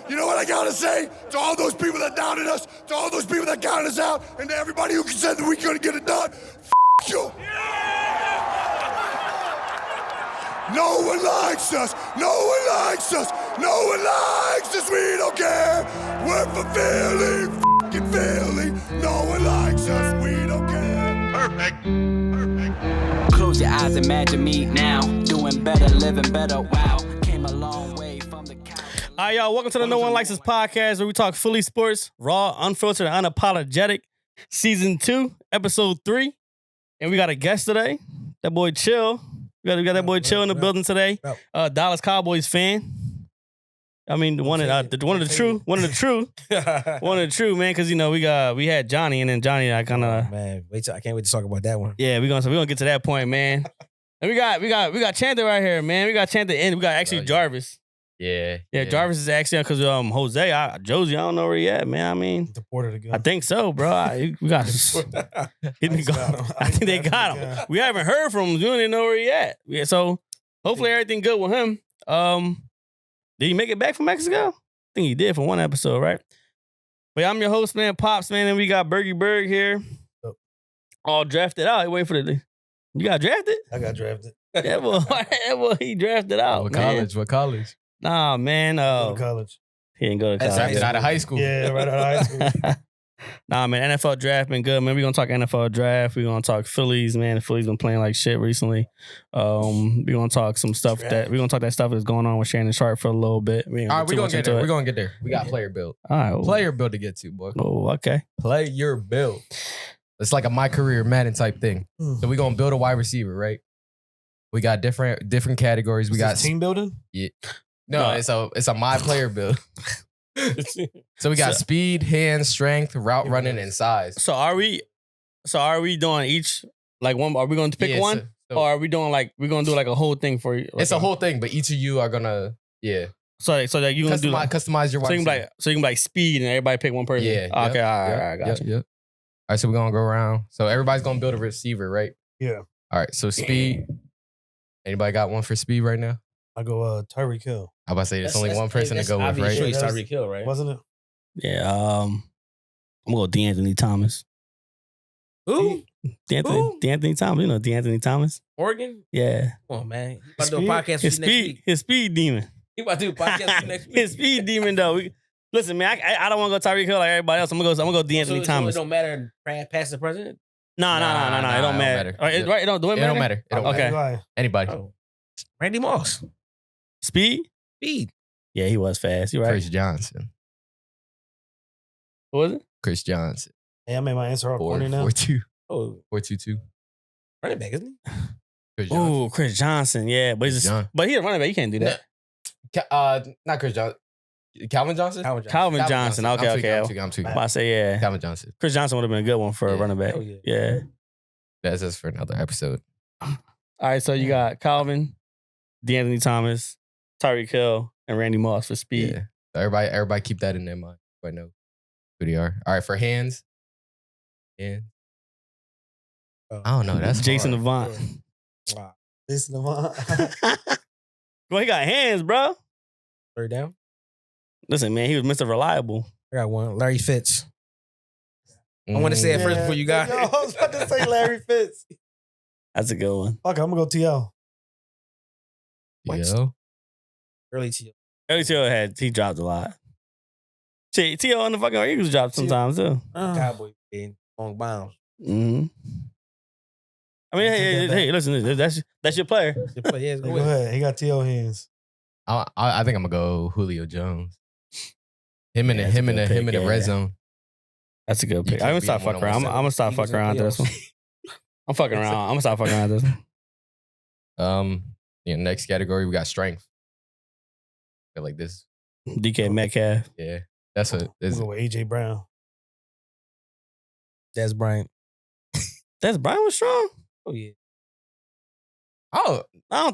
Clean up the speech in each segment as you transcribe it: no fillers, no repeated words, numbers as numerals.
You know what I gotta say? To all those people that doubted us, to all those people that counted us out, and to everybody who said that we couldn't get it done, you. No one likes us. No one likes us. No one likes us. We don't care. We're for Philly. F***ing Philly. No one likes us. We don't care. Perfect. Close your eyes, imagine me now. Doing better, living better. Wow. Came a long way from the couch. All right, y'all. Welcome to the No One Likes Us podcast, where we talk Philly sports, raw, unfiltered, and unapologetic. Season 2, episode 3. And we got a guest today. That boy Chill. We got that boy Chill in the building today. Dallas Cowboys fan. I mean, one of the true, man. Because we had Johnny, and then Johnny, I kind of man. I can't wait to talk about that one. Yeah, we're gonna get to that point, man. And we got Chandler right here, man. We got Chandler, and we got actually Jarvis. Yeah. Jarvis is actually because Jose, Josie, I don't know where he at, man. I mean, deported again. I think so, bro. I think they got him. We haven't heard from him. We don't even know where he at. Yeah, so hopefully everything good with him. Did he make it back from Mexico? I think he did for one episode, right? But yeah, I'm your host, man, Pops, man, and we got Bergie Berg here, all drafted out. Waiting for the. You got drafted? I got drafted. That boy, he drafted out. What man. college? Nah, man. Go to college. He didn't go to college. Drafted out of high school. Yeah, right out of high school. Nah, man, NFL draft been good, man. We're going to talk NFL draft. We're going to talk Phillies, man. The Phillies been playing like shit recently. We're going to talk some stuff we're going to talk that stuff that's going on with Shannon Sharpe for a little bit. All right, we're going to get there. We're going to get there. We got player build. All right. Player build to get to, boy. Oh, okay. Player build. It's like a My Career Madden type thing. So we're going to build a wide receiver, right? We got different categories. We got team building? Yeah. No, it's a my player build. So we got speed, hands, strength, route running, and size. So are we doing each like one? Are we going to pick one, or are we doing we're going to do like a whole thing for you? It's a whole thing, but each of you are gonna So that you gonna customize your wide receiver. So you can be speed and everybody pick one person. Yeah. Okay. All right. I got you. Yep. All right. So we're gonna go around. So everybody's gonna build a receiver, right? Yeah. All right. So speed. Anybody got one for speed right now? I go Tyreek Hill. I about to say there's only one person to go with, right? It's Tyreek Hill, right? Wasn't it? Yeah. I'm gonna go D'Anthony Thomas. Who? D'Anthony Thomas. You know D'Anthony Thomas? Oregon? Yeah. Come on, man. You about to do a podcast with you next week. His speed demon. You about to do a podcast with you next week. His speed demon though. Listen, man, I don't want to go Tyreek Hill like everybody else. I'm gonna go D'Anthony Thomas. So it don't matter past the president? No. It don't matter. Right? It don't matter. It don't matter. Anybody. Oh. Randy Moss. Speed? Yeah, he was fast. You're right. Chris Johnson. What was it? Chris Johnson. Hey, I made my answer all corny now. 4-2. Oh, 4-2-2. running back, isn't he? Chris Johnson. Yeah, but he's a running back. You can't do that. Not Chris Johnson. Calvin Johnson? Calvin Johnson. Okay. I'm tweaking. I say yeah. Calvin Johnson. Chris Johnson would have been a good one for a running back. Yeah. That's just for another episode. All right, so you got Calvin, D'Anthony Thomas, Tyreek Hill, and Randy Moss for speed. Yeah. So everybody keep that in their mind. I know who they are. All right, for hands. I don't know. That's Jason hard. Avant. Wow. Jason Avant. Well, he got hands, bro. Third down. Listen, man, he was Mr. Reliable. I got one. Larry Fitz. I want to say it first before you got it. I was about to say Larry Fitz. That's a good one. Fuck, I'm going to go TL. early TL. Early TL he dropped a lot. TL on the fucking Eagles dropped sometimes too. Cowboy fan, long bounds. Mm-hmm. I mean, hey, listen, that's your player. Go ahead. He got TL hands. I think I'm gonna go Julio Jones. Him in the red zone. That's a good pick. I'm gonna stop fucking around. I'm gonna stop fucking around this one. I'm fucking around. I'm gonna stop fucking around this one. Next category we got strength. I feel like this. DK Metcalf. Yeah, that's what. I'm going with AJ Brown. Des Bryant. Des Bryant was strong. Oh yeah. Oh, I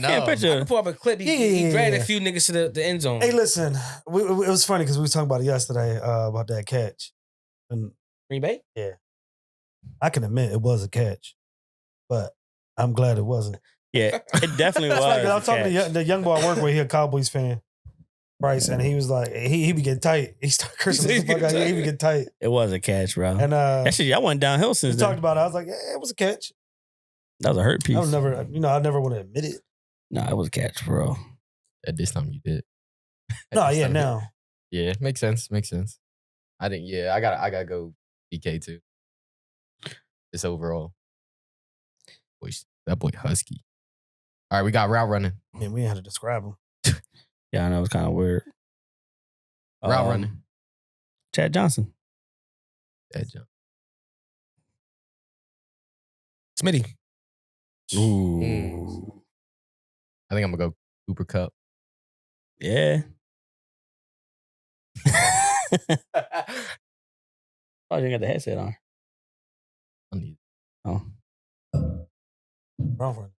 can't picture. I can pull up a clip. He dragged a few niggas to the end zone. Hey, listen, it was funny because we were talking about it yesterday about that catch. And Green Bay? Yeah. I can admit it was a catch, but I'm glad it wasn't. Yeah, it definitely was. I'm talking to the young boy I work with. He a Cowboys fan. Bryce, and he was like, he be getting tight. He started cursing the fuck out. He be getting tight. It was a catch, bro. And Actually, I went downhill we since talked then. about it. I was like, yeah, it was a catch. That was a hurt piece. I would never, I never want to admit it. No, it was a catch, bro. At this time, you did. No, At this yeah, time, now. Yeah, makes sense. Makes sense. I think. Yeah, I gotta go DK too. Just overall. Boy, that boy husky. All right, we got route running. Man, we ain't had to describe him. Yeah, I know it's kind of weird. Route running. Chad Johnson. That jump. Smitty. Ooh. I think I'm gonna go Cooper Cup. Yeah. Oh, you got the headset on. I need Oh, Wrong.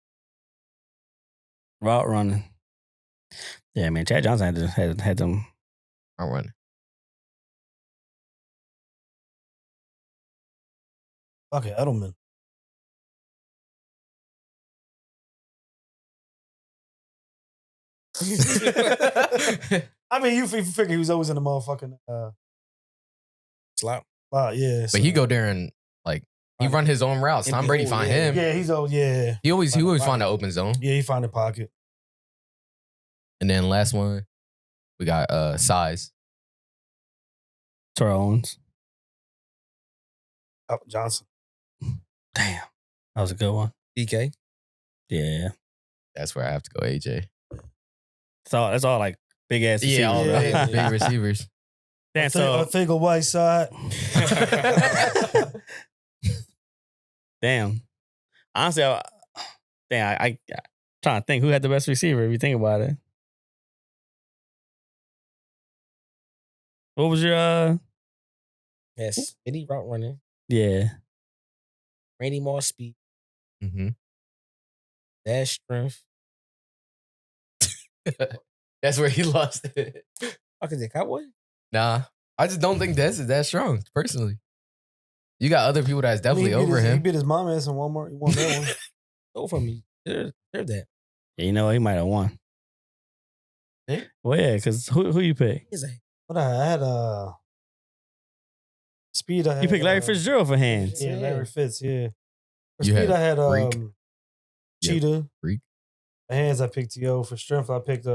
route running. Yeah, man. Chad Johnson had them. route running. Fuck it, Edelman. I mean, you figure he was always in the motherfucking Slap. yeah. But he go there and like he run his own routes. Tom Brady find him. Yeah, he's always He always find the open zone. yeah, he find the pocket. And then last one, we got size. Terrell Owens. Oh, Johnson. Damn. That was a good one. DK. Yeah. That's where I have to go, AJ. That's all like big ass receivers. Yeah, all bro. big receivers. Damn, I so think a white side. damn. Honestly, I trying to think who had the best receiver if you think about it. What was your Yes. Smitty route running. yeah. Randy Moss speed. Mm-hmm. Dash strength. That's where he lost it. Fuck is it, Cowboy? Nah, I just don't think Des is that strong, personally. You got other people that's I mean, definitely over He him. beat his mom ass in one more. He won that one. Go for me. They're that. Yeah, you know what? He might have won. Yeah? Well, yeah, because who you pick? He's a What I had speed. I had You picked Larry Fitzgerald for hands. Yeah, Larry Fitz. Yeah. For You speed, had I had Freak. Cheetah. Freak. For hands, I picked T.O. For strength, I picked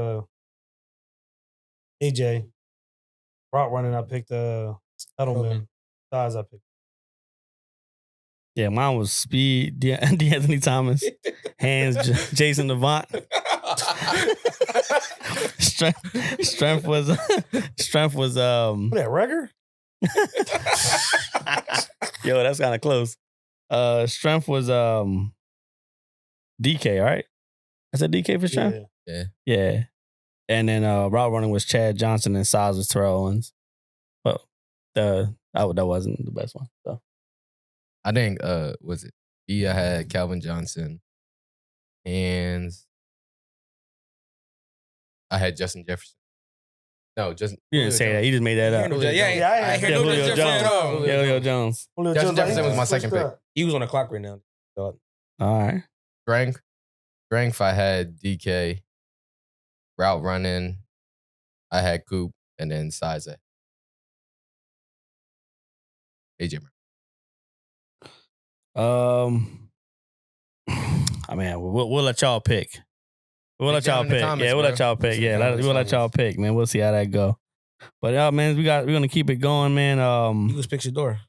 AJ. Route running, I picked Edelman. Size, I picked. Yeah, mine was speed, DeAnthony Thomas, hands, Jason Avant. Strength was What that, Regger? yo, that's kind of close. Strength was DK, right? I said DK for strength. Yeah. Yeah. And then route running was Chad Johnson and size was Terrell Owens. But that wasn't the best one. So I think, was it? I had Calvin Johnson. Hands. I had Justin Jefferson. No, Justin. you didn't say that. You just made that up. Yeah, I I heard heard Yeah, no Julio Jefferson Jones. at all. Julio Jones. Justin Jefferson was my second pick. He was on the clock right now. All right. Strength, I had DK. Route running, I had Coop. And then size, AJ. I mean, we'll let y'all pick. We'll let Pick down y'all in the pick. comments, Yeah, we'll let bro. y'all pick. Some Yeah, comments, we'll let y'all pick, man. We'll see how that go. But man, we're gonna keep it going, man. He was picks your door.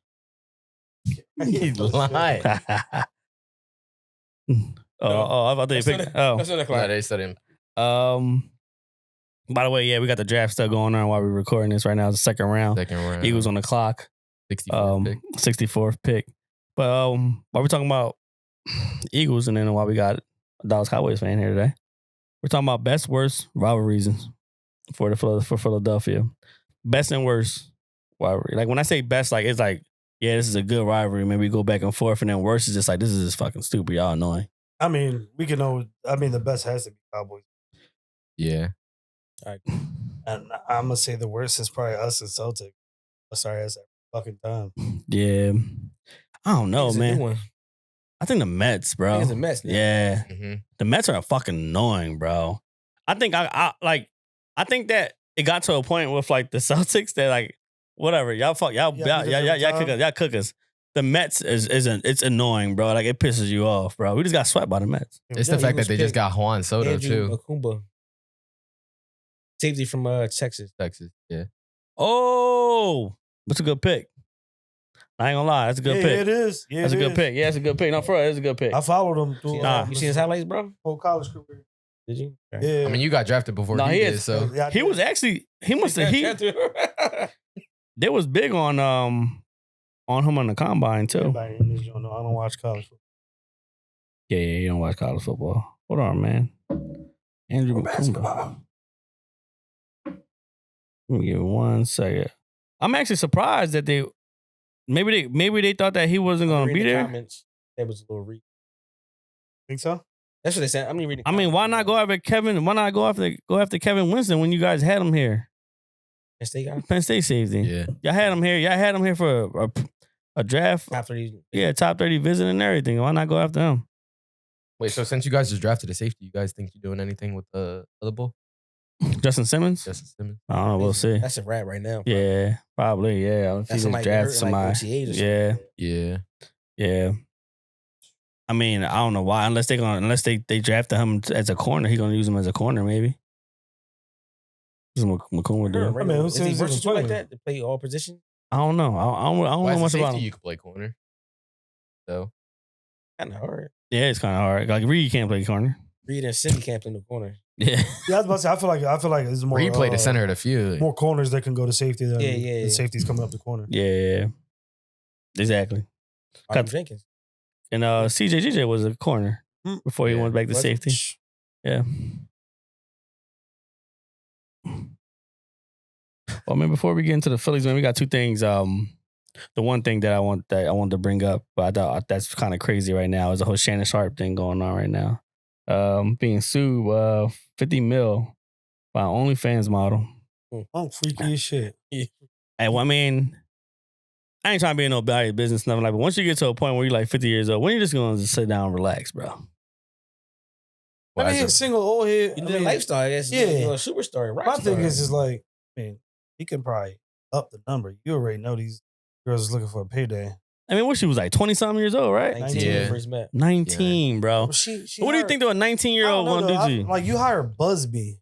He's lying. I thought you picked. That's on the No, clock. they said him. By the way, yeah, we got the draft stuff going on while we're recording this right now. It's the second round. Second round. Eagles on the clock. 64 pick. 64th pick. But while we're talking about Eagles, and then while we got a Dallas Cowboys fan here today, we're talking about best, worst rivalries for Philadelphia. Best and worst rivalry. Like when I say best, like it's like, yeah, this is a good rivalry. Maybe we go back and forth, and then worst is just like, this is just fucking stupid. Y'all annoying. I mean, we can know. I mean, the best has to be Cowboys. Yeah. And I'm going to say the worst is probably us and Celtics. Sorry, that's fucking time. Yeah. I don't know, He's a new man. one. I think the Mets, bro. He's a mess now. Yeah. Mm-hmm. The Mets are fucking annoying, bro. I think I think that it got to a point with like the Celtics that like whatever y'all cook us. The Mets it's annoying, bro. Like it pisses you off, bro. We just got swept by the Mets. It's the fact that they just got Juan Soto Andrew too. Akumba. Safety from Texas. Texas, yeah. Oh, that's a good pick. I ain't gonna lie, that's a good pick. Yeah, it is. Yeah, That's a it good is. pick. Yeah, it's a good pick. No, for real, it's a good pick. I followed him through. Nah. You seen his highlights, bro? whole college career. Did you? Yeah. I mean, you got drafted before No, he he did, is- so Yeah, I He did. was actually they was big on him on the combine too. Everybody in this joint know I don't watch college football. Yeah, you don't watch college football. Hold on, man. Andrew Akumba. Let me give it 1 second. I'm actually surprised that they maybe they thought that he wasn't gonna be there. Comments, that was a little read. Think so? That's what they said. I'm reading. I mean, why not go after Kevin? Why not go after Kevin Winston when you guys had him here? Yes, they got Penn State safety. yeah. Y'all had him here. Y'all had him here for a draft. top 3. Yeah, top 30 visit and everything. Why not go after him? Wait, so since you guys just drafted a safety, you guys think you're doing anything with the other bull? Justin Simmons? Justin Simmons. I don't know. We'll see. That's a rat right now. Bro. Yeah, probably. Yeah. If he That's just somebody draft hurt, somebody. like OTAs or something. Yeah. Yeah. Yeah. I mean, I don't know why. Unless they drafted him as a corner, he gonna use him as a corner, maybe. This is what McCoon would do. I mean, who Is says he he's gonna versatile like play? that to play all positions? I don't know. I don't Well, know as a much about safety, him. you could play corner. So Kind of hard. Yeah, it's kind of hard. Like Reed can't play corner. Reed and City can't play in the corner. Yeah. Yeah, I was about to say. I feel like it's more. he played the center of the field. More corners that can go to safety than Yeah. the safeties coming up the corner. Yeah. Exactly. Arthur Jenkins. And CJGJ was a corner before he Yeah. went back to Was he? safety. Yeah. Well, man, before we get into the Phillies, man, we got two things. The one thing that I wanted to bring up, but I thought that's kind of crazy right now, is the whole Shannon Sharpe thing going on right now. Being sued $50 million by an OnlyFans model. Oh, freaky as shit. And well, I mean, I ain't trying to be in nobody's business, nothing like. But once you get to a point where you're like 50 years old, when you just gonna just sit down and relax, bro? Well, I mean, as a- single old head. You I did a mean, lifestyle. That's yeah. you're a superstar. Rock My star. thing is like, I mean, he can probably up the number. You already know these girls is looking for a payday. I mean, what she was like 20-something years old, right? 19 Yeah. when we first met. 19, bro. She What do you hired- think that a 19-year-old I don't gonna know, do to though. you? Like you hire Busby,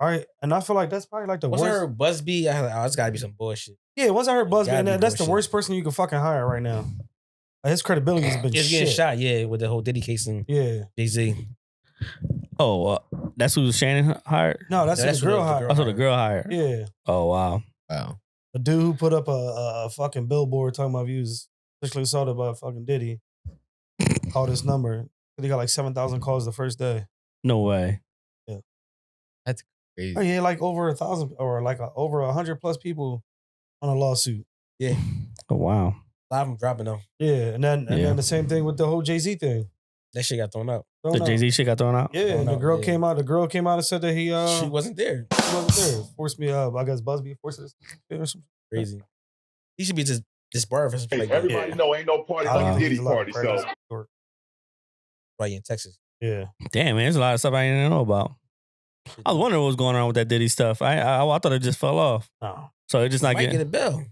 all right, and I feel like that's probably like the What's worst. her Busby? I was like, oh, it's got to be some bullshit. Yeah, once I heard Busby, Gotta and be that's the bullshit. worst person you can fucking hire right now. Like, his credibility has been Just shit. getting shot, yeah, with the whole Diddy case and Yeah, Jay-Z. Oh, that's who Shannon hired? no, that's, No, who that's the who girl the hired. girl- That's what the girl hired. Yeah, Oh, wow. wow. a dude who put up a fucking billboard talking about views, sexually assaulted by fucking Diddy. Called this number. He got like 7,000 calls the first day. No way. Crazy. Oh, yeah, like over 1,000 or like over 100 plus people on a lawsuit. Yeah, Oh, wow. a lot of them dropping though. Yeah, and then the same thing with the whole Jay-Z thing. That shit got thrown out. Thrown The out. Jay-Z shit got thrown out? Yeah, Thrown the out, girl yeah. came out. The girl came out and said that he She wasn't there. wasn't there. Forced me up. I guess Busby forced us or something. Crazy. He should be just disbarred for something like that. Everybody know ain't no party I like don't a think Diddy he's allowed to party, so practice court. Right in Texas. Yeah. Damn, man, there's a lot of stuff I didn't know about. I was wondering what was going on with that Diddy stuff. I thought it just fell off. No. So it just not Might getting... get a bill.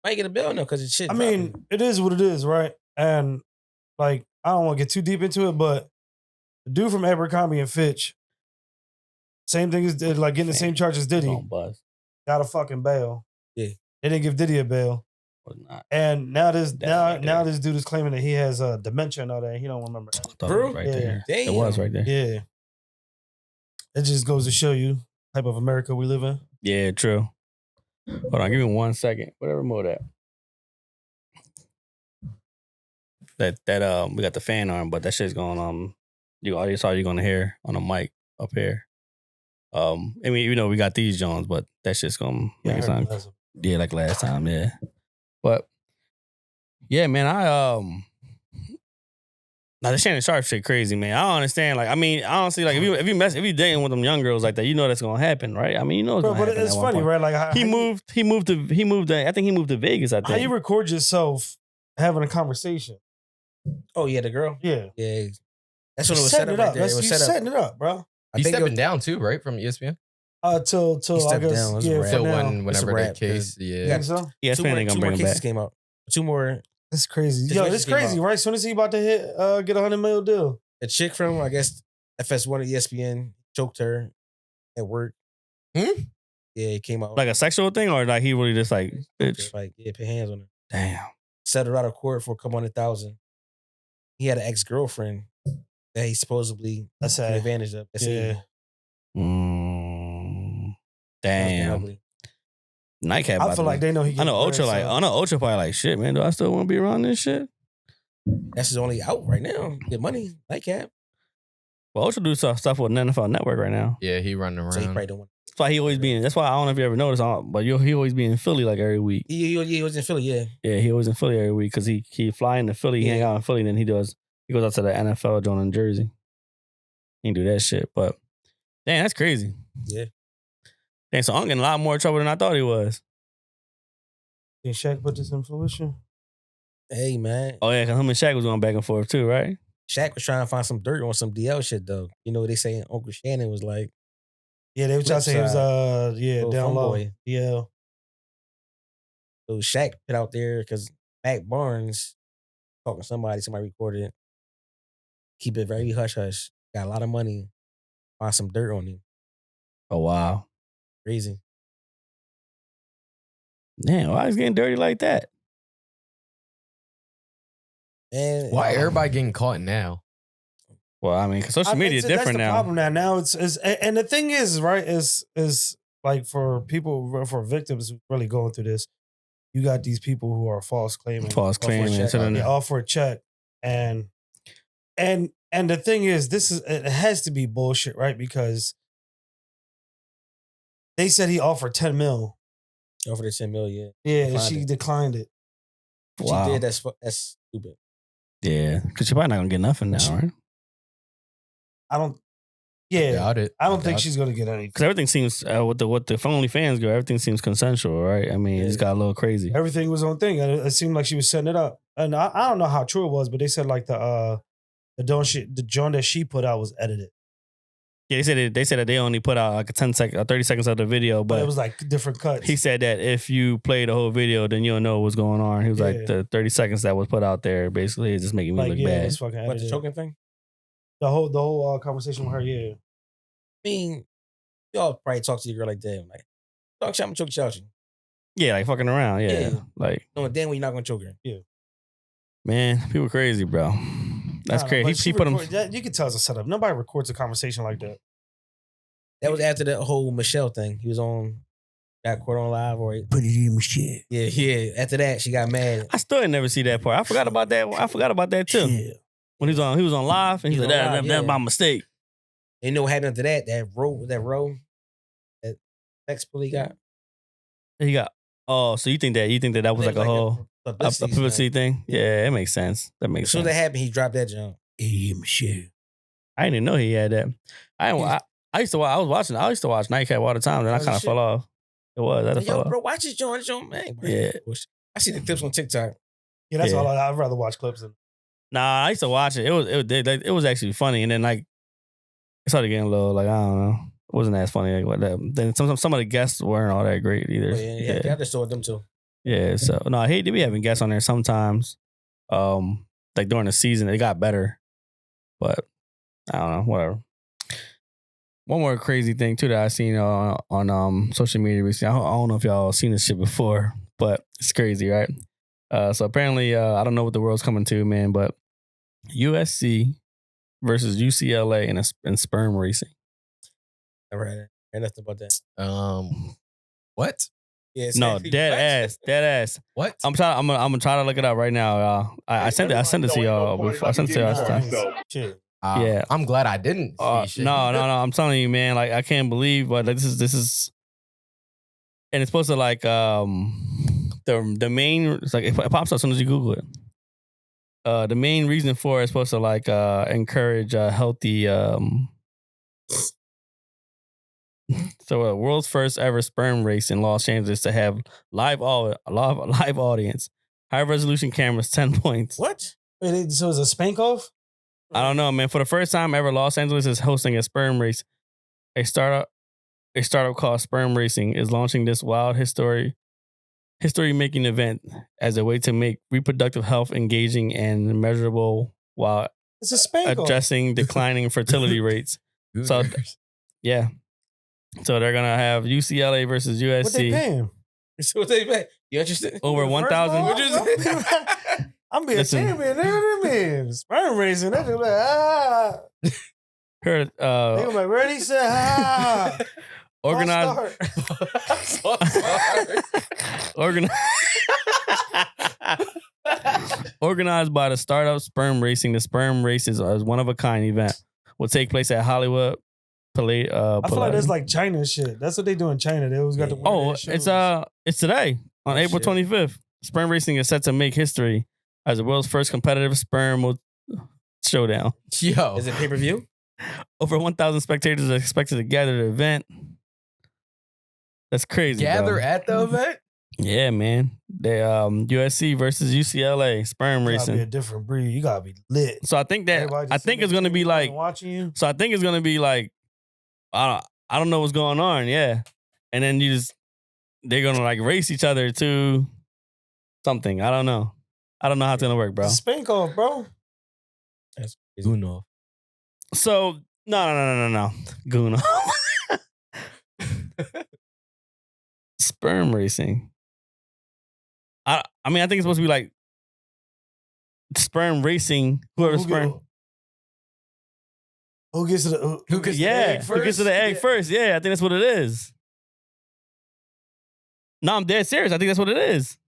Might get a bill now because it's shit. I mean, it is what it is, right? And like, I don't want to get too deep into it, but the dude from Abercrombie and Fitch, same thing as like getting the same charge as Diddy, Don't buzz. got a fucking bail. Yeah. They didn't give Diddy a bail. Was not. And now this Definitely now did. this dude is claiming that he has dementia and all that. He don't remember. I thought it Bro? was right Yeah. there. Damn. It was right there. Yeah. It just goes to show you the type of America we live in. Yeah, true. Hold on, give me 1 second. Whatever remote at. That we got the fan on, but that shit's going on. That's all you're gonna hear on the mic up here. I mean, you know, we got these Jones, but that shit's gonna make it sound like last time, yeah. But yeah, man, now the Shannon Sharpe shit crazy, man. I don't understand. Like, I mean, honestly, like if you dating with them young girls like that, you know that's gonna happen, right? I mean, you know it's Bro, gonna but happen. it's at one funny, point. right? Like how He you- moved. I think he moved to Vegas. I How you think. record yourself having a conversation? Oh yeah, the girl. Yeah. Yeah, that's when it was set Setting up it right up. there. It That's was you set up. setting it up, bro. I He's think it stepping was- down too, right, from ESPN? Till He I stepped guess down. It was a yeah. wrap. For Still now. one whenever that wrap, case. You Yeah. Think so? ESPN two ain't more gonna bring him cases back. came out. Two more. That's crazy. His Yo, races it's came crazy, out. right? As soon as he about to get $100 million deal. A chick from, I guess, FS1 at ESPN choked her at work. Hmm? Yeah, it came out. Like a sexual thing, or like he really just like bitch. Like, yeah, put hands on her. Damn. Set her out of court for a couple $100,000. He had an ex-girlfriend that he supposedly That's took sad. advantage of. That's Yeah. Damn. ugly. Nightcap. I about feel to- like they know he. I know getting Ultra bread, like so- I know Ultra probably like shit, man. Do I still want to be around this shit? That's his only out right now. Get money, nightcap. Well, Ultra do stuff with NFL Network right now. Yeah, he running around. So he probably don't want. That's why he always be in. That's why I don't know if you ever noticed, but he always be in Philly like every week. He was in Philly, yeah. Yeah, he always in Philly every week because he fly into Philly, he hang Yeah. out in Philly, and then he goes out to the NFL joint in Jersey. He can do that shit, but damn, that's crazy. Yeah. Damn, so I'm getting a lot more trouble than I thought he was. Think Shaq put this in fruition? Hey, man. Oh yeah, because him and Shaq was going back and forth too, right? Shaq was trying to find some dirt on some DL shit, though. You know what they saying? Uncle Shannon was like, Yeah, they were trying to say he was Little down low. boy. Yeah. so Shaq put out there because Mac Barnes talking to somebody recorded it. Keep it very hush hush. Got a lot of money. Find some dirt on him. Oh wow, Crazy. damn, why is getting dirty like that? And Why everybody getting caught now? Well, I mean, because social media is different that's the now. problem now. It's and the thing is, right, is like for people, for victims who really going through this, you got these people who are false claiming. False claiming. check. So then- Yeah, all for a check. And the thing is, it has to be bullshit, right? Because they said he offered 10 mil. over the 10 million. Yeah, and Declined she it. declined it. Wow. She did. That's stupid. Yeah, because you're probably not gonna get nothing now, right? I don't. Yeah, Doubt it. I don't think Doubt she's gonna get anything. Because everything seems with the OnlyFans go, everything seems consensual, right? I mean, it just got a little crazy. Everything was on thing. And it seemed like she was setting it up. And I don't know how true it was, but they said like the joint that she put out was edited. Yeah, they said that they only put out like a 30 seconds of the video, But but it was like different cuts. he said that if you play the whole video, then you'll know what's going on. He was Yeah. like, the 30 seconds that was put out there basically is just making me like, look yeah, bad. it's fucking But the edited. choking thing? The whole conversation with her, yeah. I mean, y'all probably talk to your girl like that. Like, talk shit, I'm gonna choke you. Yeah, like fucking around. Yeah. Yeah. Like, Knowing damn well you're not gonna choke her. man, people crazy, bro. That's Nah, crazy. but He she put him. you can tell it's a setup. Nobody records a conversation like that. That was after that whole Michelle thing. He was got caught on live or Put it in my shit. yeah. After that, she got mad. I still ain't never see that part. I forgot about that. I forgot about that too. Yeah. When he was on live and he He was was like, on live, that's yeah. my mistake. And you know what happened after that? That text pulley got. He got. Oh, so you think that was like a whole a publicity thing? Yeah, it makes sense. That As makes soon as sense. that happened, he dropped that jump. Yeah, Michelle. I didn't even know he had that. I used to watch Nightcap all the time, then I Oh, kind of shit. fell off. It was. I Yo, fell off. bro, watch this joint. This joint, man. Yeah. I see the clips on TikTok. Yeah, that's Yeah. all. I'd rather watch clips than. Nah, I used to watch it. It was actually funny, and then like it started getting a little like I don't know. It wasn't as funny like what that. Then some of the guests weren't all that great either. Oh, yeah, I just saw them too. Yeah, so no, I hate to be having guests on there sometimes. Like during the season, it got better, but I don't know, whatever. One more crazy thing too that I seen on social media recently. I don't know if y'all seen this shit before, but it's crazy, right? So apparently, I don't know what the world's coming to, man, but USC versus UCLA in sperm racing. Never heard nothing about that. What? Yeah, No, exactly. dead ass. What? I'm gonna try to look it up right now, y'all. I sent it to y'all before. I sent it to y'all. last time. Shit. Yeah. I'm glad I didn't. See shit. No. I'm telling you, man. Like I can't believe, but like, this is, and it's supposed to like the main. It's like it pops up as soon as you Google it. The main reason for it is supposed to like encourage healthy. So a world's first ever sperm race in Los Angeles to have live audience, high resolution cameras, 10 points. What? Wait, so it's a spank off? I don't know, man. For the first time ever, Los Angeles is hosting a sperm race. A startup a startup called Sperm Racing is launching this wild history-making event as a way to make reproductive health engaging and measurable while It's a spank off. addressing declining fertility rates. So, yeah. So they're going to have UCLA versus USC. What they paying? So what they pay? You interested? Over 1,000. I'm being Listen. champion. Look at me. Sperm racing. They just like, Heard, They gonna be like, ready, set, organized organized by the startup Sperm Racing. The Sperm Race is a one-of-a-kind event. Will take place at Hollywood. I feel like that's like China shit. That's what they do in China. They always got the it's today on April 25th. Sperm Racing is set to make history as the world's first competitive sperm showdown. Yo. Is it pay-per-view? Over 1,000 spectators are expected to gather at the event. That's crazy. Gather bro. at the event? Yeah, man. They USC versus UCLA Sperm You gotta be a Racing. different breed. You gotta be lit. So I think Everybody just it's sitting gonna be there like watching you. So I think it's gonna be like I don't know what's going on, yeah. And then they're gonna like race each other to something. I don't know how it's gonna work, bro. It's a spank off, bro. That's Uno. So no. Goon. Sperm racing. I mean I think it's supposed to be like sperm racing. Whoever sperm. Who gets to the Who gets the Yeah, egg who gets to the egg first? Yeah, I think that's what it is. No, I'm dead serious. I think that's what it is.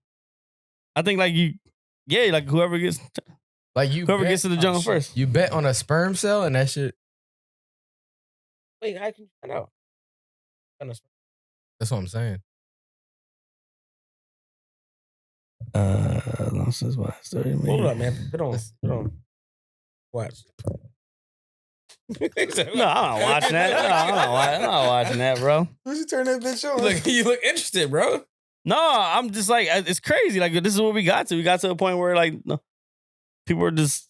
I think like whoever gets Like you whoever bet, gets to the jungle first. You bet on a sperm cell and that shit. Wait, how can you find out? That's what I'm saying. This is why Hold up, man. Put on. Watch. No, I'm not watching that. I'm not watching that, bro. Who'd you turn that bitch on? You look interested, bro. No, I'm just like it's crazy. Like this is what we got to. We got to a point where like no, people are just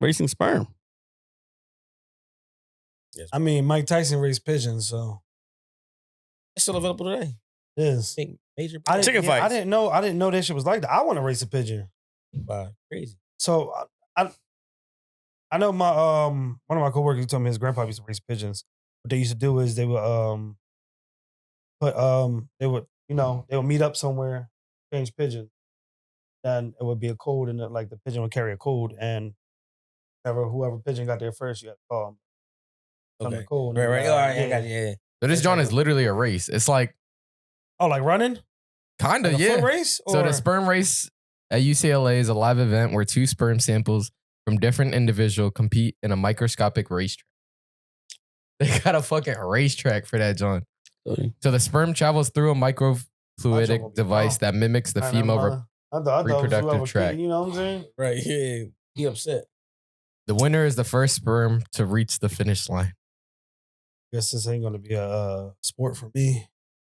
racing sperm. I mean, Mike Tyson raced pigeons, so It's still available today. it is. Major. Chicken fights. I didn't know that shit was like that. I want to race a pigeon. Wow, crazy. So I know my one of my coworkers told me his grandpa used to race pigeons. What they used to do is they would they would meet up somewhere, change pigeons, and it would be a code, and like the pigeon would carry a code, and whoever pigeon got there first, you got to call them. Okay. Code, Right. All right, I got you. Yeah. So this joint is literally a race. It's like Oh, like running? kind of Like a yeah. foot race? So Or- the sperm race at UCLA is a live event where 2 sperm samples from different individuals compete in a microscopic racetrack. They got a fucking racetrack for that joint. So the sperm travels through a microfluidic device that mimics the female I thought it was reproductive whoever tract. kid, you know what I'm saying? Right. Yeah. He upset. The winner is the first sperm to reach the finish line. Guess this ain't gonna be a sport for me.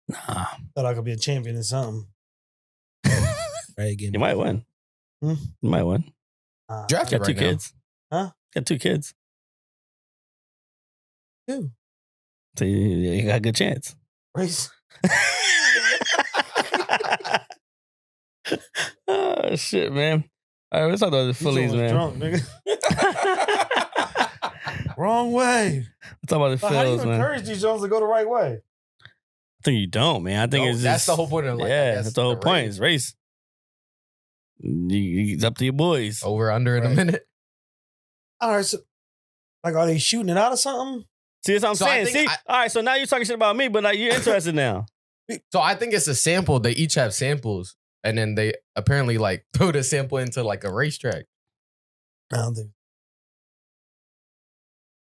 Nah, Thought I could be a champion in something. Right again. you might win. Hmm? You might win. Drafted Got two right now. kids. Huh? Got 2 kids. Two. So you got a good chance. Race. Oh shit, man. All right, let's talk about the Phillies, These hoes man. Drunk, nigga. Wrong way. Let's talk about the But how do you Phillies, man. encourage these Jones to go the right way? I think you don't, man. I think No, it's just that's the whole point of life. yeah, that's the whole point. It's race. It's up to your boys. Over under in a Right. minute. All right, so like, are they shooting it out of something? See, that's what I'm So I saying. think See, all right. So now you're talking shit about me, but like you're interested now. So I think it's a sample. They each have samples, and then they apparently like throw the sample into like a racetrack. I don't think.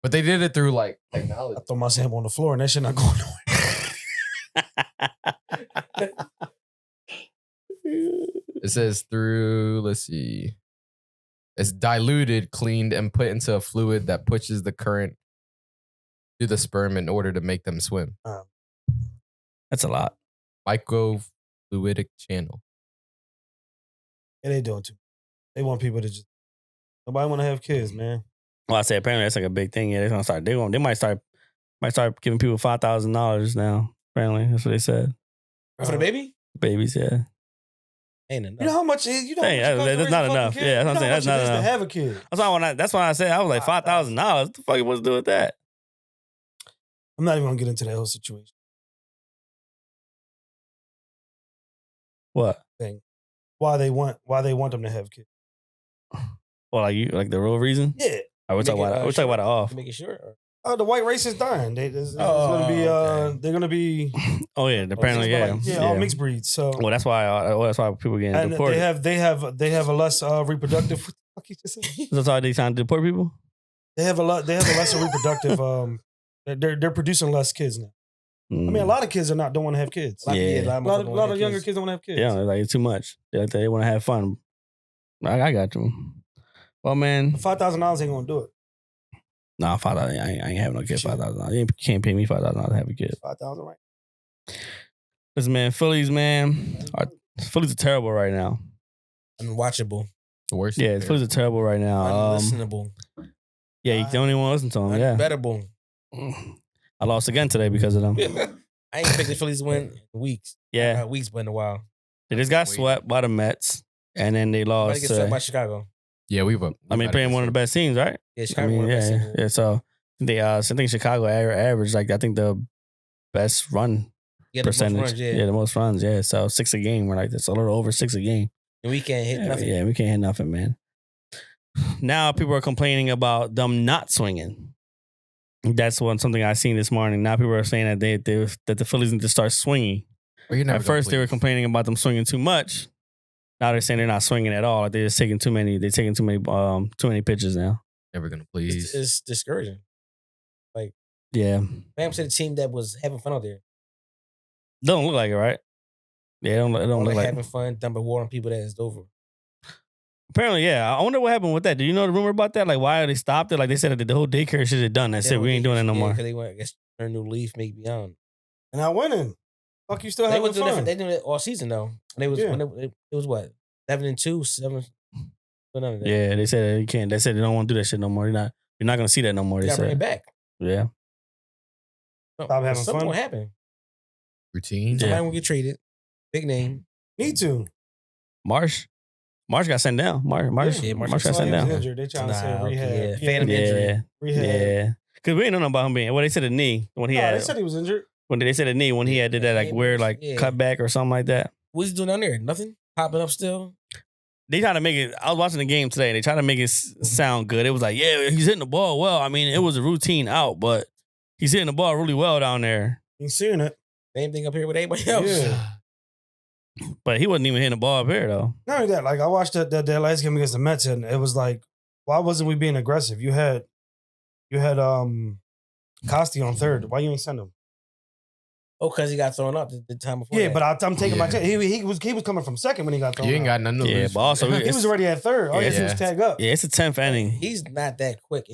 But they did it through like I technology. throw my sample on the floor and that shit not going nowhere. It says through, let's see. It's diluted, cleaned, and put into a fluid that pushes the current to the sperm in order to make them swim. That's a lot. Microfluidic channel. Yeah, they doing too. They want people to just. Nobody want to have kids, man. Well, I say apparently that's like a big thing. Yeah, they're gonna start. They might start Might start giving people $5,000 now. Apparently, that's what they said. For the baby? Babies, yeah. Ain't enough. You know how much? You know how Hey, much it costs to that's raise not a fucking enough. kid? Yeah, that's what I'm You know saying. how That's much not it is enough. to have a kid. That's why I said I was like $5,000. What the fuck you supposed to do with that? I'm not even gonna get into that whole situation What? thing. Why they want them to have kids? Well, like the real reason? Yeah. We're talking about it off. Make it short. Or? The white race is dying. There's gonna be they're gonna be Oh yeah, apparently all mixed breeds. So well, that's why people getting and deported. they have a less reproductive. What the fuck you just said? That's why they trying to deport people. They have a lesser reproductive. They're producing less kids now. I mean, a lot of kids don't want to have kids. Yeah. A lot of younger kids don't want to have kids. Yeah, like it's too much. They want to have fun. I got you. Well, man, $5,000 ain't gonna do it. nah, $5,000. I ain't having no kid. $5,000. You can't pay me $5,000 to have a kid. 5,000, right? Listen, man, Phillies are terrible right now. Unwatchable. The worst. Yeah, the Phillies are terrible right now. Unlistenable. Yeah, you don't even want to listen to them. Yeah, Unbettable. I lost again today because of them. I ain't expect the Phillies to win in weeks. Yeah, Not weeks, but in a while. they just got swept by the Mets, and then they Why lost. they get swept by Chicago? Yeah, we've. I mean, playing one of the best teams, right? Yeah, Chicago. Yeah. So they, I think Chicago averaged like I think the best run percentage. Runs, yeah. The most runs. Yeah, so 6 a game. We're like that's a little over 6 a game. And we can't hit nothing. Yeah, we can't hit nothing, man. Now people are complaining about them not swinging. That's something I seen this morning. Now people are saying that that the Phillies need to start swinging. At first they were complaining about them swinging too much. Now they're saying they're not swinging at all. Like they're just taking too many. They're taking too many pitches now. Never gonna please. It's discouraging. Yeah, Bam said a team that was having fun out there. don't look like it, right? Yeah, it don't look like having fun, dumping water on people that is over. Apparently, yeah. I wonder what happened with that. Do you know the rumor about that? Like, why they stopped it? Like, they said that the whole daycare shit is done. They said we ain't doing it no more. Because they went, I guess, turn new leaf, make beyond. And I winning. Fuck, you still They having were doing fun. it. They doing it all season though. They was Yeah. when it was what 7-2, 7. None of that. Yeah, they said you can't. They said they don't want to do that shit no more. You're not gonna see that no more. They Got to bring it said. back. Yeah. So, Stop having something fun. will happen. Routine. Somebody will get traded. Big name. Need to. Marsh got sent down. Marsh got sent He was down. injured. They trying to say rehab. Yeah, phantom injury. Rehab. Yeah. Because we didn't know about him being. Well, they said a knee when he No, had. they said he was injured. When they said a knee when he had did that like weird like Yeah. cutback or something like that. What's he doing down there? Nothing. Popping up still. They try to make it. I was watching the game today. They try to make it sound good. It was like, yeah, he's hitting the ball well. I mean, it was a routine out, but he's hitting the ball really well down there. Ain't seeing it. Same thing up here with everybody else. Yeah. But he wasn't even hitting the ball up here though. Not only that, like I watched that last game against the Mets, and it was like, why wasn't we being aggressive? You had Costi on third. Why you ain't send him? Oh, because he got thrown up the time before. Yeah, that. but I'm taking my chance. He was coming from second when he got thrown. You ain't out. got nothing to Yeah, lose. but also He was already at third. All you had to do was Yeah. tag up. Yeah, it's the 10th inning. he's not that quick.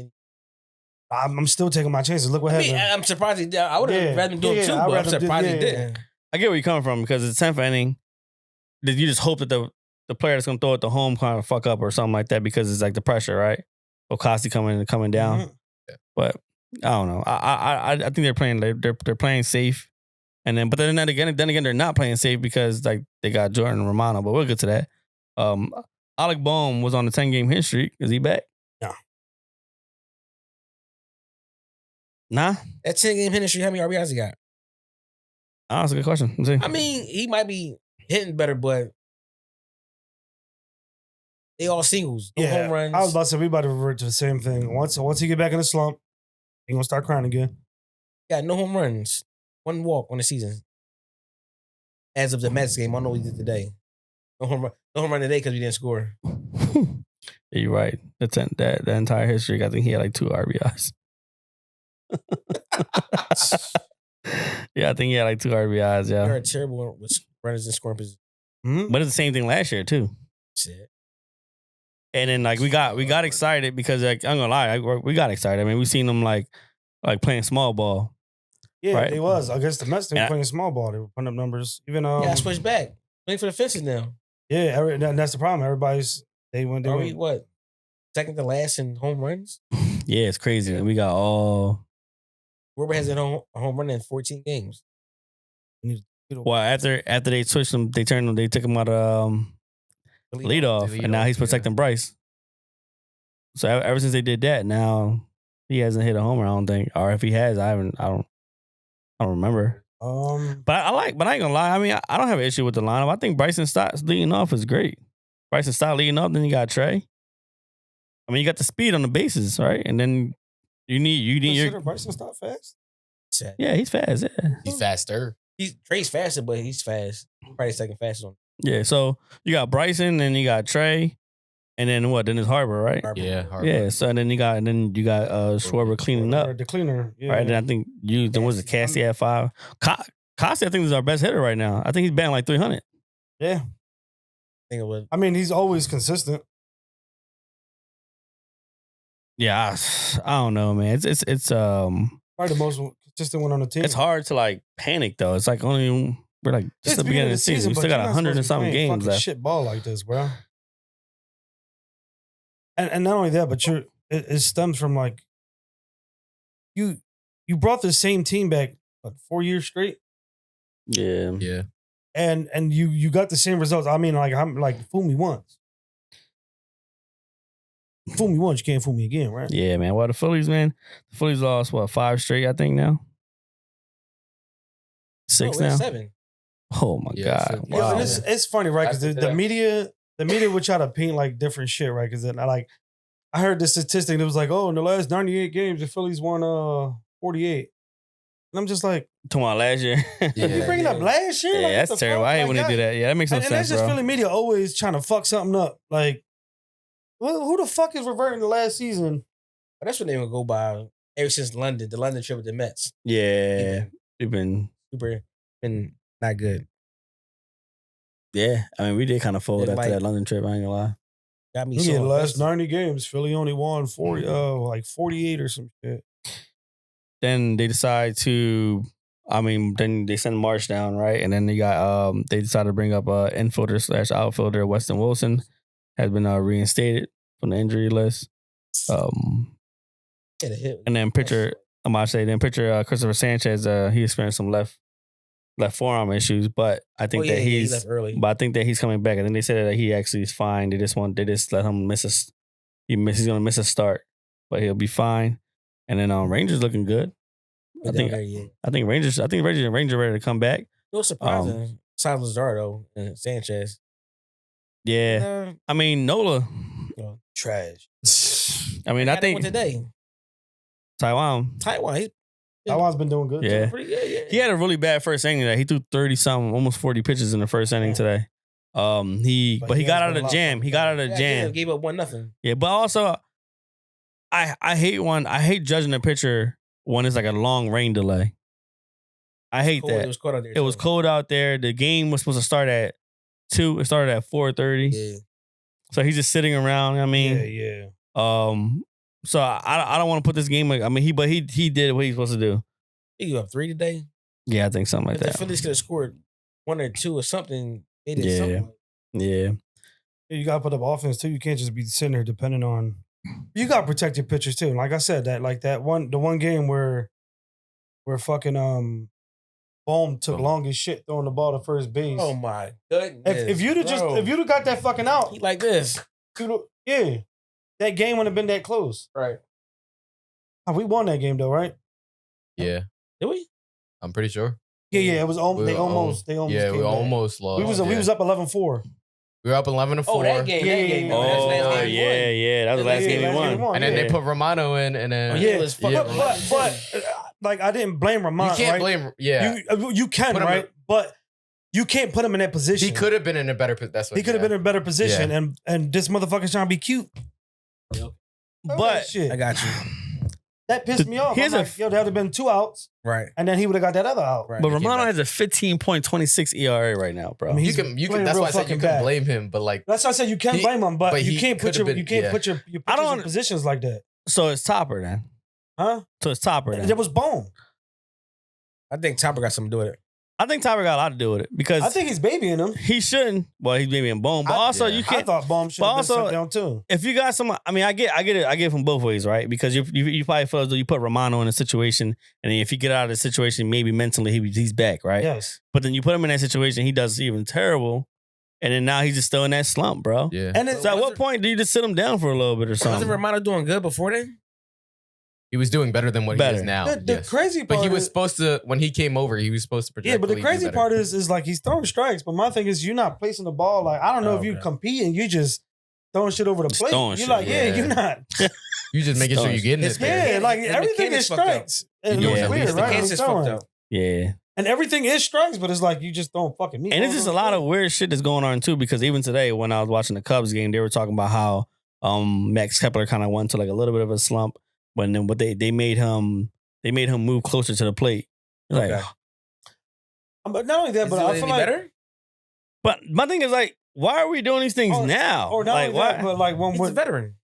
I'm still taking my chances. Look what I mean, happened. I'm surprised he did. I would have Yeah. rather him do it Yeah, too, I'd but I'm rather do- surprised he yeah. didn't. I get where you're coming from because it's the 10th inning. That you just hope that the player that's gonna throw it to home kind of fuck up or something like that because it's like the pressure, right? Costi coming down. Mhm. But I don't know. I think they're playing. They're playing safe, and then again they're not playing safe because like they got Jordan and Romano. But we'll get to that. Alec Bohm was on the 10-game hit streak. Is he back? No. Nah. That 10-game hitting streak, how many RBIs he got? Oh, that's a good question. Let's see. I mean, he might be hitting better, but they all singles. No home runs. I was about to say we about to revert to the same thing. Once he get back in the slump, he gonna start crying again. Got no home runs. One walk on the season. As of the Mets game, I don't know what he did today. No home run today because we didn't score. Yeah, you're right. That entire hit streak, I think he had like 2 RBIs. Yeah, I think he had like 2 RBIs. Yeah, They're terrible with runners and scoring position. Mm-hmm. but it's the same thing last year too. Shit. And then like we got excited because like I'm gonna lie, we got excited. I mean, we seen them like playing small ball. Yeah, Right. they was against the Mets. They were Yeah. playing small ball. They were putting up numbers. Even Yeah, switch back. Playing for the fences now. that's the problem. Everybody's they went. Are we what? Second to last in home runs? Yeah, it's crazy. We got all Schwarber has a home run in 14 games. Well, after they switched him, they took him out of leadoff, and now he's protecting Bryce. So ever since they did that, now he hasn't hit a homer. I don't think, or if he has, I don't remember. But I ain't gonna lie. I mean, I don't have an issue with the lineup. I think Bryson Stott leading off is great. Bryson Stott leading off, then you got Trey. I mean, you got the speed on the bases, right? And then you need your Bryson Stott fast. Yeah, he's fast. Yeah, He's faster. Trey's faster, but he's fast. Probably second fastest on. Yeah, so you got Bryson, then you got Trey, and then what? Then it's Harper, right? Harper. Yeah, Harper. Yeah, so and then you got Schwarber cleaning up, The cleaner. Yeah. right? And I think there was a Cassie at 5. Cassie, I think, is our best hitter right now. I think he's batting like 300. Yeah. I think it was. I mean, he's always consistent. Yeah, I don't know, man. It's Probably the most consistent one on the team. it's hard to like panic though. It's like we're like just the beginning of the season. We still got 100 and something games left. Shit ball like this, bro. And not only that, but it stems from like you brought the same team back 4 years straight, Yeah, Yeah. and you got the same results. I mean, like I'm like fool me once, you can't fool me again, right? yeah, man. Well, the Phillies lost 5 straight, I think now. 6 we're now. 7. Oh my Yeah, god! so- Yeah, Wow. and it's funny, right? Because the media would try to paint like different shit, right? Because then I heard this statistic that was like, oh, in the last 98 games, the Phillies won 48. And I'm just like, Talking about last year. Yeah. you bringing up last year? Yeah, Like, what that's the terrible. fuck? I hate Like, when they do that. Yeah, that makes no And sense, that's just bro. Philly media always trying to fuck something up. Like, who the fuck is reverting to last season? But that's what they would go by ever since the London trip with the Mets. Yeah, we've been. Been not good. Yeah, I mean, we did kind of fold Didn't after like- that London trip. I ain't gonna lie. Got me Yeah, so the last invested. 90 games, Philly only won 40, like 48 or some shit. Then they decide to. I mean, then they send Marsh down, right? And then they got they decided to bring up infielder / outfielder Weston Wilson, has been reinstated from the injury list. Hit a hit. And then pitcher Christopher Sanchez, he experienced some left forearm issues, but I think that he he's left early. but I think that he's coming back. I think they said that he actually is fine. They just let him miss he's gonna miss a start, but he'll be fine. And then Rangers looking good. I think Rangers ready to come back. It was surprising. Besides Luzardo and Sanchez. Yeah. I mean, Nola. Trash. I mean, I think today. Taiwan. Taiwan's been doing good. Yeah. Pretty good, yeah. He had a really bad first inning today. He threw 30-something, almost 40 pitches in the first inning today. But he got out of the jam. He got out of the jam. Gave up 1-0. Yeah, but also I hate judging a pitcher when it's like a long rain delay. I hate that. It was cold out there. It was cold out there. The game was supposed to start at 2. It started at 4:30. Yeah. So he's just sitting around. I mean, Yeah. So I don't want to put this game. I mean, he did what he's supposed to do. He gave up 3 today. Yeah, I think something like If the that. Phillies could have scored 1 or 2 or something, they did Yeah. something. Yeah. You got to put up offense too. You can't just be sitting there depending on. You got to protect your pitchers too. Like I said, the one game where fucking Bohm took long as shit throwing the ball to first base. Oh my goodness. If you'd have got that fucking out, He like this. yeah, that game wouldn't have been that close. Right. Oh, we won that game though, right? Yeah. Did we? I'm pretty sure. Yeah. It was they almost. Yeah, came we back. almost lost. We was up 11-4. We were up 11-4. Oh, that game. Yeah, That game. yeah, No, that's the last Oh game we yeah. That was the last game we won. And then they put Romano in, and then Oh, yeah, it was fucking But like I didn't blame Ramon. you can't right? blame. Yeah, You can, Put him right? in- But you can't put him in that position. he could have been in a better. That's what He could have been in a better position, Yeah. and this motherfucker's trying to be cute. But shit, I got you. that pissed me off. Here's I'm a- like, yo, there would have been 2 outs, Right. and then he would have got that other out. Right. but He came Romano back. has a 15.26 ERA right now, bro. I mean, You he's can. playing That's real why I said you fucking can bad. blame him, but like That's why I said you can He- blame him, but you he can't put could've your been- you can't yeah. put your I don't- in positions like that, So it's Topper then. huh? So it's Topper then. There was Bohm. I think Topper got something to do with it. I think Tyler got a lot to do with it because I think he's babying him. he shouldn't. Well, he's babying Bohm, but also you I can't. thought Bohm should but have been also- sent down too. If you got some, I mean, I get it from both ways, right? Because you probably feel as though you put Romano in a situation, and if you get out of the situation, maybe mentally he's back, right? Yes. But then you put him in that situation, he does even terrible, and then now he's just still in that slump, bro. Yeah. And it's So at what point do you just sit him down for a little bit or something? Wasn't Romano doing good before then? He was doing better than what he is now. the yes. crazy part But he was is, supposed to, when he came over, he was supposed to project. yeah, but the crazy part is like he's throwing strikes. But my thing is, you're not placing the ball. Like I don't know if you Okay. compete and you just throwing shit over the Just plate. throwing You're shit, like, yeah. you're not. you just making sure you're getting it there. Yeah, like And the everything is mechanics fucked up. strikes. And You it know, looks at weird, least the right? The when case he's is fucked throwing. up. Yeah. And everything is strikes, but it's like you just throwing fucking meat. And it's just a lot of weird shit that's going on too, because even today when I was watching the Cubs game, they were talking about how Max Kepler kind of went to like a little bit of a slump, but then they made him move closer to the plate. Like, Okay. But not only that, but I feel like better. but my thing is like, why are we doing these things now? Or not like, only that, why? but like He's a veteran.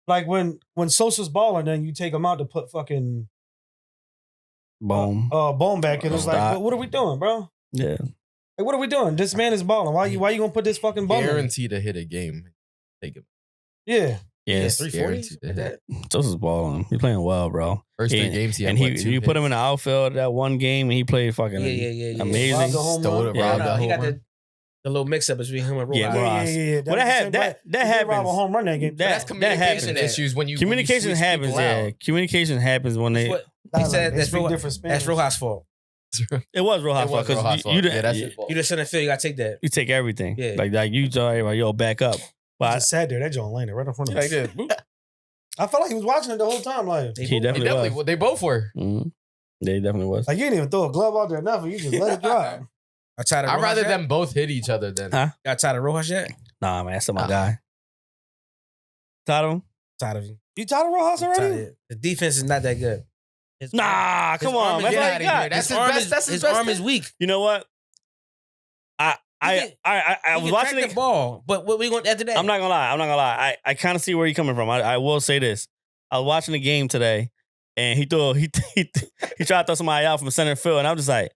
when Sosa's balling, then you take him out to put fucking Boom. Bohm back, and it's like, Stop. what are we doing, bro? Yeah. Like, what are we doing? This man is balling. Why you gonna put this fucking bum in? Guaranteed to hit a game. Take him. Yeah. Yes. 340s. Guaranteed to Like hit. that. Joseph's balling. He's playing well, bro. First three And- games he had And what, two you put him in hits? the outfield that one game, and he played fucking Yeah. amazing. Robbed the home Stole run. it, Yeah. robbed the He got home run. the little mix up between him and Rojas. Yeah, Yeah, Ross. yeah. Well, that He rob a happens. home run that game. That- That's communication happens. issues when you Communication switch happens. people Yeah, out. communication happens when they. What- Nah, He said they that's speak Rojas. different Spanish. That's Rojas' fault. It was Rojas' It was fault Rojas' because fault. you Yeah, that's his fault. You just center field. You gotta take that. you take everything. Yeah. Like you tell everybody, yo, back up. He But just sat there. That John landed right in front of Like him. this. I felt like he was watching it the whole time. Like, They he both- definitely was. They both were. Mhm. They definitely was. you didn't even throw a glove out there, nothing. You just let it drop. I tired of I'd Rojas rather yet? them both hit each other than. Huh? Got tired of Rojas yet? Nah, man, that's still my Nah. guy. Tired of him? Tired of you. You tired of Rojas Tired of already? it. The defense is not that good. His Nah, his come arm on, is- man. Get That's all outta he got. here. That's his his arm best- is that's his his best arm thing. is weak. You know what? I He was can watching track the ball, but what we going after that? I'm not gonna lie. I kind of see where you're coming from. I will say this. I was watching the game today, and he tried to throw somebody out from center field, and I'm just like,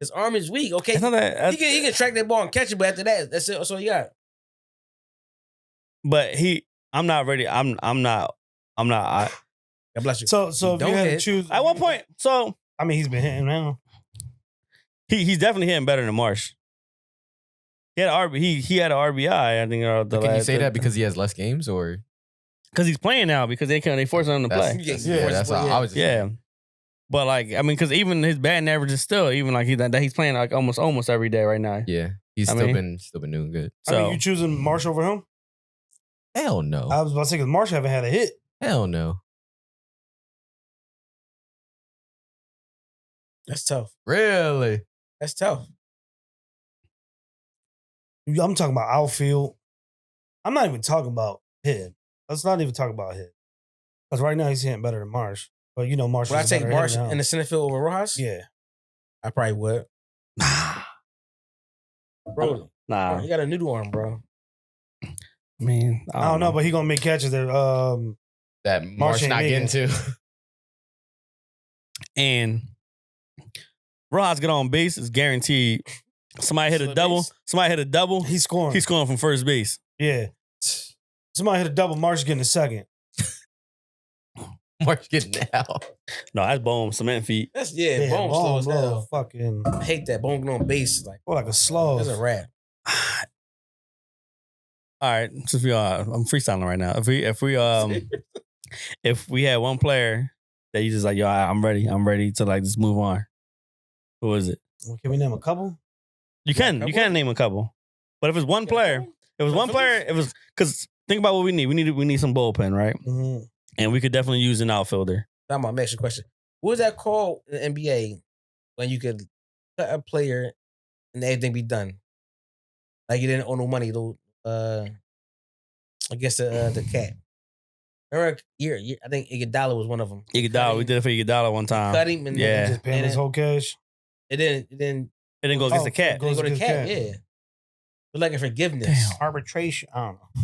His arm is weak. Okay, it's not that. he can track that ball and catch it, but after that, that's it. That's all you got. But I'm not ready. I'm not. God bless you. So if you Don't had to hit. choose, At one point, so I mean, he's been hitting now. he's definitely hitting better than Marsh. He had an he had an RBI. I think. Can you say that because he has less games or? because he's playing now because they forcing him to That's, play. Yeah, that's all. I was just Yeah. But like, I mean, because even his batting average is still even like he's playing like almost every day right now. Yeah, he's I still mean- been doing good. I So mean, you choosing Marsh over him? Hell no. I was about to say because Marsh haven't had a hit. Hell no. That's tough. Really? That's tough. I'm talking about outfield. I'm not even talking about hitting. Let's not even talk about hit. Because right now he's hitting better than Marsh. But you know, Marsh. Would I is a take better Marsh hitter now. in the center field over Rojas? Yeah. I probably would. Bro, nah, you got a noodle arm, bro. man, I don't know, but he gonna make catches there. That Marsh ain't not making getting to. and Rojas get on base is guaranteed. Somebody hit a Slip double. base. Somebody hit a double. he's scoring. He's scoring from first base. Yeah. Somebody hit a double. Marsh getting a second. Marsh getting out. No, that's Bohm cement feet. That's Bohm slows down. Fucking I hate that. Bohm on base. Like, like a slow. that's a rat. All right, since I'm freestyling right now. If we had one player that you just like, yo, I'm ready to like just move on. Who is it? Can we name a couple? You can name a couple, but if it's one player, it was because think about what we need. We need some bullpen, right? Mm-hmm. And we could definitely use an outfielder. Now my next question. What was that called in the NBA when you could cut a player and everything be done? Like you didn't owe no money though. I guess the cat. Remember, I think Iguodala was one of them. Iguodala, we did it for Iguodala one time. Cut him and Yeah. then Just paying his whole cash. it didn't It didn't go against the cat. Goes go to the against cat. cat. Yeah. It's like a forgiveness. Arbitration. I don't know.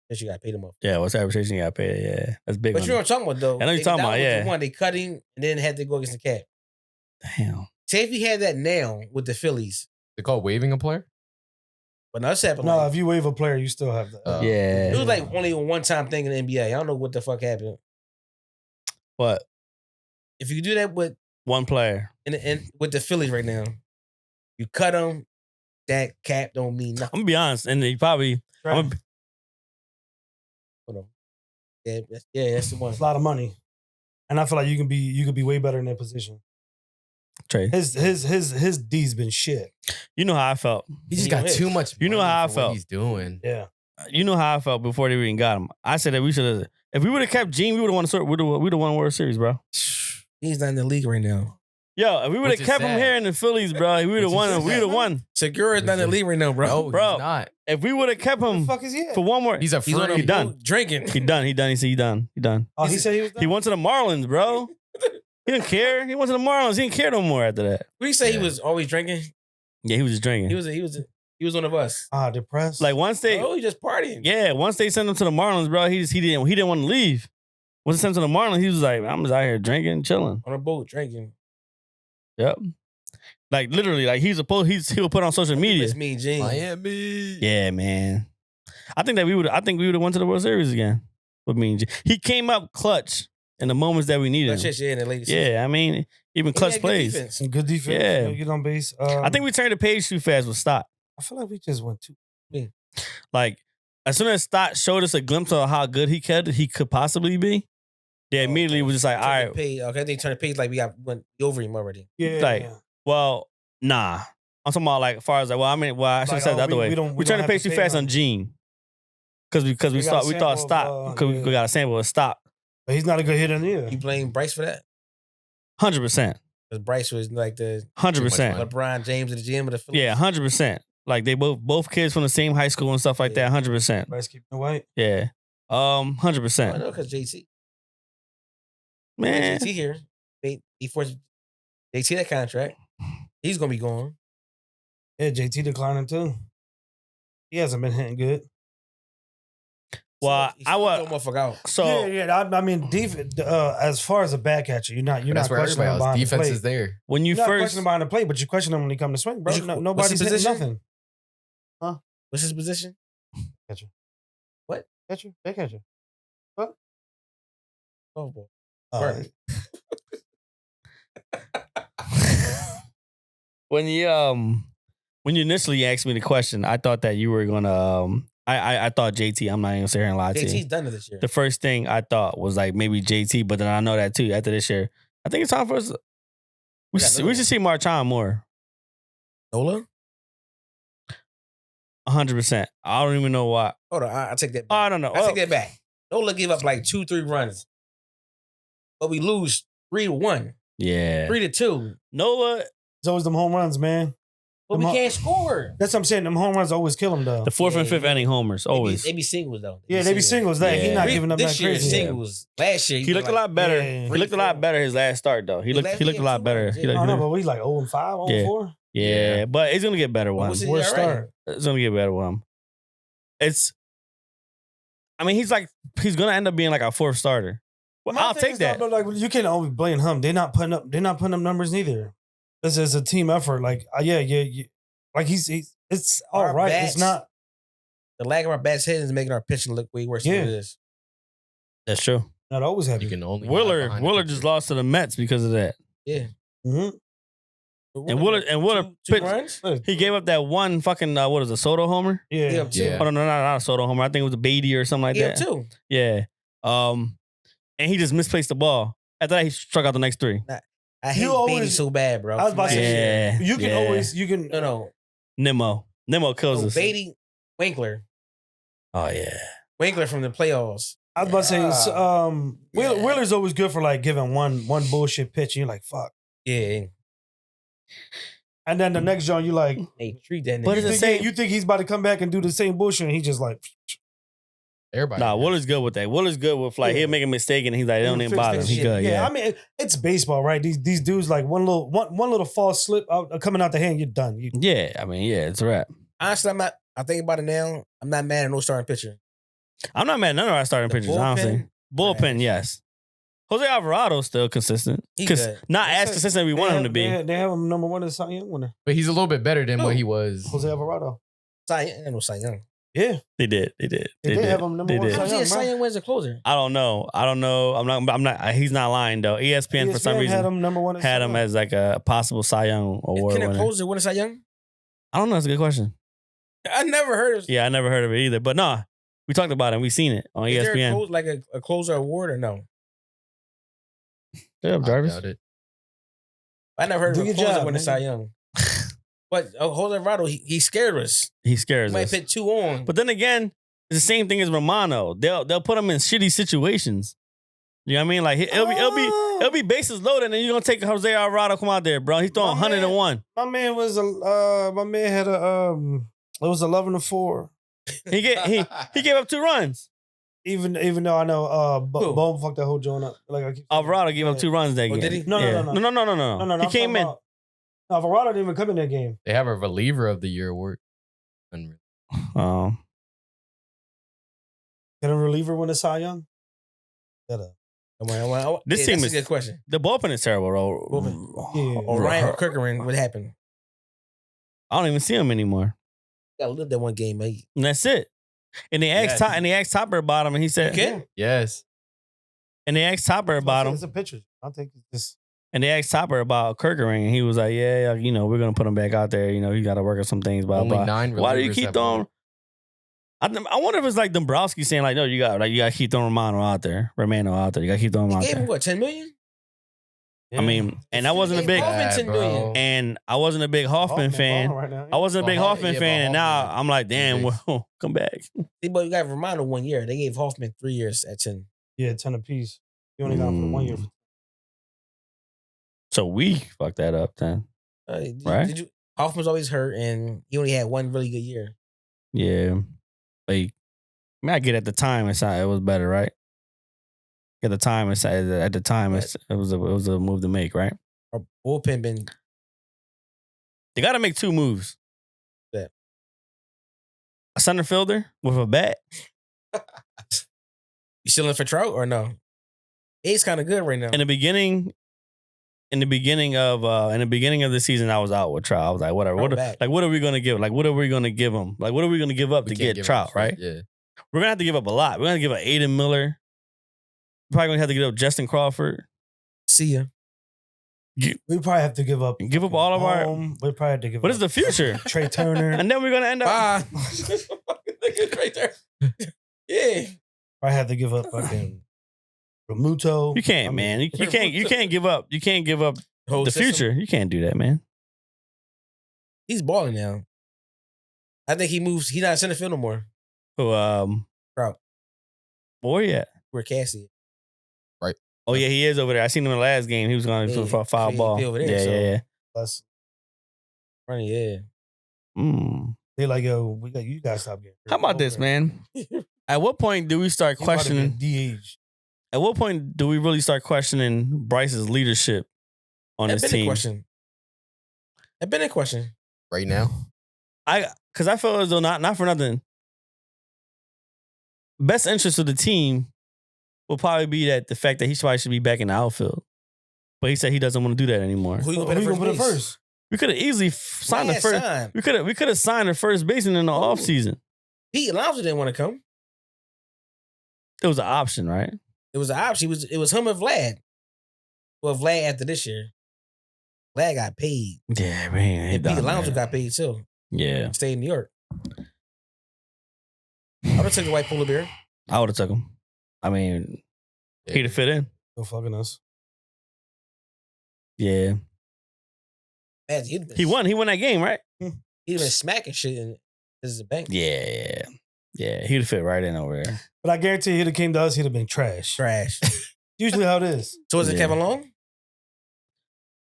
That you got paid him off. Yeah, what's arbitration you got paid? Yeah, that's big. But you know what I'm talking about though. I know you're talking Iguodala about, was yeah. the one they cut him and then had to go against the cat. Damn. Say if he had that now with the Phillies, They call waiving a player? but no, that's happened. No, Like, if you waive a player, you still have that. Yeah. it was like only a one-time thing in the NBA. I don't know what the fuck happened. What? If you do that with One player. in with the Phillies right now, you cut them. That cap don't mean I'm nothing. gonna be honest, and he probably. I'm gonna, Hold on. Yeah, that's the one. It's a lot of money, and I feel like you can be way better in that position. Trey. His D's been shit. You know how I felt. He just He got gonna too hit. much. You know money how I for felt. What he's doing. Yeah, You know how I felt before they even got him. I said that we should have. If we would have kept Gene, we would have won. We'd have won World Series, bro. He's not in the league right now. Yo, if we would have Which is kept him sad. here in the Phillies, bro, we would have Which won. is We would have won. Segura's not in the league right now, bro. No, Bro. he's not. If we would have kept What the him fuck is he at? for one more, He's a He's on free. a done. boat drinking. he done. He said he done. He done. Oh, he said he was done? He went to the Marlins, bro. He didn't care. He went to the Marlins. He didn't care no more after that. What do you say he Yeah. was always drinking? Yeah, he was just drinking. He was one of us. Depressed. Like once they, Oh, he just partying. yeah, once they sent him to the Marlins, bro, he didn't want to leave. Once they sent him to the Marlins, he was like, I'm just out here drinking, chilling. On a boat drinking. Yep. Like literally, like he would put on social media. It's me, Gene. Miami. Yeah, man. I think we would have went to the World Series again. With me and G. He came up clutch in the moments that we needed That's him. just in the latest. Yeah, I mean, even He clutch had good plays. defense. some good defense. Yeah. You know, get on base. I think we turned the page too fast with Stott. I feel like we just went too. Like, as soon as Stott showed us a glimpse of how good he could possibly be, they immediately was just like, all Turn right, the page. Okay, they turned the page like we went over him already. Yeah, Like, yeah. well, nah. I'm talking about like, as far as like, I should have Like, said it the oh, other we way. don't- We we turned don't the have page to too pay fast him. on Gene. Because we We got a thought sample Stott, of, because we got a sample of Stott. But he's not a good hitter neither. You blame Bryce for that? 100%. Because Bryce was like the 100%. LeBron James of the GM of the Phillies. Yeah, 100%. Like they both kids from the same high school and stuff like that. 100%. Bryce keeping it white. Yeah. I 100%. know because JT. Man. JT here. He forced JT that contract. He's gonna be gone. Yeah, JT declining too. He hasn't been hitting good. Well, He I was still motherfucker out. so yeah. I mean, as far as a back catcher, you're not But that's where questioning everybody him behind else. the Defense plate. is there. when you You're not first questioning behind the plate, but you question him when he come to swing, bro. What's his Nobody's hitting position? nothing. What's his position? Catcher. What? Catcher? Back catcher. Oh boy. Uh, when you initially asked me the question, I thought that you were gonna I thought JT. I'm not even gonna sit here and lie to JT's you. done it this year. The first thing I thought was like maybe JT, but then I know that too. After this year, I think it's time for us. We got should, another we should see Marchand more. Nola? 100%. I don't even know why. Hold on, I take that Oh, back. I don't know. I take that back. Nola gave up like 2-3 runs. But we lose 3-1, Yeah. 3-2. Nola, it's always them home runs, man. But we Them can't score. That's what I'm saying. Them home runs always kill him though. the fourth and Yeah, fifth yeah. inning homers, always. They be singles though. Yeah, they be singles. That he Yeah. not giving up This that year crazy. singles. Last year He looked a lot better. Yeah. He looked a lot better his last start though. He looked a lot better. He I looked- don't know, but we like 0-5, Yeah. 0-4. yeah, but it's gonna get better with was him. it? Worst Yeah, right. start. It's gonna get better with him. I mean, he's gonna end up being like a fourth starter. Well, My I'll thing take is, that. though, like you can't always blame him. They're not putting up numbers neither. This is a team effort. Like yeah. Like he's it's all Our right. bats- It's not. The lack of our bats hitting is making our pitching look way worse than Yeah. it is. That's true. Not always You happy. can only hide Willard behind the just picture. lost to the Mets because of that. Yeah. Mm-hmm. And Willard two pitched- runs? He gave up that one fucking what is it, Soto homer? Yeah. Yeah, two. Yeah. Oh no, not a Soto homer. I think it was a Beatty or something like Yeah, that. too. Yeah. And he just misplaced the ball. After that, he struck out the next three. I hate You Beatty always- so bad, bro. I was about to say, Yeah. you can yeah. always you can. No. Nemo kills us. Beatty, Winkler. Oh yeah. Winkler from the playoffs. I was about to say, Yeah. Wheeler's always good for like giving one bullshit pitch, and you're like, fuck. Yeah. And then the next joint, you like, Hey, treat that But nigga. it's the same- you think he's about to come back and do the same bullshit, and he just like, Everybody. Nah, does. Willer's good with that. Willer's good with like Yeah. he'll make a mistake and he's like, it don't even fix bother him. that He shit. good. Yeah. I mean, it's baseball, right? These dudes like one little false slip out, coming out the hand, you're done. Yeah. I mean, yeah, it's a wrap. Honestly, I think about it now. I'm not mad at no starting pitcher. I'm not mad at none of our starting The pitchers, honestly. Bullpen, trash. yes. Jose Alvarado's still consistent. He Because good. not as They consistent as we want him to be. They have him number one as Cy Young winner. But he's a little bit better than what Who? he was. Jose Alvarado. Cy Young. Yeah. They did. They did have him number They one did. Cy How Young, was he a bro. Cy Young wins a closer? I don't know. I'm not. He's not lying though. ESPN for some ESPN reason had him number one. had him as like a possible Cy Young award Can a winner. closer win a Cy Young? I don't know. That's a good question. I never heard of. Yeah, I never heard of it either. But nah, we talked about it. We seen it on Is there ESPN. like a closer award or no? Shut up, I Jarvis. doubt it. I never heard Do of a your closer job, win a man. Cy Young. But Jose Alvarado, he scared us. He He scares might us. put 2 on. But then again, it's the same thing as Romano. They'll put him in shitty situations. You know what I mean? Like it'll be bases loaded, and then you're gonna take Jose Alvarado come out there, bro. He's throwing My man. 101. My man was my man had it was 11-4. He gave up 2 runs. Even though I know Who? Bohm fucked that whole joint up. Like I keep saying. Alvarado gave up 2 runs that Oh, game. did he? No. No. No, He I'm came talking in. about- No, Alvarado didn't even come in that game. They have a reliever of the year award. Unreal. Can a reliever win a Cy Young? This team that's is- a good question. The bullpen is terrible, bro. Bullpen. Yeah. Or Ryan Kirkering, what happened? I don't even see him anymore. Gotta live that one game, mate. And that's it. And they asked Yes. Topper about him, and he said, You can? Yes. and they asked Topper about him, It's a picture. I think this. and they asked Topper about Kirkering, and he was like, yeah, you know, we're gonna put him back out there. You know, he got to work on some things. Blah Only blah. 9 Why do you relievers keep have throwing? won. I wonder if it's like Dombrowski saying like, no, you got to keep throwing Romano out there. You got to keep throwing him He out gave him there. what, 10 million? I mean, and I wasn't a big, Hoffman 10 million. and I wasn't a big Hoffman fan. Right now. I wasn't a big Well, Hoffman yeah, fan, but and now Hoffman I'm like, damn, big. well, come back. See, but you got Romano 1 year. They gave Hoffman 3 years at 10. Yeah, 10 apiece. You only got him for 1 year. So we fucked that up then. Right? Hoffman's always hurt, and he only had 1 really good year. Yeah. Like, I mean, I get at the time it was better, right? At the time, it was a move to make, right? Our bullpen been They got to make 2 moves. Yeah. A center fielder with a bat. You still in for Trout or no? He's kind of good right now. In the beginning of the season, I was out with Trout. I was like, whatever. Trout back. What are we gonna give? Like, what are we gonna give him? Like, what are we gonna give up We to can't get give him Trout? shit. Right? Yeah. We're gonna have to give up a lot. We're gonna give up Aiden Miller. We're probably gonna have to give up Justin Crawford. See ya. We probably have to give up. Give up all of our. Bohm. We probably have to give What up is the future? Trey Turner. And then we're gonna end up. Bye. right there. Yeah. Probably have to give up fucking Ramuto. You can't, man. You can't give up. You can't give up Whole the system. future. You can't do that, man. He's balling now. I think he moves. He's not in center field no more. So, Trout. where you at? Where Cassie? Oh yeah, he is over there. I seen him in the last game. He was going Yeah, for a foul he ball. be over there, so- Yeah. Plus, Running, yeah. they like, yo, you guys stop getting. How about this, man? At what point do we start questioning? DH. At what point do we really start questioning Bryce's leadership on That's this been a team? question. That's been a question. Right now. Because I feel as though not for nothing. Best interest of the team will probably be that the fact that he probably should be back in the outfield. But he said he doesn't want to do that anymore. Who you Who gonna you put gonna at put first it base? first? We could have easily signed the Last first. time. We could have signed the first baseman in the offseason. Pete Alonso didn't want to come. It was an option, right? It was an option. It was him and Vlad. Well, Vlad after this year. Vlad got paid. Yeah, man. And Pete Alonso got paid too. Yeah. He stayed in New York. I would have taken the white polar bear. I would have took him. I mean, he'd have fit in. No fucking us. Yeah. Man, He won. He won that game, right? He'd been smacking shit in his bank. Yeah. Yeah. He'd have fit right in over there. But I guarantee he'd have came to us, he'd have been trash. Trash. Usually how it is. So was it Yeah. Kevin Long?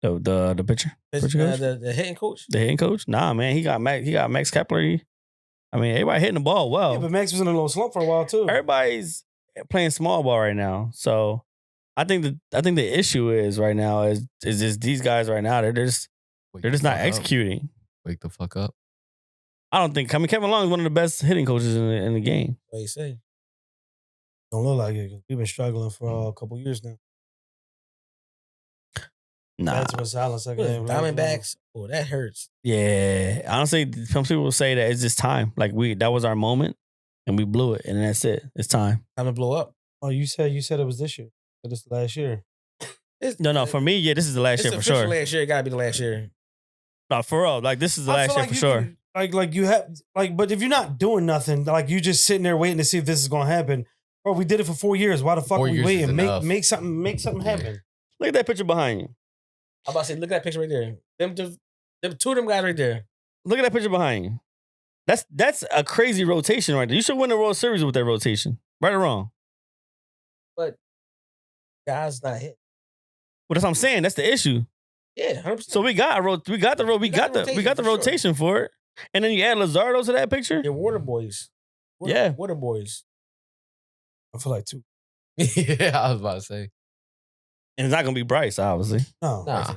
The pitcher? Pitcher coach? The hitting coach? The hitting coach? Nah, man. He got Max Kepler. I mean, everybody hitting the ball well. Yeah, but Max was in a little slump for a while too. Everybody's playing small ball right now. So I think the issue is right now is just these guys right now, they're just not executing. Wake the fuck up. I don't think. I mean, Kevin Long is one of the best hitting coaches in the game. What you say? Don't look like it. 'Cause we've been struggling for a couple years now. Nah. That's what silence second game. Diamondbacks. Oh, that hurts. Yeah. Honestly, some people will say that it's just time. Like that was our moment and we blew it and that's it. It's time. Time to blow up. Oh, you said it was this year. But it's last year. No. For me, yeah, this is the last year for sure. Last year, it gotta be the last year. No, for real. Like this is the I last feel year for sure. Like you have but if you're not doing nothing, like you just sitting there waiting to see if this is gonna happen. Bro, we did it for 4 years. Why the fuck 4 are we years is waiting? enough. Make something happen. Look at that picture behind you. I'm about to say, look at that picture right there. Them two of them guys right there. Look at that picture behind you. That's a crazy rotation right there. You should win the World Series with that rotation. Right or wrong? But guys not hit. Well, that's what I'm saying. That's the issue. Yeah, 100%. So we got the rotation for it. And then you add Luzardo to that picture. They're water boys. Yeah. Water boys. I feel like 2. Yeah, I was about to say. And it's not gonna be Bryce, obviously. No. Nah. So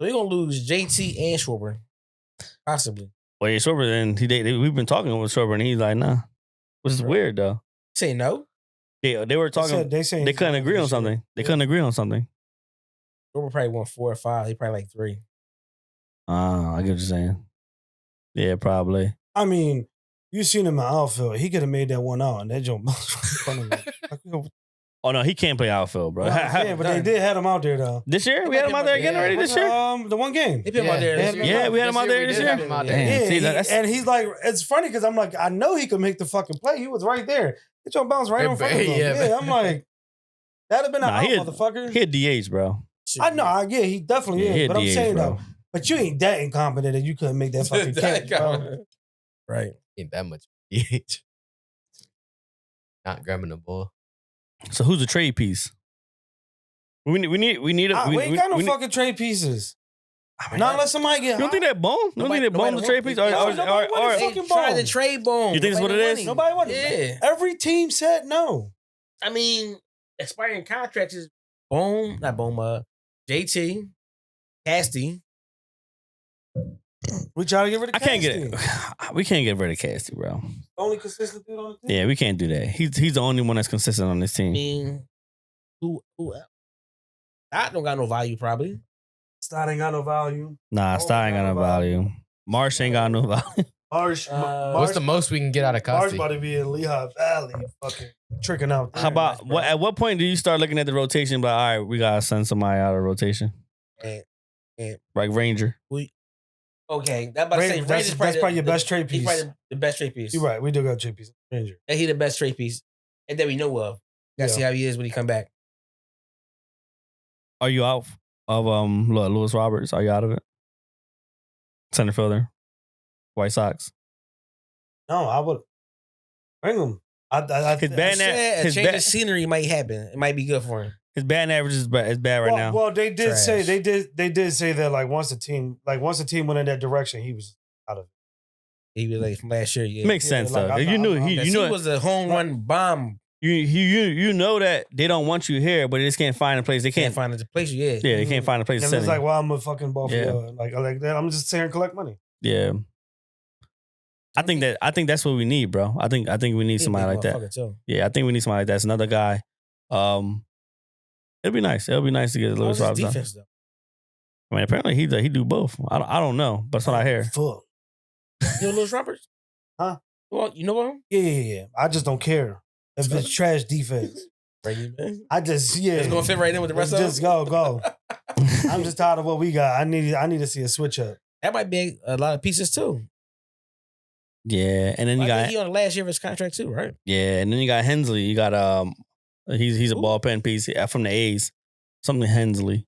they're gonna lose JT and Schwarber. Possibly. Well, yeah, Schwarber, then we've been talking with Schwarber, and he's like, nah. Which is weird, though. Say no. Yeah, they were talking. They couldn't agree on something. They couldn't agree on something. Schwarber probably won 4 or 5. He probably like 3. I get what you're saying. Yeah, probably. I mean, you seen him in outfield. He could have made that one out, and that joint bounced in front of me. Oh no, he can't play outfield, bro. Yeah, but they did have him out there though. This year we had him out there again already. This year, The one game. They put him out there. Yeah, we had him out there this year. Yeah, See, that's- and he's like, it's funny because I'm like, I know he could make the fucking play. He was right there. It joint bounced right in front of him. Yeah, I'm like, that'd have been Nah, an he out, motherfucker. He had DH, bro. I know, he definitely he is. had But I'm DH, saying bro. though, but you ain't that incompetent that you couldn't make that fucking catch, bro. Right. Ain't that much DH. Not grabbing the ball. So who's the trade piece? We need a. We ain't got no fucking trade pieces. Not unless somebody get. You don't think that Bohm? You don't think that Bohm's the trade piece? Or They tried to trade Bohm. You think it's what it is? Nobody wanted. Yeah. Every team said no. I mean, expiring contracts is Bohm, not Bohm, JT, Casty. We try to get rid of. I can't Cassidy. get it. We can't get rid of Casty, bro. Only consistent dude on the team. Yeah, we can't do that. He's the only one that's consistent on this I team. mean, who else? I don't got no value, probably. Stott ain't got no value. Nah, Stott ain't got no value. Marsh ain't got no value. Marsh. What's the most we can get out of Marsh Costi? about to be in Lehigh Valley, fucking tricking out. How about at what point do you start looking at the rotation? But all right, we gotta send somebody out of rotation, And like Ranger. okay, that about to say That's probably your best trade He's piece. probably the best trade piece. You're right. We do got trade piece. Ranger. And he the best trade piece, and that we know of. Gotta see how he is when he come back. Are you out of Lewis Roberts? Are you out of it? Center fielder, White Sox. No, I would bring him. His Change of scenery might happen. It might be good for him. His batting average is bad right now. Well, they did Trash. say they did say that like once the team went in that direction, he was out of it. He was like from last year. Yeah, Makes sense like, though. I'm You not- knew I'm- he he knew was a home run bomb. you know that they don't want you here, but they just can't find a place. They Can't can't. find a place. Yeah, Yeah, they can't find a place to And send it's him. like, well, I'm a fucking ball for like that. I'm just here and collect money. Yeah. I think that's what we need, bro. I think we need somebody like that. Too. Yeah, I think we need somebody like that. It's another guy. It'll be nice. It'll be nice to get Lewis Roberts. Defense though. I mean, apparently he do both. I don't know, but that's what I hear. Fuck. You know Lewis Roberts? Huh? Well, you know him? Yeah. I just don't care if it's trash defense. I just It's gonna fit right in with the rest of just them. go. I'm just tired of what we got. I need to see a switch up. That might be a lot of pieces too. Yeah, and then you I got think he on the last year of his contract too, right? yeah, and then you got Hensley. You got he's a ball pen piece from the A's. Something Hensley.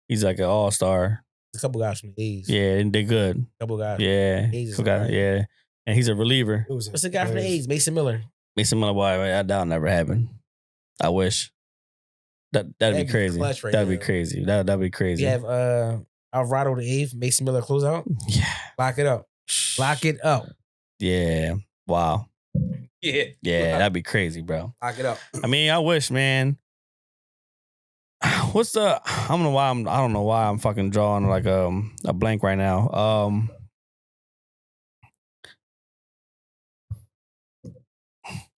He's like an all-star. A couple guys from the A's. Yeah, and they're good. Couple guys. Yeah, A's is couple guys, alright. yeah, and he's a reliever. What's the guy from the A's? Mason Miller. Mason Miller, boy, I doubt never happened. I wish. That'd be be crazy. clutch right That'd be now. crazy. That'd be crazy. We have Alvarado the 8th, Mason Miller closeout. Yeah. Lock it up. Lock it up. Yeah. Wow. Yeah. Yeah, that'd be crazy, bro. Lock it up. I mean, I wish, man. What's the? I don't know why I'm fucking drawing like a blank right now.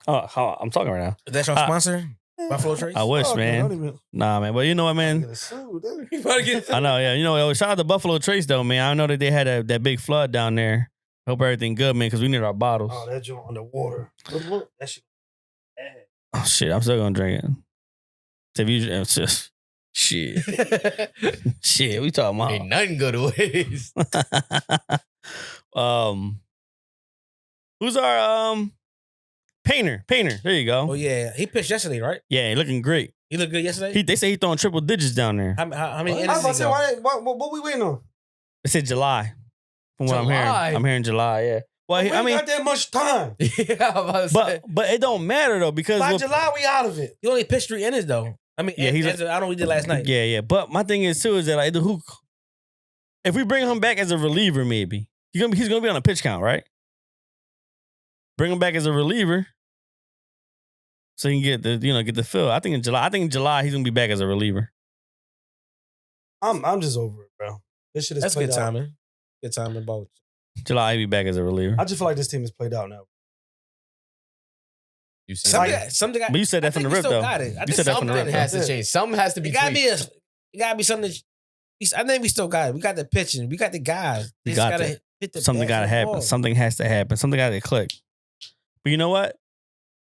How I'm talking right now. That's your sponsor? Buffalo Trace? I wish, Fuck, man. I don't even- Nah, man. But you know what, man? Get a suit, dude. You about to get I know, yeah. You know, shout out to Buffalo Trace, though, man. I know that they had that big flood down there. Hope everything good, man, because we need our bottles. Oh, that joint underwater. Look, that shit. bad. Oh, shit. I'm still going to drink it. If you, it's just, shit. Shit, we talking about. Ain't nothing good ways. Who's our Painter? There you go. Oh, yeah. He pitched yesterday, right? Yeah, he looking great. He looked good yesterday? They say he throwing triple digits down there. How many I innings was about to say, did he go? what we waiting on? They said July. From what I'm July? hearing, I'm hearing July. Yeah. Well, We ain't got that much time. Yeah, I'm about to say. but it don't matter though because By July, we out of it. He only pitched 3 innings, though. I mean, Yeah, I don't know what he did last night. Yeah. But my thing is too is that like if we bring him back as a reliever, maybe he's gonna be on a pitch count, right? Bring him back as a reliever, so he can get the fill. I think in July he's gonna be back as a reliever. I'm just over it, bro. This shit is That's played good out. timing. Good timing, both. July he'll be back as a reliever. I just feel like this team is played out now. You see, Something got, But you said that I from the think we rip still though. got it. I You think said that from the something rip. has to change. Something has to be It gotta tweaked. be it gotta be something. I think we still got it. We got the pitching. We got the guys. We Just got gotta that. hit the Something bats gotta and the happen. ball. Something has to happen. Something gotta click. But you know what?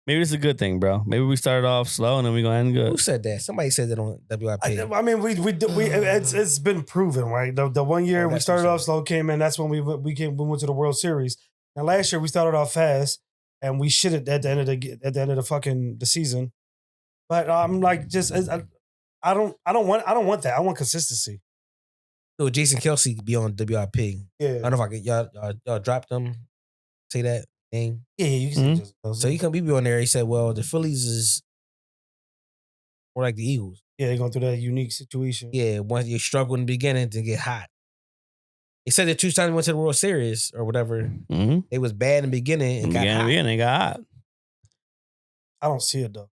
Maybe this is a good thing, bro. Maybe we started off slow and then we gonna end good. Who said that? Somebody said that on WIP. I mean, it's been proven, right? The 1 year Oh, we that's started for off slow, came in. That's when we went to the World Series. And last year we started off fast, and we shit it at the end of the fucking the season. But I'm like, I don't want that. I want consistency. So Jason Kelsey be on WIP. I Yeah, don't know if I could y'all drop them. Say that name. yeah, you can Mhm. just So he be on there. He said, "Well, the Phillies is more like the Eagles. yeah, they're going through that unique situation. Yeah, once you struggle in the beginning to get hot." He said the 2 times they went to the World Series or whatever, Mm-hmm. they was bad in the beginning and got hot. They got hot. I don't see it though.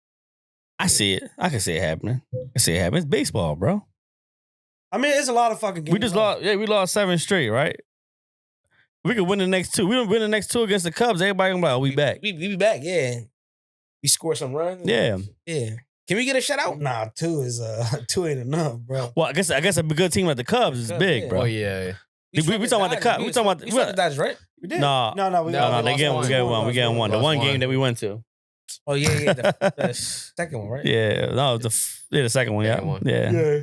I see it. I can see it happening. I see it happen. It's baseball, bro. I mean, it's a lot of fucking games. We just lost. Yeah, we lost 7 straight, right? We could win the next 2. We don't win the next 2 against the Cubs. Everybody gonna be like, "Oh, we back." We be back, yeah. We score some runs. Yeah. Yeah. Can we get a shutout? Nah, 2 ain't enough, bro. Well, I guess a good team like the Cubs is Cubs, big, yeah. bro. Oh yeah. We talking about the Cubs. We talking about we the Dodgers, right? We did. No. no, we No, No, we they get lost we got one. one. We got one. The Lost one one. game that we went to. Oh yeah. The second one, right? Yeah, no, the second one. Yeah, Second one. yeah. Yeah.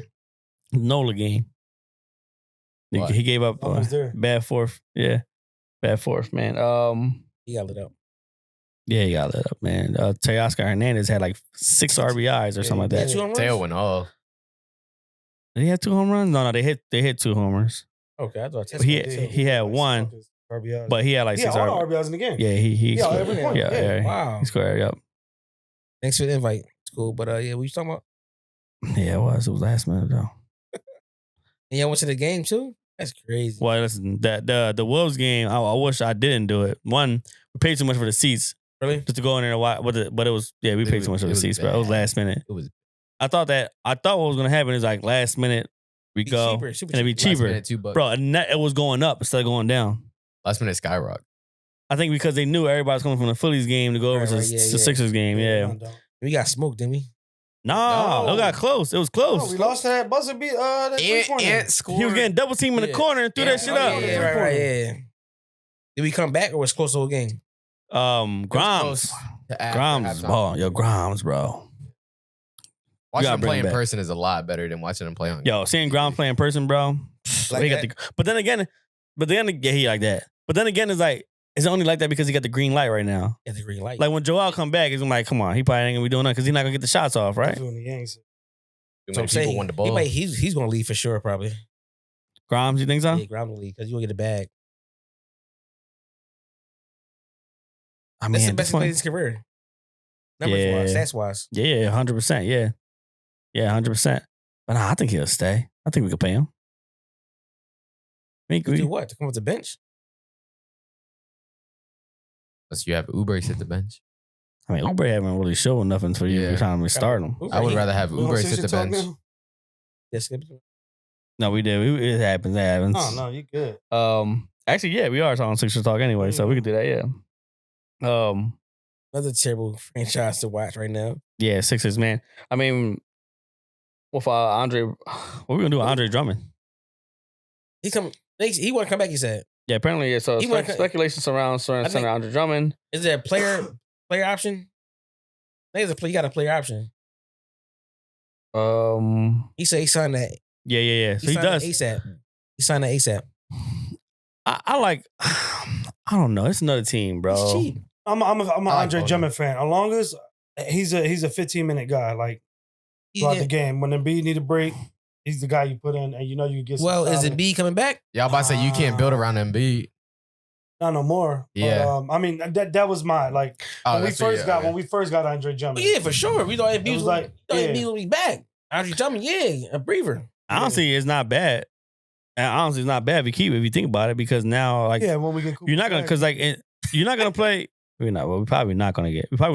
Nola game. What? He gave up I was there. bad fourth. Yeah, bad fourth, man. He got lit up. Yeah, he got lit up, man. Teoscar Hernandez had like 6 RBIs or something like Yeah, that. 2 home runs? Tail went off. Did he have 2 home runs? No, they hit 2 homers. Okay, I thought But he had one, RBIs. but he had like 6 all the RBIs. RBIs in the game. Yeah, he Yeah, scored. every one. Yeah, Yeah. yeah. Wow. He scored. Yep. Thanks for the invite. It's cool. But yeah, what you talking about? Yeah, it was. It was last minute though. And y'all went to the game too? That's crazy. Well, listen, the Wolves game, I wish I didn't do it. One, we paid too much for the seats Really? just to go in there and watch. But it was we paid too much for the was seats, bro. It was bad. last minute. It was I thought what was gonna happen is like last minute we Be go cheaper, super and it'd be cheap. last cheaper, minute $2. bro. And it was going up instead of going down. Last minute skyrock. I think because they knew everybody was coming from the Phillies game to go over Right, to right, the yeah, yeah. Sixers game. Yeah, We got smoked, didn't we? no, No. it got close. It was close. Oh, we lost to that buzzer beat. That three-pointer. Ant scored. He was getting double team in the Yeah. corner and threw Yeah. that shit Oh, up. yeah, right, yeah. Did we come back or was it close the whole game? Grimes. close to after Grimes is halftime. ball. Yo, Grimes, bro. Watching gotta him bring play him in back. person is a lot better than watching him play on. Yo, seeing Grimes play in person, bro. Like he got that? but then again, yeah, he like that. But then again, it's like it's only like that because he got the green light right now. At the green light. Like when Joel come back, he's like, come on, he probably ain't gonna be doing nothing because he's not gonna get the shots off, right? Doing the Yanks. Too so many I'm people saying won the ball. he's gonna leave for sure, probably. Grimes, you think so? Yeah, Grimes will leave because you gonna get the bag. I That's the mean, best he played in his career. Numbers wise, Yeah. stats wise. yeah, 100%, yeah, 100%. But nah, I think he'll stay. I think we could pay him. I think To do we, what? To come off the bench? Unless you have Uber sit the bench. I mean, Uber haven't really shown nothing for you Yeah. every time we start him. I would rather have We on Uber Sixer sit the talk bench. now? Yeah, skip it. No, we did. It happens. It happens. Oh no, you good. Actually, yeah, we are talking Sixers talk anyway, so we could do that. Yeah. Another terrible franchise to watch right now. Yeah, Sixers, man. I mean, with Andre, what we gonna do with Andre Drummond? He want to come back. He said. Yeah, apparently. Yeah, so He wanna- speculation surrounds Andre Drummond. Is there a player option? I think you got a player option. He said he signed that. Yeah. So he does. ASAP. He signed that ASAP. I like. I don't know. It's another team, bro. It's cheap. I'm an Andre Bohm. Drummond fan. As long as he's a 15-minute guy, like throughout the game. When Embiid need a break, he's the guy you put in, and you know you get. Well, is solid. Embiid coming back? Y'all about to say you can't build around Embiid. Not no more. Yeah. But, I mean that was my like when we first got Andre Drummond. Yeah, for sure. We thought Embiid was like, Embiid would be back. Andre Drummond, a breather. Honestly, it's not bad. And honestly, it's not bad if you think about it, because now like when we get you're not gonna you're not gonna play. We're probably gonna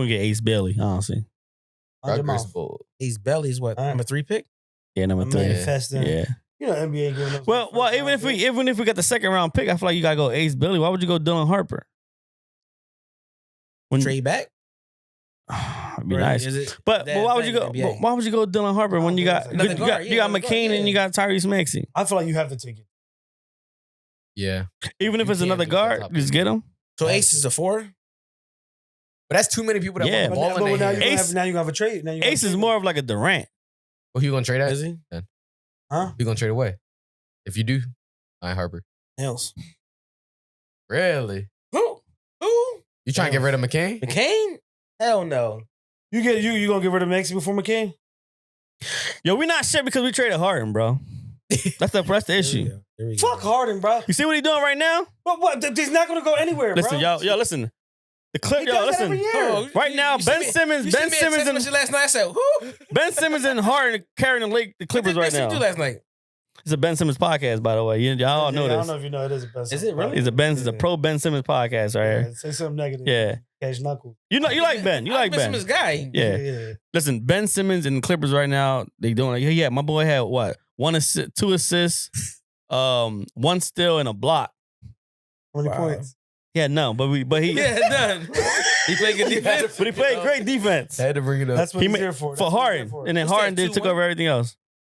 get Ace Bailey. Honestly, Ace Bailey's what number 3 pick? yeah, number 3. manifesting. Yeah. You know NBA giving us. Well, even if we got the second round pick, I feel like you gotta go Ace Bailey. Why would you go Dylan Harper? Trade back? It'd be nice. But why would you go? Why would you go Dylan Harper when you got Another guard, you got McCain and you got Tyrese Maxey? I feel like you have to take it. Yeah. Even if You it's can't another do guard, that just get him. So Ace is a 4? But that's too many people that Yeah. want the ball But in now their you're hand. gonna have, now you're gonna have a trade. Now Ace is more of like a Durant. Well, who you gonna trade at? Is he? Huh? You gonna trade away? If you do, I ain't Harper. else. Really? Who? You trying to get rid of McCain? McCain? Hell no. You gonna get rid of Maxey before McCain? Yo, we not sure because we traded Harden, bro. That's the issue. Here we go. Fuck Harden, bro. You see what he doing right now? What? He's not gonna go anywhere, Listen, bro. y'all, listen. The clip, He y'all, does that listen. every year. Oh, Right now, Ben Simmons, Ben Simmons, and last night. I said, who? Ben Simmons and Harden carrying the Clippers right now. Do last night? It's a Ben Simmons podcast, by the way. Y'all all know I don't this. know if you know it is a best. Is it really? It's a pro Ben Simmons podcast right here. Say something negative. Yeah. Catch knuckles. You like Ben. You like Ben. This guy. Yeah. Listen, Ben Simmons and the Clippers right now, they doing like, yeah, my boy had what? 2 assists, 1 steal and a block. How many Wow. points? Yeah, no, but he Yeah, done. He played good defense. but he played great defense. I had to bring it up. That's what He he's made- here for. For That's what he's Harden. here for. And then What's Harden that, took 2-1? over everything else.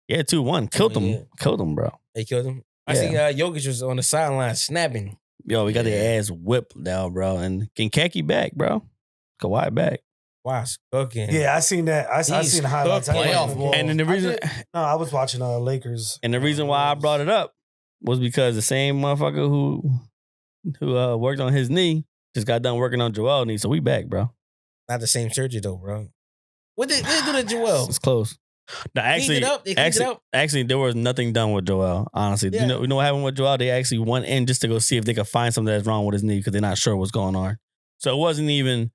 Yeah, 2-1. Killed him. Yeah. Killed him, bro. They killed him. I Yeah. see Jokic was on the sideline snapping. Yo, we got their ass whipped now, bro. And Kaki back, bro. Kawhi back. Wow, cooking. Yeah, I seen that. I He's seen the highlights. cooking. I watched the And then the I reason did- no, I was watching Lakers. and the reason why I brought it up was because the same motherfucker who worked on his knee just got done working on Joel's knee. So we back, bro. Not the same surgery though, bro. What did they do to Joel? It's close. No, Cleaned it up? They cleaned it up? actually, there was nothing done with Joel. Honestly, Yeah. you know what happened with Joel? They actually went in just to go see if they could find something that's wrong with his knee because they're not sure what's going on. So it wasn't even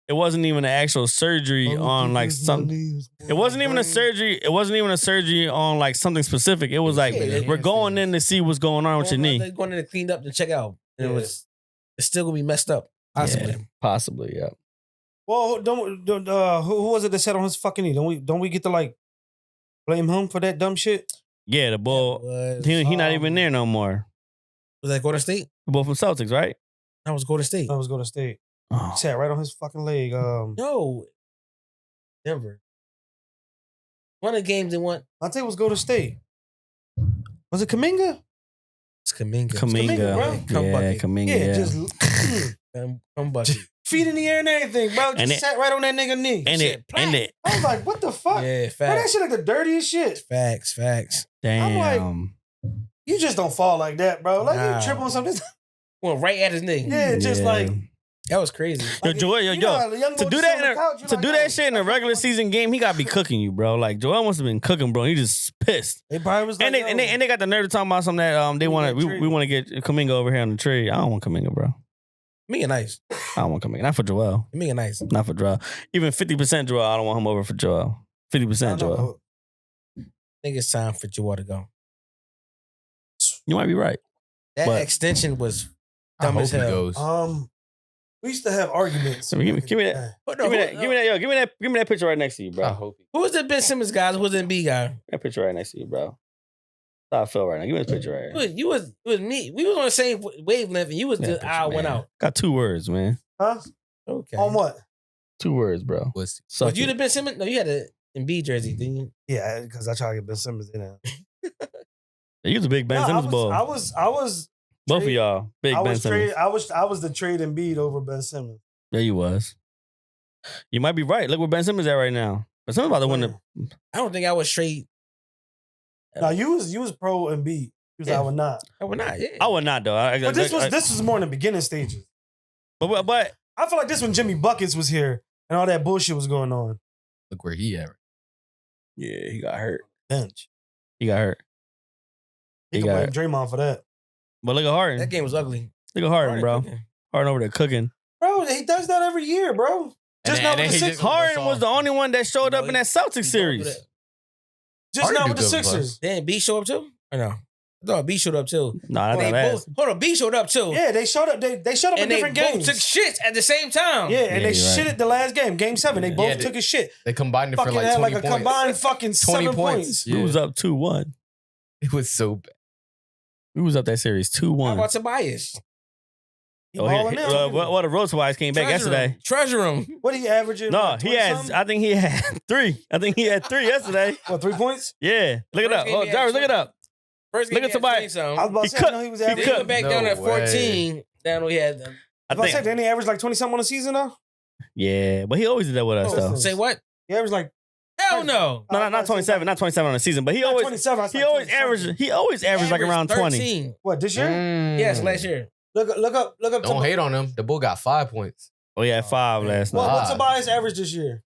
an actual surgery on like something. It wasn't even a surgery. It wasn't even a surgery on like something specific. It was like Yeah, we're going in to see what's going on with your knee. They're going in to clean up to check out. And Yeah. it's still gonna be messed up. Possibly. Yeah, possibly, yeah. Well, who was it that said on his fucking knee? Don't we get to like blame him for that dumb shit? Yeah, the bull. He not even there no more. Was that Golden State? The bull from Celtics, right? That was Golden State. I was going to state. Oh. He sat right on his fucking leg. No. Denver. One of the games they won. I think it was Golden State. Was it Kuminga? It's Kuminga. Kaminga. bro. Come Yeah, bucket. Kaminga. Yeah, Yeah. just Come bucket. feet in the air and everything, bro. Just And it- sat right on that nigga knee. and shit, it. I was like, what the fuck? Yeah, Bro, that facts. shit like the dirtiest shit. Facts. Damn. like- You just don't fall like that, bro. Like Nah. you trip on something. Well, right at his knee. Yeah, just like That was crazy. Yo, like, Joel, you know how the young to boy do sit that on the couch, you're to like, do yo, that shit in a stop regular fucking- season game, he gotta be cooking you, bro. Like Joel must have been cooking, bro. He just pissed. They probably was like, And they got the nerve to talk about something that they want to we want to get Kuminga over here on the tree. I don't want Kuminga, bro. Kuminga nice. I don't want Kuminga. Not for Joel. Kuminga nice. Not for Joel. Even 50% Joel, I don't want him over for Joel. 50% Joel. I think it's time for Joel to go. You might be right. That But- extension was I dumb hope as he hell. goes. We used to have arguments. So give me that. Give me that picture right next to you, I bro. hope he Who was the Ben Simmons guy? Who was the Embiid guy? That picture right next to you, bro. That's how I feel right now. Give me this picture right here. It was me. We was on the same wavelength, and you was Yeah, the picture, I went man. out. Got 2 words, man. Huh? Okay. On what? 2 words, bro. Pussy. Suck But you it. the Ben Simmons? No, you had an Embiid jersey, didn't you? Yeah, because I try to get Ben Simmons in there. You was a big Ben No, Simmons ball. I was Both of trade- y'all, big I Ben was Simmons. trade. I was the trade Embiid over Ben Simmons. Yeah, you was. You might be right. Look where Ben Simmons at right now. Ben Simmons about to win the. I don't think I would trade. No, you was pro Embiid. You was Yeah. I would not. I would not. Yeah. I would not though. But this was more in the beginning stages. But I feel like this when Jimmy Buckets was here and all that bullshit was going on. Look where he at. yeah, he got hurt. Bench. He got hurt. He He can got blame Draymond for that. But look at Harden. That game was ugly. Look at Harden, bro. cooking. Harden over there cooking. Bro, he does that every year, bro. Just not with the Sixers. Harden was the only one that showed up No, in that Celtics series. Just Harden not do with the good with Sixers. Didn't B show up too? Or no? I thought B showed up too. Nah, that's They that both, ass. hold on, B showed up too. Yeah, they showed up. They showed up in and they different both games. took shits at the same time. Yeah, and Yeah, they you're right. shitted the last game, Game 7. They both Yeah, took a shit. They combined it Fucking for like had 20 like a points. combined fucking 20 7 points. Yeah. We was up 2-1. It was so bad. We was up that series How 2-1. about Tobias? He Oh, balling now. well, the Rose Wise came back yesterday. Treasure him. What he averaging? No, what, he 20 had. something? I think he had 3. I think he had 3 yesterday. What, 3 points? Yeah, look it First up. game Oh, he had Jarvis, look it 20. up. First Look game at Tobias. I was about He to say, cooked. I know he was He They averaging. went back No down at way. 14. Down we had them. I I was about to say, think. didn't he average like 20 something on the season though? Yeah, but he always did that with us Oh, though. Say what? He averaged like Hell no. No, not 27. Not 27 on the season, but he not always. 27. I was He like always 20 averaged. something. He always averaged like around 20. 13. What, this year? Yes, last year. Look up. Don't hate on him. The bull got 5 points. Oh yeah, 5 last night. What's Tobias average this year?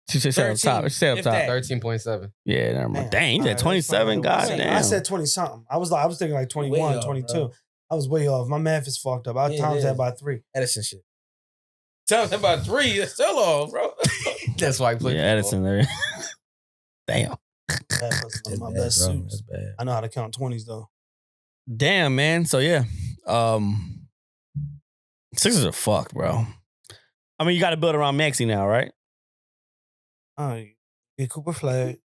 She said up 13, top. She said up if top. that. 13.7. Yeah, never mind. Man, Dang, you all said right, 27. that's God fine. damn. I said 20 something. I was thinking like 21, Way off, 22. bro. I was way off. My math is fucked up. I Yeah, times it that is. by 3. Edison shit. Tell me about 3. It's still off, bro. That's why he played. Yeah, Edison there. Damn. That's my bad, best bro. suits. That's bad. I know how to count 20s though. Damn, man. So yeah, Sixers are fucked, bro. I mean, you got to build around Maxey now, right? All right. Get Cooper Flag.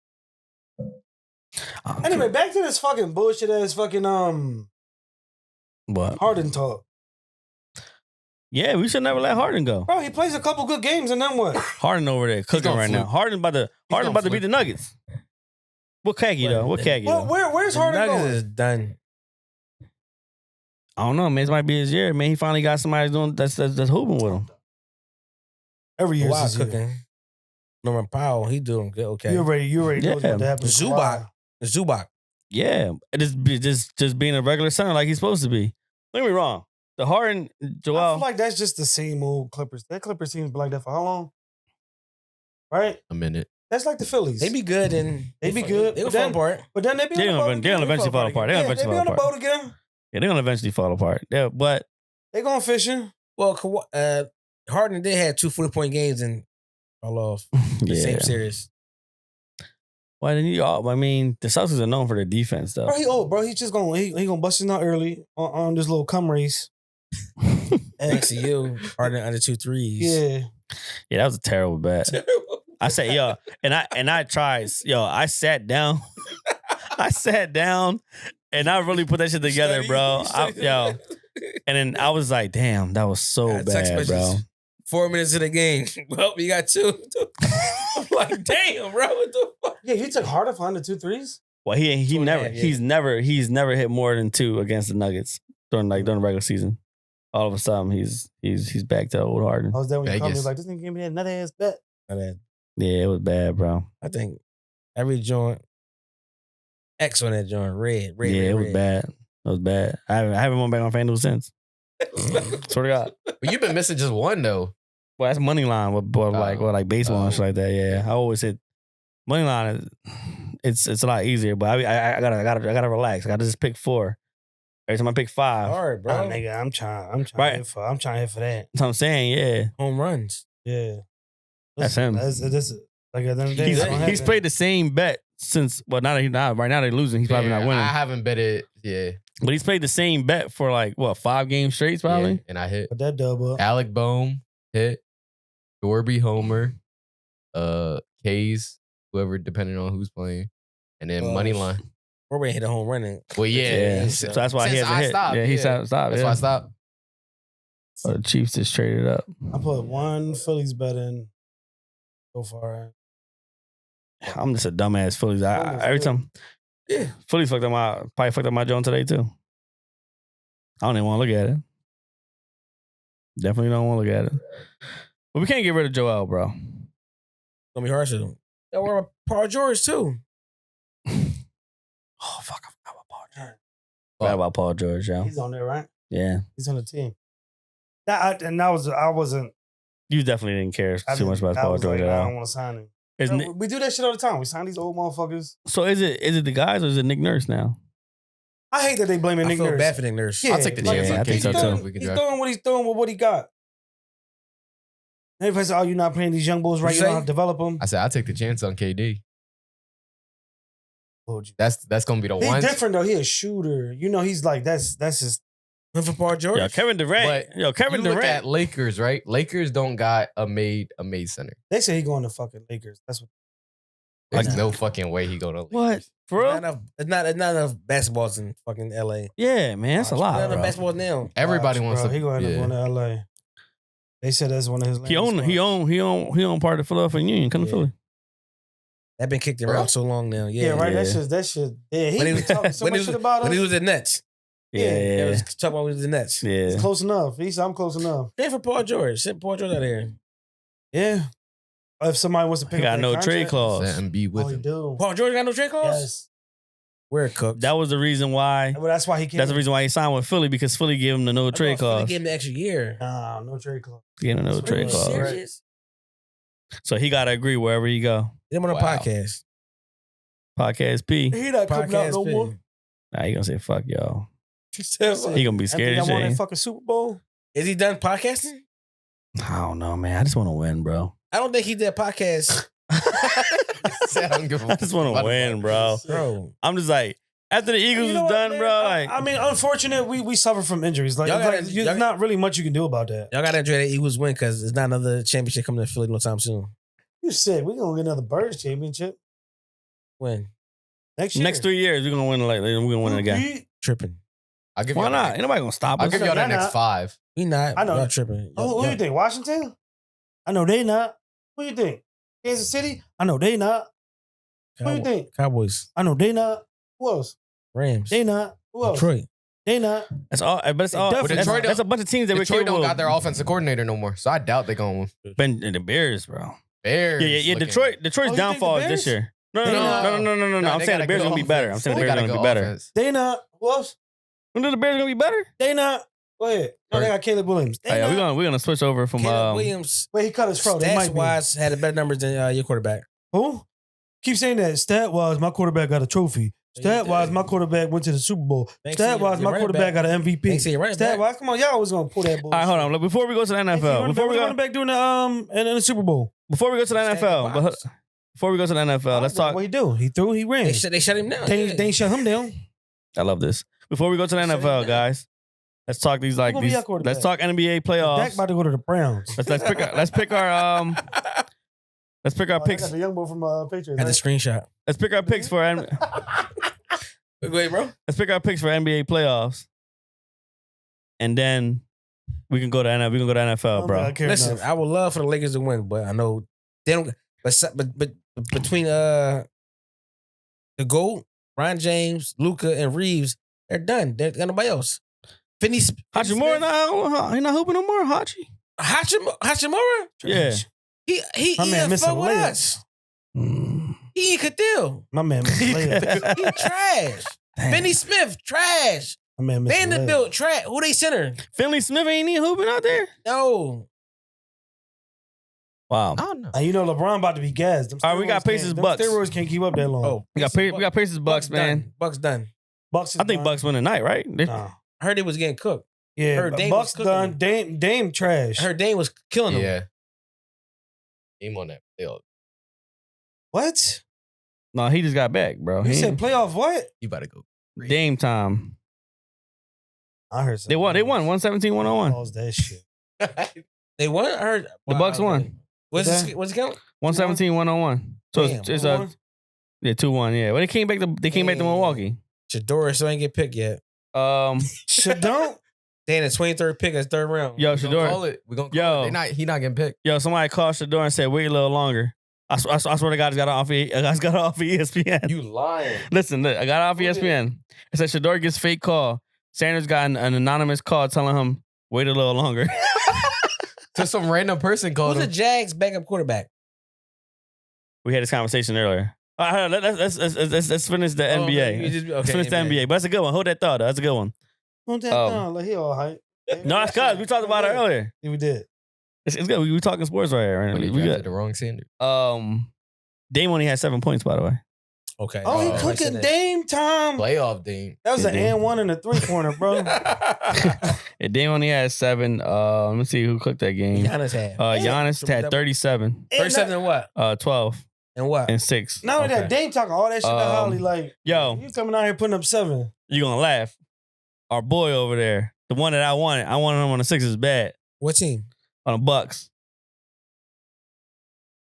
Oh, Anyway, back to this fucking bullshit ass fucking what? Harden talk. Yeah, we should never let Harden go. Bro, he plays a couple good games and then what? Harden over there cooking gonna right now. flip. Harden about to gonna beat the Nuggets. What khaki though? What khaki Well, though? where's The Harden Nuggets going? is done. I don't know, man. This might be his year, man. He finally got somebody doing that's hooping with him. Every year Kawhi is his year. cooking. Norman Powell, he doing good. Okay. You already know what's Yeah. about to happen. Zubac. Zubac. Yeah, just being a regular center like he's supposed to be. Don't get me wrong. The Harden, I Joel. feel like that's just the same old Clippers. That Clippers team's been like that for how long? Right? A minute. That's like the Phillies. They be good and They be good, They but go fall then- apart. but then they be They on the gonna- boat they gonna again. eventually fall apart. They gonna Yeah, eventually they be on the fall boat again. Yeah, they're gonna eventually fall apart. Yeah, but They going fishing. Well, Harden did have 2 40-point games and fall off the yeah. same series. Why didn't you? I mean, the Celtics are known for their defense, though. Bro, he old, bro. He's just gonna he gonna bust his nut early on this little cum race. And, Thanks to you, Harden under 2 threes. yeah. Yeah, that was a terrible bet. I said, yo, and I tried. Yo, I sat down. I sat down, and I really put that shit together, bro. Yo, and then I was like, damn, that was so Yeah, text bad, bro. messages. 4 minutes of the game. Well, you got 2. I'm like, damn, bro. What the fuck? Yeah, you took Harden for under 2 threes. Well, he 2.5, never yeah. he's never hit more than 2 against the Nuggets during the regular season. All of a sudden, he's back to old Harden. I was there when you called me. Vegas. Was like, this nigga gave me that nut ass bet. Yeah, it was bad, bro. I think every joint, X on that joint, red. Yeah, it was red. bad. It was bad. I haven't went back on FanDuel since. Swear to God. But you've been missing just one though. Well, that's money line with like baseball and shit like that. Yeah, I always hit money line. It's a lot easier, but I gotta relax. I gotta just pick 4. Every time I pick 5, Hard, bro. Nah, nigga, I'm trying Right. to hit for that. that's what I'm saying. Yeah, Home runs. Yeah. That's him. That's like at the end of the day, he's it's gonna he's happen. played the same bet since. Well, now that he's not right now they're losing. He's probably Yeah, not winning. I haven't bet it. Yeah. But he's played the same bet for like what 5 games straight, probably. Yeah, and I hit Put that dub up. Alec Bohm hit, Dorby Homer, K's, whoever depending on who's playing, and then money line. Rory hit a home run. Well, yeah. Yeah, so that's why he Since hasn't I hit. stopped, Yeah, he yeah. stopped. That's yeah. why I stopped. So the Chiefs just traded up. I put 1 Phillies bet in so far. I'm just a dumbass Phillies. Every time, Yeah. Phillies probably fucked up my joint today too. I don't even want to look at it. Definitely don't want to look at it. But we can't get rid of Joel, bro. Gonna be hard to. Yeah, we're about Paul George too. Oh fuck! I forgot about Paul George. Forgot about Paul George, yo. He's on there, right? Yeah, He's on the team. I wasn't. you definitely didn't care too much about Paul George at I all. don't want to sign him. Is No, Nick- we do that shit all the time. We sign these old motherfuckers. so is it the guys or is it Nick Nurse now? I hate that they blaming I Nick feel Nurse. bad for Nick Nurse. Yeah, I'll take the like, chance Yeah, on I think so, KD. too. if we could He's draft. doing what he's doing with what he got. Everybody said, "Oh, you're not playing these young bulls right. You You don't say? have to develop them." I said I'll take the chance on KD. Told you. That's gonna be the He's one. different though. He a shooter. You know, he's like that's his. Went for Paul George. Yo, Kevin Durant. But Yo, Kevin you look Durant. at Lakers, right? Lakers don't got a made center. They say he going to fucking Lakers. That's what. There's Like- no fucking way he go to Lakers. What? For It's real? not enough. It's not enough basketballs in fucking LA. Yeah, man, that's a Not lot, enough bro. basketballs now. Everybody Watch, wants bro. to. He going to yeah. go to LA. They said that's one of his. He own part of the Philadelphia Union. Come to Yeah. Philly. That been kicked Bro. around so long now. Yeah, Yeah, right. Yeah. That shit. Yeah, he When he was was talking so when much he was, shit about when us. he was at Nets. Yeah, They yeah, was talking about when he was at Nets. yeah. It's close enough. He said, "I'm close enough." Pay for Paul George. Send Paul George out here. Yeah. If somebody wants to pick He got up no that trade contract, clause. Set and be with Oh, he him. do. Paul George got no trade clause? Yes. We're cooked. That was the reason why. Well, that's why he can't. That's the reason why he signed with Philly because Philly gave him the no trade clause. Gave him the extra year. Nah, no trade clause. Gave him the no Are trade you clause. serious? So he got to agree wherever he go. Get him on a Wow. podcast. Podcast P. He not coming out Podcast no P. more. Nah, he gonna say fuck y'all. He said, He gonna be scared as I won that shit. fucking Super Bowl. Is he done podcasting? I don't know, man. I just want to win, bro. I don't think he did podcast. Said I don't give a I just want to fuck win, about bro. this. Bro. I'm just like after the Eagles You know is what, done, man? bro. Like I mean, unfortunate. We suffer from injuries. Like, Y'all gotta- there's y'all- not really much you can do about that. Y'all got to enjoy that Eagles win because there's not another championship coming to Philly no time soon. You said we gonna get another Birds championship When? next year. next 3 years, we're gonna win. Like we're gonna win it again. Tripping. I'll give Why y'all not? the Ain't nobody gonna stop I'll us. give y'all the They're next not. 5. We not. I know. Y'all tripping. Oh, who you think? Washington? I know they not. Who you think? Kansas City? I know they not. Who you think? Cowboys. I know they not. Who else? Rams. They not. Who else? Detroit. They not. That's all. But it's all. Definitely. That's, Detroit that's a bunch of teams that we're Detroit capable don't of. got their offensive coordinator no more, so I doubt they're gonna win. Been the Bears, bro. Bears. Yeah. looking- Detroit's Oh, you think downfall the is this Bears? year. No. No, I'm they saying got the a Bears good gonna be better. I'm offense. saying the They Bears got a gonna be good better. offense. They not. Who else? When did the Bears gonna be better? They not. Go ahead. No, they got Caleb Williams. They Oh, yeah, not. we're gonna switch over from Caleb Williams, Wait, he cut his throat. They stats might be. wise, had a better numbers than your quarterback. Who? Keep saying that. Stat wise, my quarterback got a trophy. Stat wise, my quarterback went to the Super Bowl. Thanks Stat to wise, your my running quarterback back. got an MVP. Thanks to your running Stat back. wise, come on, y'all always gonna pull that bullshit. All right, hold on. Look, before we go to the NFL, before we running go back doing the in the Super Bowl. to the NFL, before we go to the NFL, let's talk. What he do? He threw. He ran. They shut him down. They Yeah. ain't shut him down. I love this. Before we go to the Shut it NFL, down. guys, let's talk these like Who gonna be these. our quarterback? Let's talk NBA Dak playoffs. about to go to the Browns. Let's pick our picks. The young boy from Patriots. Got the screenshot. Let's pick our picks for Go ahead, bro. let's pick our picks for NBA playoffs, and then we can go to NFL, bro. Listen, I would love for the Lakers to win, but I know they don't. But between the GOAT, Ron James, Luka, and Reeves, they're done. They got nobody else. Hachimura, he not hooping no more. Hachimura. Yeah. He My man missing fuck with layups. us. He ain't could deal. My man missing layups. He trash. Damn. Benny Smith trash. My man missing layups. Vanderbilt trash. Who they center? Finley Smith ain't even hooping out there. No. Wow. I don't know. And you know LeBron about to be gassed. Them All right, we got steroids Pacers can't- them Bucks. Steroids can't keep up that long. Oh, We got Pacers Bucks, man. Done. Bucks done. Bucks. Is I think done. Bucks win tonight, right? Nah. I heard they was getting cooked. Yeah, Heard Dame Bucks was done. cooking. Dame trash. I heard Dame was killing them. Yeah. Aim on that. Yo, What? No, he just got back, bro. You He said ain't- playoff what? you better go. Dame time. I heard They won. 117-101. Pause that shit. They won? I heard. The Bucks won. What's Okay. it count? 117-101. So Damn, it's 2-1? 2-1. Yeah. Well, they came back to Damn. Milwaukee. Shadora still ain't get picked yet. Shit don't. They in the 23rd pick as third round. Yo, We gonna Shador. call it. We gonna call Yo. it. He not getting picked. Yo, somebody called Shador and said, wait a little longer. I swear to God, I got off ESPN. You lying. Listen, look, I got off Who did? ESPN. It said Shador gets fake call. Sanders got an anonymous call telling him wait a little longer. To some random person called Who's the him. Jags backup quarterback? We had this conversation earlier. All right, let's finish the Oh, NBA. you just- Let's okay, finish the NBA. But that's a good one. Hold that thought. That's a good one. Don't that Um, down. Like he all hype. No, that's cuz we talked about it earlier. Yeah, we did. It's good. We talking sports right here. But Right? he We drafted good. the wrong Sanders. Dame only had 7 points, by the way. Okay. Oh, he I cooking said that. Dame time. Playoff Dame. That was Yeah, an Dame. and one and a 3-pointer, bro. And Dame only had 7. Let me see who cooked that game. Giannis had. Giannis had 37, 37 and what? 12, And what? and 6. Not only that, Okay. Dame talking all that shit to Holly. Like, Yo, you coming out here putting up 7. you gonna laugh. Our boy over there, the one that I wanted him on the Sixers bad. What team? On the Bucks.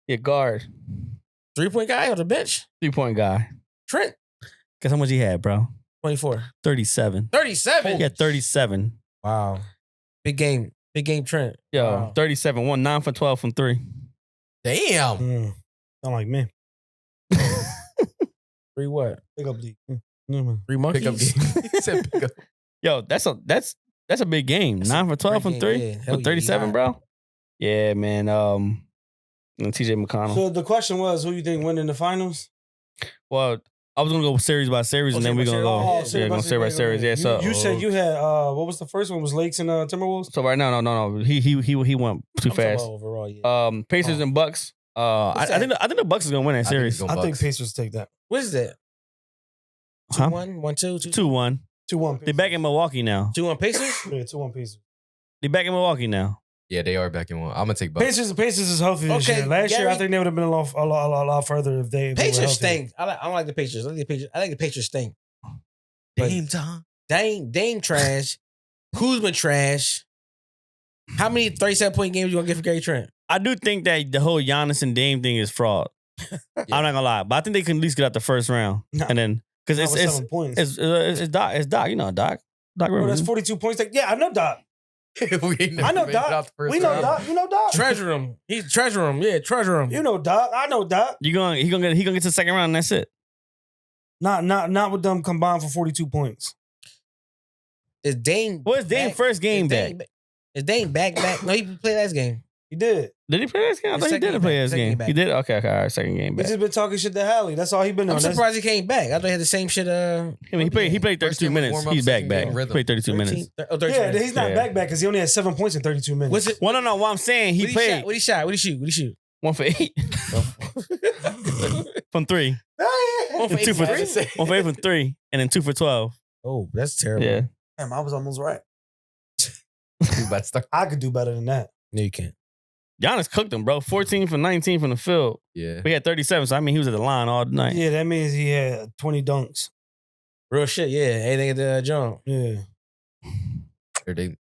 Yeah, guard. 3-point guy on the bench? 3-point guy. Trent. Guess how much he had, bro? 24. 37. 37. He had 37. Wow. Big game. Big game Trent. Yo, Wow. 37. 9 for 12 from 3. Damn. Sound like me. 3 what? Pick up D. Mm. 3 monkeys? Pick up game. He said pick up. Yo, that's a big game. That's 9 for 12 from great 3. game, yeah. Hell For yeah, 37, he bro. Yeah, man. And TJ McConnell. So the question was, who you think win in the finals? Well, I was gonna go series by series, Oh, and then we're series gonna by go. series. Yeah, gonna series by series. Yeah. So, you said you had what was the first one? Was Lakes and Timberwolves? so right now, no. He went too I'm talking fast. about overall, yeah. Pacers and Bucks. I think the Bucks is gonna win that I think series. it's gonna I think Bucks. Pacers take that. What is that? Huh? 2-1? 1-2? 2-2? 2-1. 2-1. They back in Milwaukee now. 2-1 Pacers? Yeah, 2-1 Pacers. They back in Milwaukee now. Yeah, they are back in one. I'm gonna take Bucks. Pacers is healthy this Okay, year. Last year, I Gary- think they would have been a lot further if they were Pacers healthy. stink. I don't like the Pacers. I like the Pacers stink. But Dame time. Dame trash. Kuzma trash. How many 37-point games you gonna get for Gary Trent? I do think that the whole Giannis and Dame thing is fraud. I'm not gonna lie, but I think they can at least get out the first round, No. and then because That was it's 7 points. Doc, you know Doc Bro, Rivers. that's 42 points. Yeah, I know Doc. We ain't never I know made it out Doc. the first We know round. Doc. You know Doc. Treasure him. He's treasure him. Yeah, treasure him. You know Doc. I know Doc. He gonna get to the second round, and that's it. Not with them combined for 42 points. Is Dame? What is Dame back? first game Is Dame back? Is Dame back? No, he played last game. He did. Did he play this game? I His thought he second didn't game play back, this second game. game back. He did. Okay, all right, second game He back. just been talking shit to Hallie. That's all he been doing. I'm That's surprised he came back. I thought he had the same shit. I mean, he played First 32 game was minutes. warm-up, He's back. second game He rhythm. played 32 minutes. 13 yeah, minutes. he's not Yeah. back because he only had 7 points in 32 minutes. Was it? Well, no. What I'm saying, he What played What he shot? What he shoot? What he shoot? 1 for 8 from 3, One for and 2 8 for for 3, 1 for 8 from 3, and then 2 for 12. Oh, that's terrible. Yeah. Damn, I was almost right. You about to start. I could do better than that. No, you can't. Giannis cooked him, bro. 14 for 19 from the field. Yeah. We had 37, so I mean, he was at the line all night. Yeah, that means he had 20 dunks. Real shit. Yeah, anything at the jump. Yeah. Or they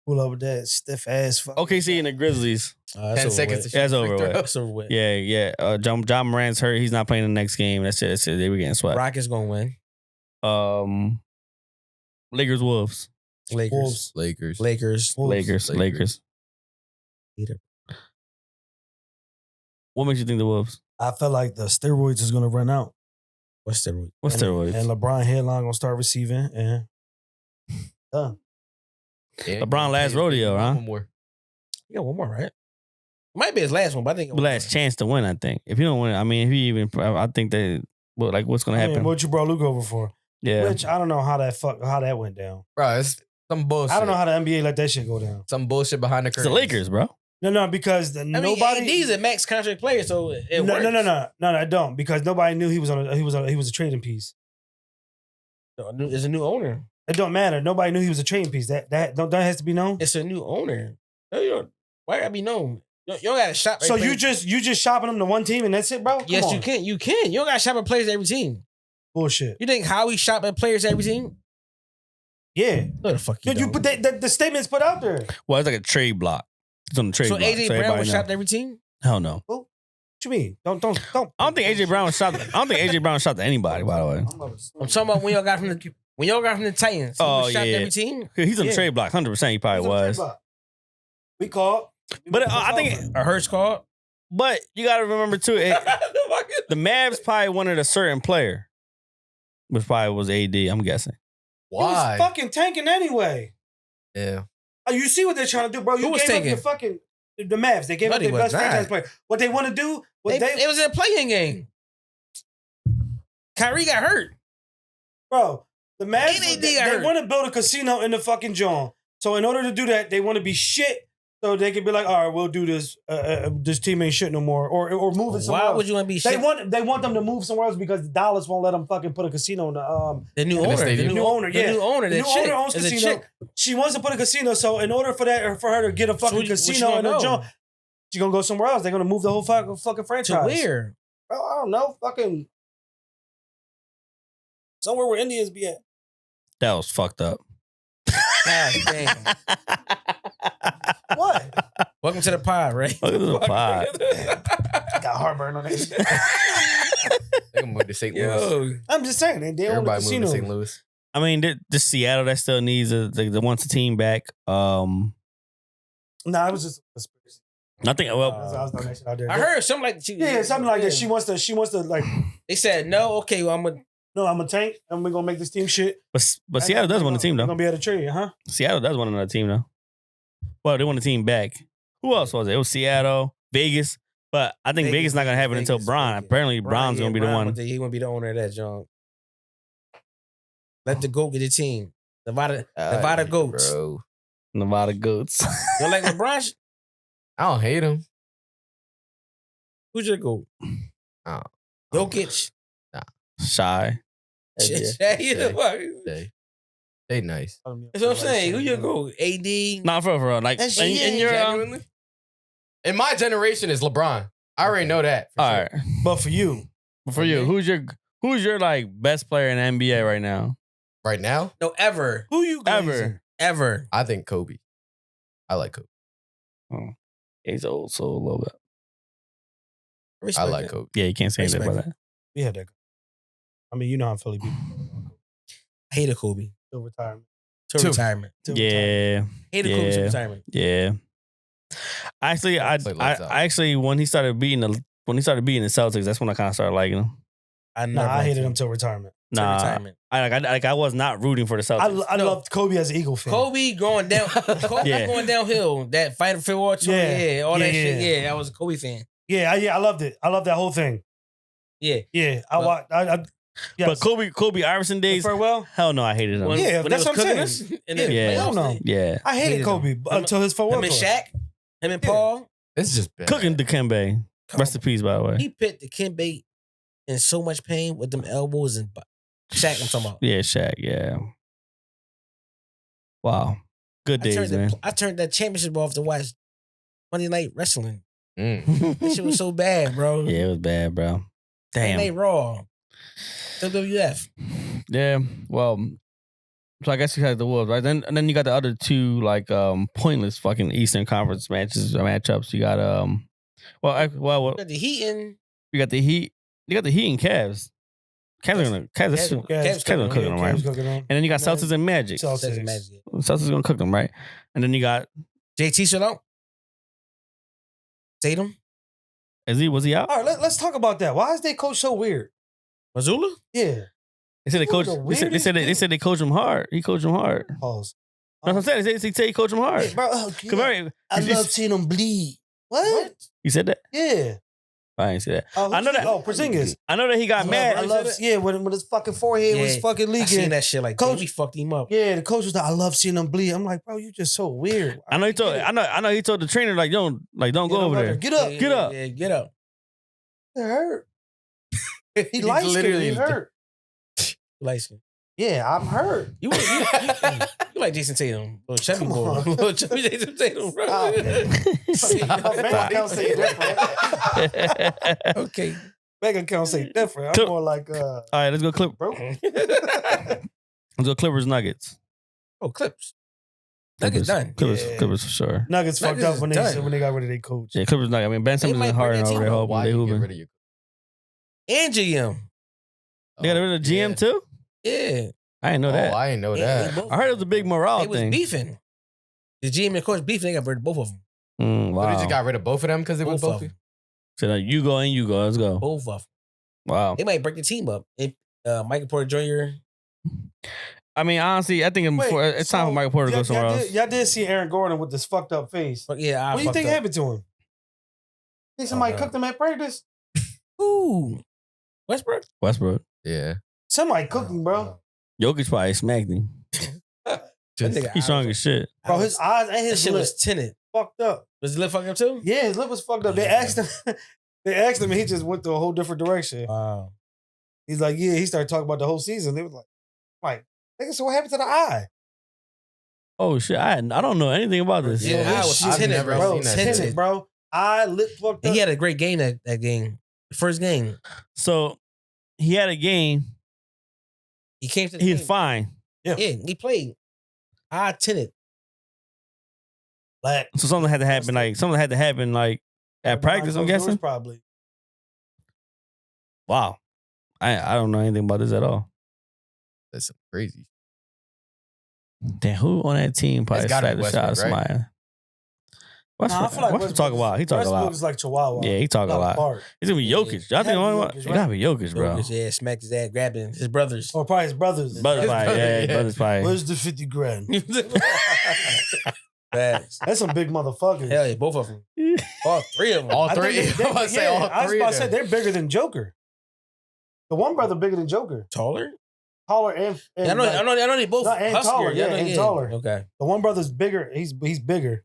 Pull up with that stiff ass fuck. OKC and the Grizzlies. 10 seconds to shoot That's free over throw. with. That's over with. Yeah. John Morant's hurt. He's not playing the next game. That's it. They were getting swept. Rockets gonna win. Lakers, Wolves. Lakers. Wolves. Lakers. Lakers. Wolves. Lakers. Either. What makes you think the Wolves? I felt like the steroids is gonna run out. What's the What's steroids? And LeBron headline gonna start receiving and done. Yeah, LeBron last rodeo, huh? One more. You got one more, right? Might be his last one, but I think Last chance to win, I think. If you don't win, I mean, if you even, I think that, well, like, what's gonna I happen? mean, what you brought Luke over for? Yeah. Which I don't know how that went down. Bro, it's some bullshit. I don't know how the NBA let that shit go down. Some bullshit behind the It's curtain. the Lakers, bro. No, because nobody. AD's a max contract player, so it no, works. no, I don't because nobody knew he was a trading piece. It's a new owner. It don't matter. Nobody knew he was a trading piece. That has to be known. It's a new owner. No, you don't. Why gotta be known? You don't gotta shop. So every you player. just shopping them to one team and that's it, bro? Come Yes, on. you can. You can. You don't gotta shop at players at every team. Bullshit. You think Howie shop at players at every team? Yeah. No, the fuck you You don't. put the statements put out there. Well, it's like a trade block. It's on the trade So block. AJ Brown everybody was know. shopped at every team? Hell no. What you mean? Don't. I don't think AJ Brown was shot. I don't think AJ Brown was shot to anybody. By the way, I'm talking about when y'all got from the Titans. He Oh, was shopped yeah. at every team. he's on the Yeah. trade block. 100%. He probably was. We called. But I think A Hurts called. But you got to remember too, the Mavs probably wanted a certain player, which probably was AD. I'm guessing. He was fucking tanking anyway. Yeah. Oh, you see what they're trying to do, bro? You was gave tanking? up your fucking the Mavs. They gave No, up they their was best not. franchise player. What they want to do? It was in a playing game. Kyrie got hurt. Bro, the Mavs, AD they hurt. want to build a casino in the fucking John. So in order to do that, they want to be shit. So they could be like, all right, we'll do this. This team ain't shit no more, or move it somewhere Why else. would you want to be They shit? want them to move somewhere else because Dallas won't let them fucking put a casino in The new In the owner. stadium. The new owner. The new owner. The That new chick owner owns is a casino. chick. She wants to put a casino. So in order for her to get a fucking what you casino gonna in the go? John, she's gonna go somewhere else. They're gonna move the whole fucking To franchise. where? Bro, I don't know. Fucking somewhere where Indians be at. That was fucked up. God damn. What? Welcome to the pod, right? Welcome to the pod. Got heartburn on it. They can move to St. Louis. Yo. I'm just saying, they own the Everybody moving to casino. St. Louis. I mean, the Seattle that still needs the wants a team back. Nah, it was just a conspiracy. I think. I Well, was throwing that shit out there. I heard something like Yeah, something like that. She wants to like. They said no. Okay, well No, I'm a tank, and we're gonna make this team shit. but Seattle does want a team We're though. gonna be able to trade you, huh? Seattle does want another team though. Well, they want a team back. Who else was it? It was Seattle, Vegas. But I think Vegas not gonna have it until Vegas, Bron. Vegas. Apparently, Bron's gonna be the one. He gonna be the owner of that joint. Let the GOAT get the team. Nevada Goats. Bro. Nevada Goats. You like LeBron? I don't hate him. Who's your GOAT? Oh. Jokic. Shy. They nice. That's what I'm saying. Who your GOAT? AD. Not for real. Like That's in your genuinely? In my generation, is LeBron. I already know that. for all sure. right. But for you, For you, who's your like best player in the NBA right now? Right now, No, ever. who you Ever. Ever. I think Kobe. I like Kobe. He's old, so a little bit. I like Kobe. Yeah, you can't say anything about Respect. that. We had that. I mean, you know how Philly people. I hated Kobe. Till retirement. Till Till- retirement. Till retirement. Yeah, Hated Kobe till Yeah. retirement. yeah. Actually, It's like lights out. I actually when he started beating the Celtics, that's when I kind of started liking him. I Nah, never I hated liked him till retirement. Till Nah, retirement. I was not rooting for the Celtics. I loved Kobe as an Eagle fan. Kobe going down. Kobe Yeah. going downhill. That fight for War Two. Yeah. Yeah. All that Yeah, shit. yeah. Yeah. I was a Kobe fan. Yeah, I loved it. I loved that whole thing. Yeah. Yeah, I Well- watched. Yes. But Kobe Iverson days, farewell. hell no, I hated him. When, Yeah, when that's they was what I'm cooking saying. us in the Yeah. Hell playoffs, no. Yeah, I hated Hated Kobe him. until his farewell Him and tour. Shaq. Him and Yeah. Paul. It's just bad. cooking Dikembe. Come Rest in peace, by the way. He put the Kimbe in so much pain with them elbows and Shaq. I'm talking about. Yeah, Shaq. Yeah. Wow, good days, man. I turned that championship off to watch Monday Night Wrestling. Mm. That shit was so bad, bro. Yeah, it was bad, bro. Monday Damn. Night Raw. WWF. Yeah. Well, so I guess you had the Wolves, right? And then you got the other two like pointless fucking Eastern Conference matchups. You got well, Got the Heat and you got the Heat. You got the Heat and Cavs. Cavs are gonna cook them, right? Cavs cooking them. And then you got Celtics and Magic. Celtics. Magic. Celtics gonna cook them, right? And then you got JT shut out. Tatum. was he out? All right, let's talk about that. Why is their coach so weird? Missoula. Yeah. They said they Who coach. the They said they coach him hard. He coached him hard. Pause. That's what I'm saying. They say he coached him hard. Hey, bro, I love seeing them bleed. What? You said that? Yeah. I didn't say that. Oh, I know that. Oh, Porzingis. I know that he got mad. I love. Yeah, when his fucking forehead was fucking I leaking. seen that shit like Coach- we fucked him up. Yeah, the coach was like, I love seeing them bleed. I'm like, bro, you just so weird. I know he told. I know he told the trainer like don't go over there. Get up. Get up. Yeah, get up. It hurt. He likes it. literally- He hurt. Like skin. Yeah, I'm hurt. You like Jason Tatum. Little chubby Come boy. on. Little chubby Jason Tatum, bro. Stop My bank account say different. Okay. Bank account say different. I'm Clip- more like, All right, let's go bro. Let's go Clippers Nuggets. Oh, Clips. Nuggets done. Clippers, Yeah. Clippers for sure. Nuggets fucked Nuggets up when is done. they got rid of their coach. Yeah, Clippers Nuggets. I mean, Ben Simmons might and bring Harden their over team there up. hoping Why they you get hooping. rid of your? And GM. They got rid of GM too. Yeah. I didn't know that. I didn't know that. I heard it was a big morale They was thing. beefing. The GM and coach beefing. They got rid of both of them. Wow. So they just got rid of both of them because it was Both of both. them. So you go and you go. Let's go. Both of them. Wow. They might break the team up. If Michael Porter Jr. I mean, honestly, I think it's time for Michael Porter to go somewhere else. Y'all did see Aaron Gordon with this fucked up face. But yeah, What do you think happened to him? Think somebody cooked him at practice? Ooh, Westbrook. Yeah. Somebody cooked him, bro. Jokic probably smacked him. He's strong as shit. Bro, his eyes and That his shit lip was tinted. fucked up. Was his lip fucked up too? Yeah, his lip was fucked up. They asked him, and he just went to a whole different direction. Wow. He's like, yeah, he started talking about the whole season. They was like, nigga, so what happened to the eye? Oh shit! I don't know anything about this. Yeah, Bro, I was I've tinted, never bro. seen that Tinted, shit. bro. Eye, lip fucked And up. he had a great game that game. First game. So he had a game. He came to the He's game. fine. Yeah, he played. I tinted. Black. So something had to happen. At practice. I'm guessing. Probably. Wow. I don't know anything about this at all. That's crazy. Damn, who on that team probably It's gotta slapped be the shot of Westbrook, right? somebody? Nah, I feel like Westbrook talk a lot. He talk a lot. Westbrook is like Chihuahua. Yeah, he talk a lot. Apart. It's gonna be Jokic. I think the only one. It gotta be Jokic, bro. Jokic, yeah, smacked his ass, grabbing his brothers. Or probably his brothers. Brothers probably. Yeah, brothers probably. Where's the 50 grand? Facts. That's some big motherfuckers. Hell yeah, both of them. All three of them. All I think three. they- I was about to say yeah, all I was three about of to say them. they're bigger than Joker. The one brother bigger than Joker. Taller? Taller and Yeah, I know they both No, and huskier. taller, yeah, I know, and taller. Okay. the one brother's bigger. He's bigger.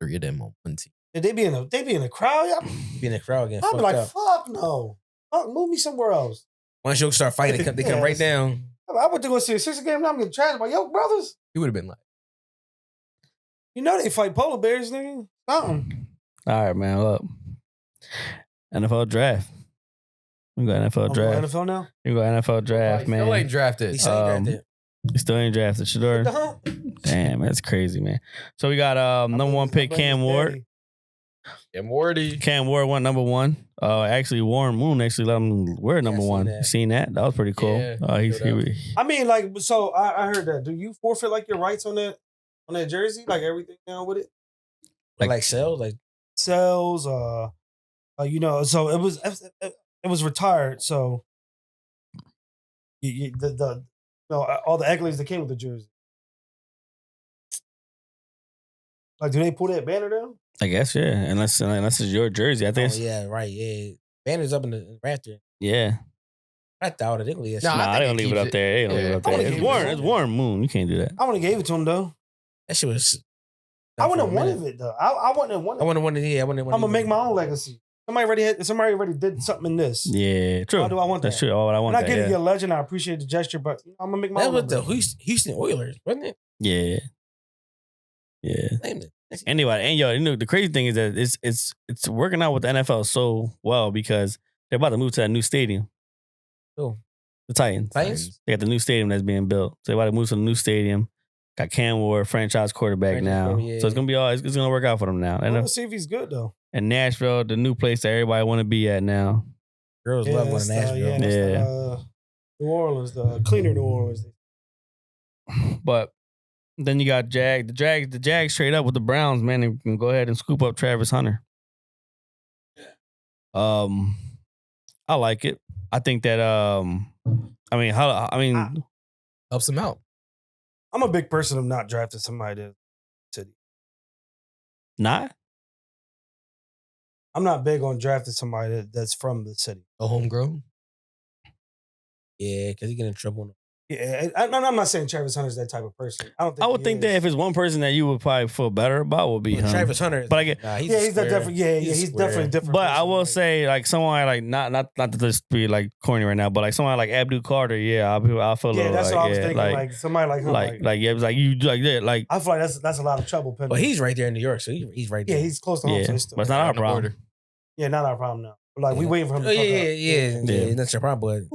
Three of them on one team. And they be in a crowd. Be in the crowd getting I'd fucked be like, up. fuck no. Fuck, move me somewhere else. Once you start fighting, they come right down. I went to go see a Sixers game. Now I'm getting trashed by yo brothers. He would have been like, You know they fight polar bears, nigga. Something. All right, man. Look, NFL draft. We got NFL I'm draft. going NFL now. We got NFL draft, Still man. ain't drafted. He said he drafted. You still ain't drafted, Shador. Uh-huh. Damn, that's crazy, man. So we got number one pick Cam Ward. And Morty. Cam Ward went number one. Actually, Warren Moon actually let him wear number I seen one. that. Seen that? That was pretty cool. Yeah, He I mean, like, so I heard that. Do you forfeit like your rights on that jersey, like everything down with it? Like cells? Like Cells, so it was retired. So all the accolades that came with the jersey. Like, do they pull that banner down? I guess, yeah. Unless it's your jersey. I think it's, yeah, right, yeah. Banner's up in the rafter. yeah. I doubt it. They gonna leave that Nah, shit. Nah, I they think don't it leave it keeps up there. They don't leave it up I there. wanna It's give it Warren. to It's him. Warren Moon. You can't do that. I would have gave it to him though. That shit was. I wouldn't have wanted it though. I wouldn't have wanted I it. wouldn't have wanted. Yeah, I wouldn't have I'm gonna make my own legacy. Somebody already did something in this. Yeah, true. Why do I want That's that? true. Oh, I want And I that. get it, Yeah. you're a legend. I appreciate the gesture, but I'm gonna make my That own. was the number. Houston Oilers, wasn't it? Yeah. Yeah. Named it. Anyway, and yo, the crazy thing is that it's working out with the NFL so well because they're about to move to that new stadium. Who? The Titans. Titans? They got the new stadium that's being built. So they're about to move to the new stadium. Got Cam Ward, franchise quarterback Franchise now. quarterback, yeah. So it's gonna be all. It's gonna work out for them now. I And, want to see if he's good though. and Nashville, the new place that everybody want to be at now. Girls love going that's to Nashville. that's Yeah. New Orleans, the cleaner New Orleans. But then you got the Jags straight up with the Browns, man. They can go ahead and scoop up Travis Hunter. I like it. I think that Helps him out. I'm a big person of not drafting somebody to city. not. I'm not big on drafting somebody that's from the city. A homegrown. Yeah, because he get in trouble. Yeah, I'm not saying Travis Hunter's that type of person. I don't think. I would he think is. that if it's one person that you would probably feel better about would be him. Travis Hunter. But I get- Nah, Yeah, he's that different. Yeah, he's square. definitely different. But I person, will like- say, like someone like not to just be like corny right now, but like someone like Abdul Carter, yeah, I'll feel a yeah, little that's like, what I was yeah, thinking. Like somebody like him. yeah, it was like you like that, like I feel like that's a lot of trouble. But he's right there in New York, so he's right there. yeah, he's close to home. yeah, So but he's it's still, not our On the problem. border. yeah, not our problem now. Like we waiting for him to Oh, fuck yeah, up. Yeah. that's your problem.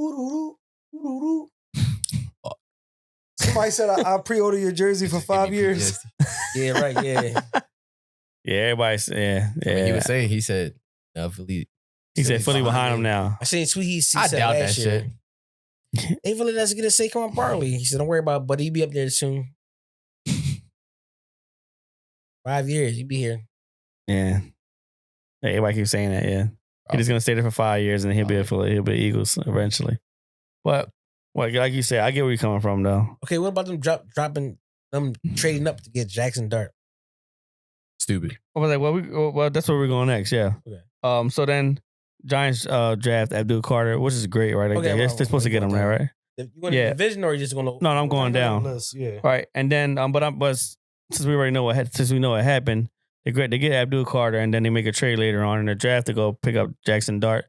Somebody said I'll pre-order your jersey for 5 years. Yeah, right, yeah. Yeah, everybody's yeah. When he was saying, he said, Philly. He said fully behind him now. I seen a tweet he I said doubt that last year. shit. Ain't really that's gonna say come on Barley. He said, don't worry about it, buddy. He be up there soon. 5 years, he be here. Yeah. Everybody keeps saying that. Yeah, he's just gonna stay there for 5 years and he'll be he'll be Eagles eventually. But like you said, I get where you're coming from though. Okay, what about them dropping them trading up to get Jackson Dart? Stupid. I was like, well, that's where we're going next. Yeah. Okay. So then Giants draft Abdul Carter, which is great, right? Like, they're supposed to get him there, right? You going to the division or you just going to? No, I'm going down. Yeah. Right, and then but since we already know what happened, they get Abdul Carter, and then they make a trade later on in the draft to go pick up Jackson Dart.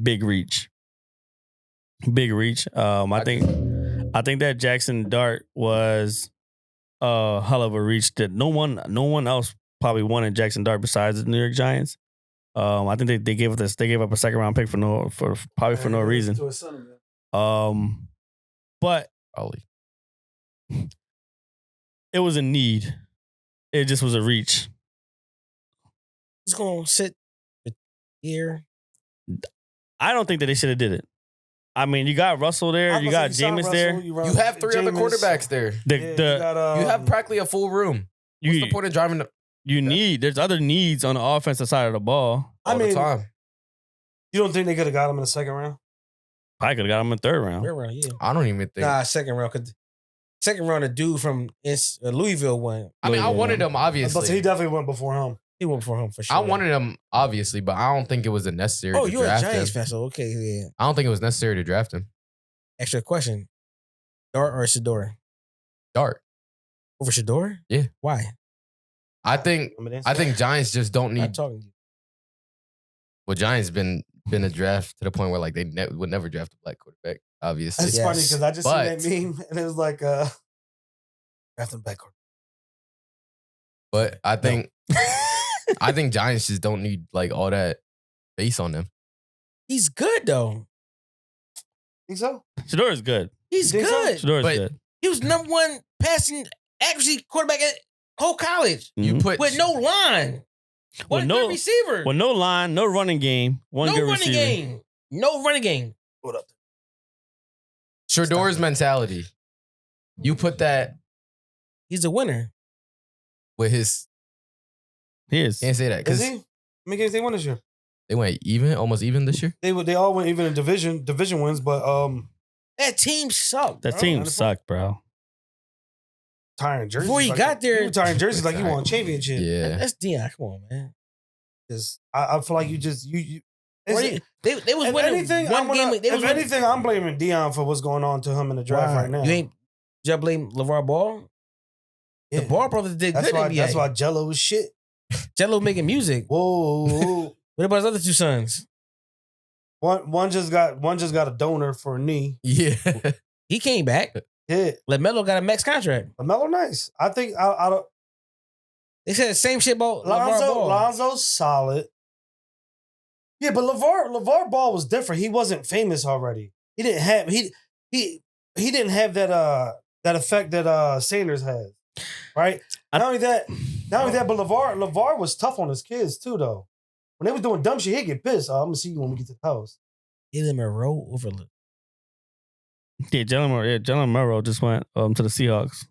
Big reach. I think that Jackson Dart was a hell of a reach that no one else probably wanted Jackson Dart besides the New York Giants. I think they gave up a 2nd round pick for no reason. But Probably. it was a need. It just was a reach. He's going to sit here. I don't think that they should have did it. I mean, you got Russell there, you got Jameis there. You have 3 other quarterbacks there. You have practically a full room. What's the point of driving? There's other needs on the offensive side of the ball. All the time. You don't think they could have got him in the 2nd round? I could have got him in 3rd round. 3rd round, yeah. I don't even think. Nah, 2nd round. Cause 2nd round, a dude from Louisville won. I mean, I wanted him, obviously. But he definitely went before him. He went before him for sure. I wanted him, obviously, but I don't think it was necessary to draft him. Oh, you're a Giants fan, so okay, yeah. I don't think it was necessary to draft him. Extra question. Dart or Shador? Dart. Over Shador? Yeah. Why? I think Giants just don't need. I'm talking to you. Well, Giants been a draft to the point where like they would never draft a black quarterback. Obviously, it's funny because I just seen that meme and it was like drafting black quarterback. But I think I think Giants just don't need like all that base on them. He's good though. Think so? Shador is good. He's good. Shador is good. He was #1 passing accuracy quarterback at whole college. You put with no line. One good receiver. With no line, no running game. No good receiver. Game. No running game. What up? Shador's mentality. You put that. He's a winner. With his. He is. Can't say that. Is he? How many games they won this year? They went almost even this year. They all went even in division wins, but that team sucked. That team sucked, bro. Tiring jerseys. Before he got there, tiring jerseys like you won a championship. Yeah, that's Deion. Come on, man. Because I feel like you just you. They was winning anything, one game. If anything, I'm blaming Deion for what's going on to him in the draft right now. You blame LeVar Ball? Yeah. The Ball brothers did that's good. Why, that's why Jello was shit. Jello making music. Whoa. What about his other 2 sons? One just got a donor for a knee. Yeah. He came back. Yeah. LaMelo got a max contract. LaMelo nice. I think I don't. They said the same shit about LeVar Ball. Lonzo's solid. Yeah, but LeVar Ball was different. He wasn't famous already. He didn't have he didn't have that effect that Sanders has. Right? Not only that, but LeVar was tough on his kids too, though. When they was doing dumb shit, he'd get pissed. I'm gonna see you when we get to the house. Jalen Monroe overlooked. Yeah, Jalen Monroe just went to the Seahawks,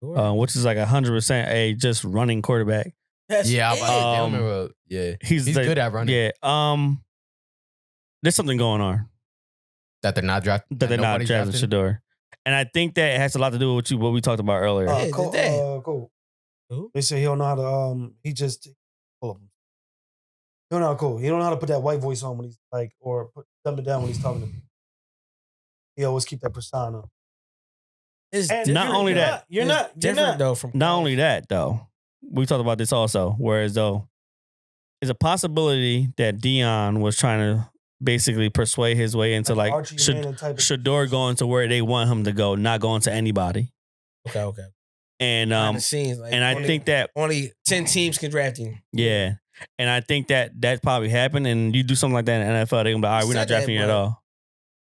which is like 100% a just running quarterback. Yeah, Jalen Monroe. Yeah, he's good at running. Yeah, there's something going on that they're not drafting. That they're not drafting Shador, and I think that it has a lot to do with what we talked about earlier. Cool. Who? They say he don't know how to. He just pull up. He don't know how cool. He don't know how to put that white voice on when he's like, or dumb it down when he's talking to me. He always keep that persona. Not only that, you're not though. From not only that though, we talked about this also. Whereas though, it's a possibility that Deion was trying to basically persuade his way into like Shador going to where they want him to go, not going to anybody. Okay. And scenes, like, and I think that only 10 teams can draft him. Yeah. And I think that probably happened, and you do something like that in the NFL, they're gonna be like, all right, we're not drafting you at all.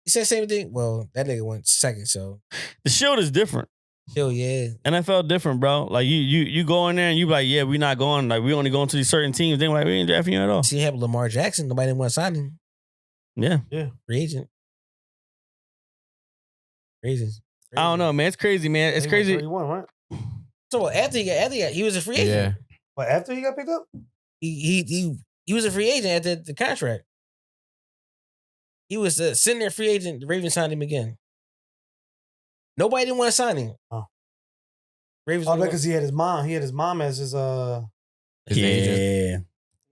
He said the same thing. Well, that nigga went 2nd, so the Shield is different. Shield, yeah. NFL different, bro. Like you go in there and you be like, yeah, we're not going, like we only going to these certain teams. They're like, we ain't drafting you at all. See, you have Lamar Jackson, nobody didn't want to sign him. Yeah. Free agent. Crazy. I don't know, man. It's crazy, man. It's crazy. 31, right? So after he got, he was a free agent. Yeah. But after he got picked up? He He was a free agent at the contract. He was sitting there free agent. The Ravens signed him again. Nobody didn't want to sign him. Oh. Ravens. Oh, because he had his mom. He had his mom as his Yeah.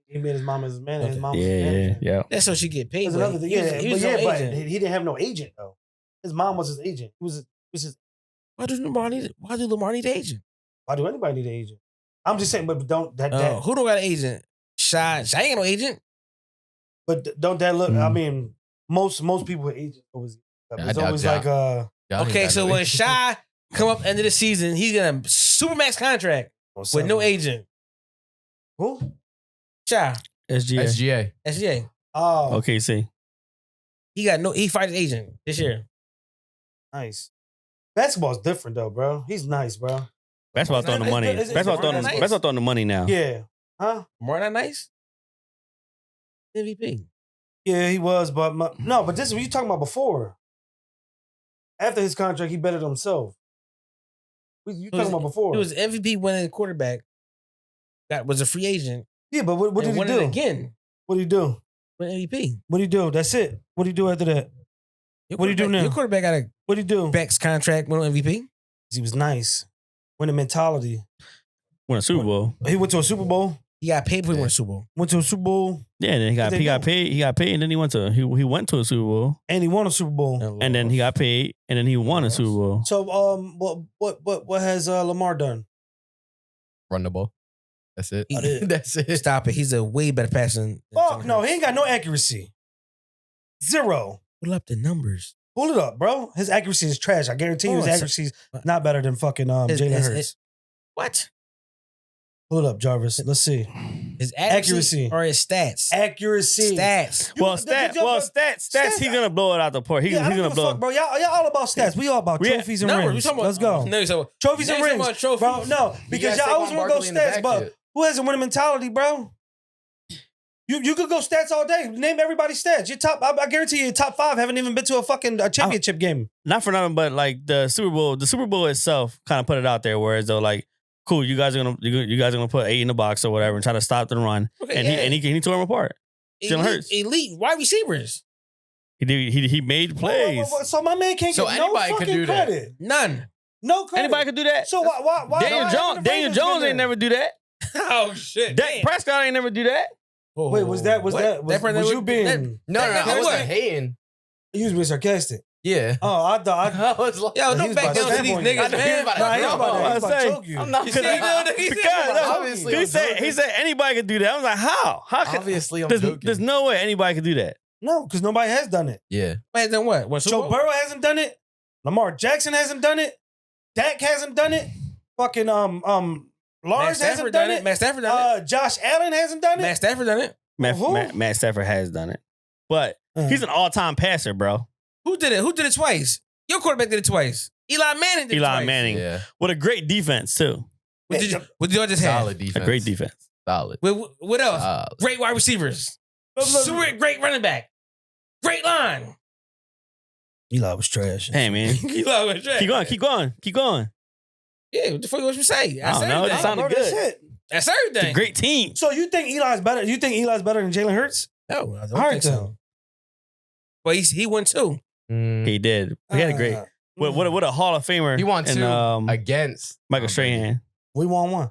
He made his mom as his man. His Okay. mom was his manager. Yeah. That's so she get paid. That's but another thing. he was- Yeah, he was but no but agent. he didn't have no agent though. His mom was his agent. He was his. Why do Lamar need an agent? Why do anybody need an agent? I'm just saying, but don't that. Who don't got an agent? Shy ain't got no agent. But don't that look? I mean, most people with agents always. Yeah, It's I always doubt like Y'all ain't Okay, got so no when agent. Shy come up end of the season, he's gonna supermax contract with no agent. Who? Shy, SGA. SGA. Oh, Okay, see. he fights agent this year. nice. Basketball's different though, bro. He's nice, bro. Basketball throwing the money. It's Basketball nice. throwing the money now. Yeah. Huh? More than nice. MVP. Yeah, he was, but no, but this is what you talking about before. After his contract, he betted himself. You talking about before? He was MVP winning quarterback. That was a free agent. Yeah, but what did he won do? it again. What did he do? Win MVP. What did he do? That's it. What did he do after that? What do you do now? Your quarterback got a What did he do? Beck's contract, won MVP. He was nice. Winning mentality. Won a Super Bowl. He went to a Super Bowl. He got paid before he won a Super Bowl. Went to a Super Bowl, Yeah, and then he got paid. He got paid, and then he went to a Super Bowl, and he won a Super Bowl. and then he got paid, and then he won a Super Bowl. So, what has Lamar done? Run the ball. That's it. He- That's it. Stop it. He's a way better passer than Fuck Jalen no, Hurts. he ain't got no accuracy. Zero. Pull up the numbers. Pull it up, bro. His accuracy is trash. I guarantee you, his Oh, it's- accuracy is not better than fucking His- Jalen his- Hurts. What? Pull it up, Jarvis. Let's see. His accuracy, Accuracy. or his stats? Accuracy. Stats. Stats. He's gonna blow it out the park. He's Yeah, I don't gonna give a blow. fuck, bro. Y'all all about stats. We all about Yeah. trophies and Numbers. rings. We talking about, Let's go. No, so Trophies and Next rings. about trophies. Bro, no, because y'all always want to go stats, but who has a winning mentality, bro? You could go stats all day. Name everybody's stats. Your top, I guarantee you, your top 5 haven't even been to a championship game. Not for nothing, but like the Super Bowl itself kind of put it out there. Whereas though, like, cool, you guys are gonna put 8 in the box or whatever and try to stop the run, Okay, and he tore him apart. Jalen Hurts. Elite wide receivers. He made plays. So my man can't So get no anybody could fucking do that. credit. None. No credit. Anybody could do that. So why Daniel Jones ain't never do that. Oh shit. Dak Prescott ain't never do that. Wait, was you being? No, I That- wasn't hating. You was being sarcastic. Yeah. Oh, I thought. I was like, Yo, He don't was back about to down to stab these on you. niggas, I know he was man. about to- Nah, he was about to- he was about to say, choke you. I'm not You see, gonna. Obviously, I'm he joking. said anybody could do that. I was like, how? How could? Obviously, I'm There's, joking. there's no way anybody could do that. No, because nobody has done it. Yeah. Man, then what? What, Super Joe Bowl? Burrow hasn't done it. Lamar Jackson hasn't done it. Dak hasn't done it. Fucking Matt Lars hasn't Stafford done done it. it. Matt Stafford done Josh Allen hasn't done it. Matt it. Stafford done it. Who? Matt Stafford has done it, but he's an all-time passer, bro. Who did it? Who did it twice? Your quarterback did it twice. Eli Manning did it Eli twice. Manning Yeah. with a great defense too. What did y'all just have? Solid defense. A great defense. Solid. What else? Solid. Great wide receivers. Super great running back. Great line. Eli was trash. Hey man, keep going. Yeah, what the fuck was you say? I don't know. It That's sounded Bro, that's good. it. That's It's everything. a great team. So you think Eli's better? You think Eli's better than Jalen Hurts? No, I don't All right, think so. But he won too. He did. We had a great. What a Hall of Famer. He won two and, against Michael Strahan. We won one.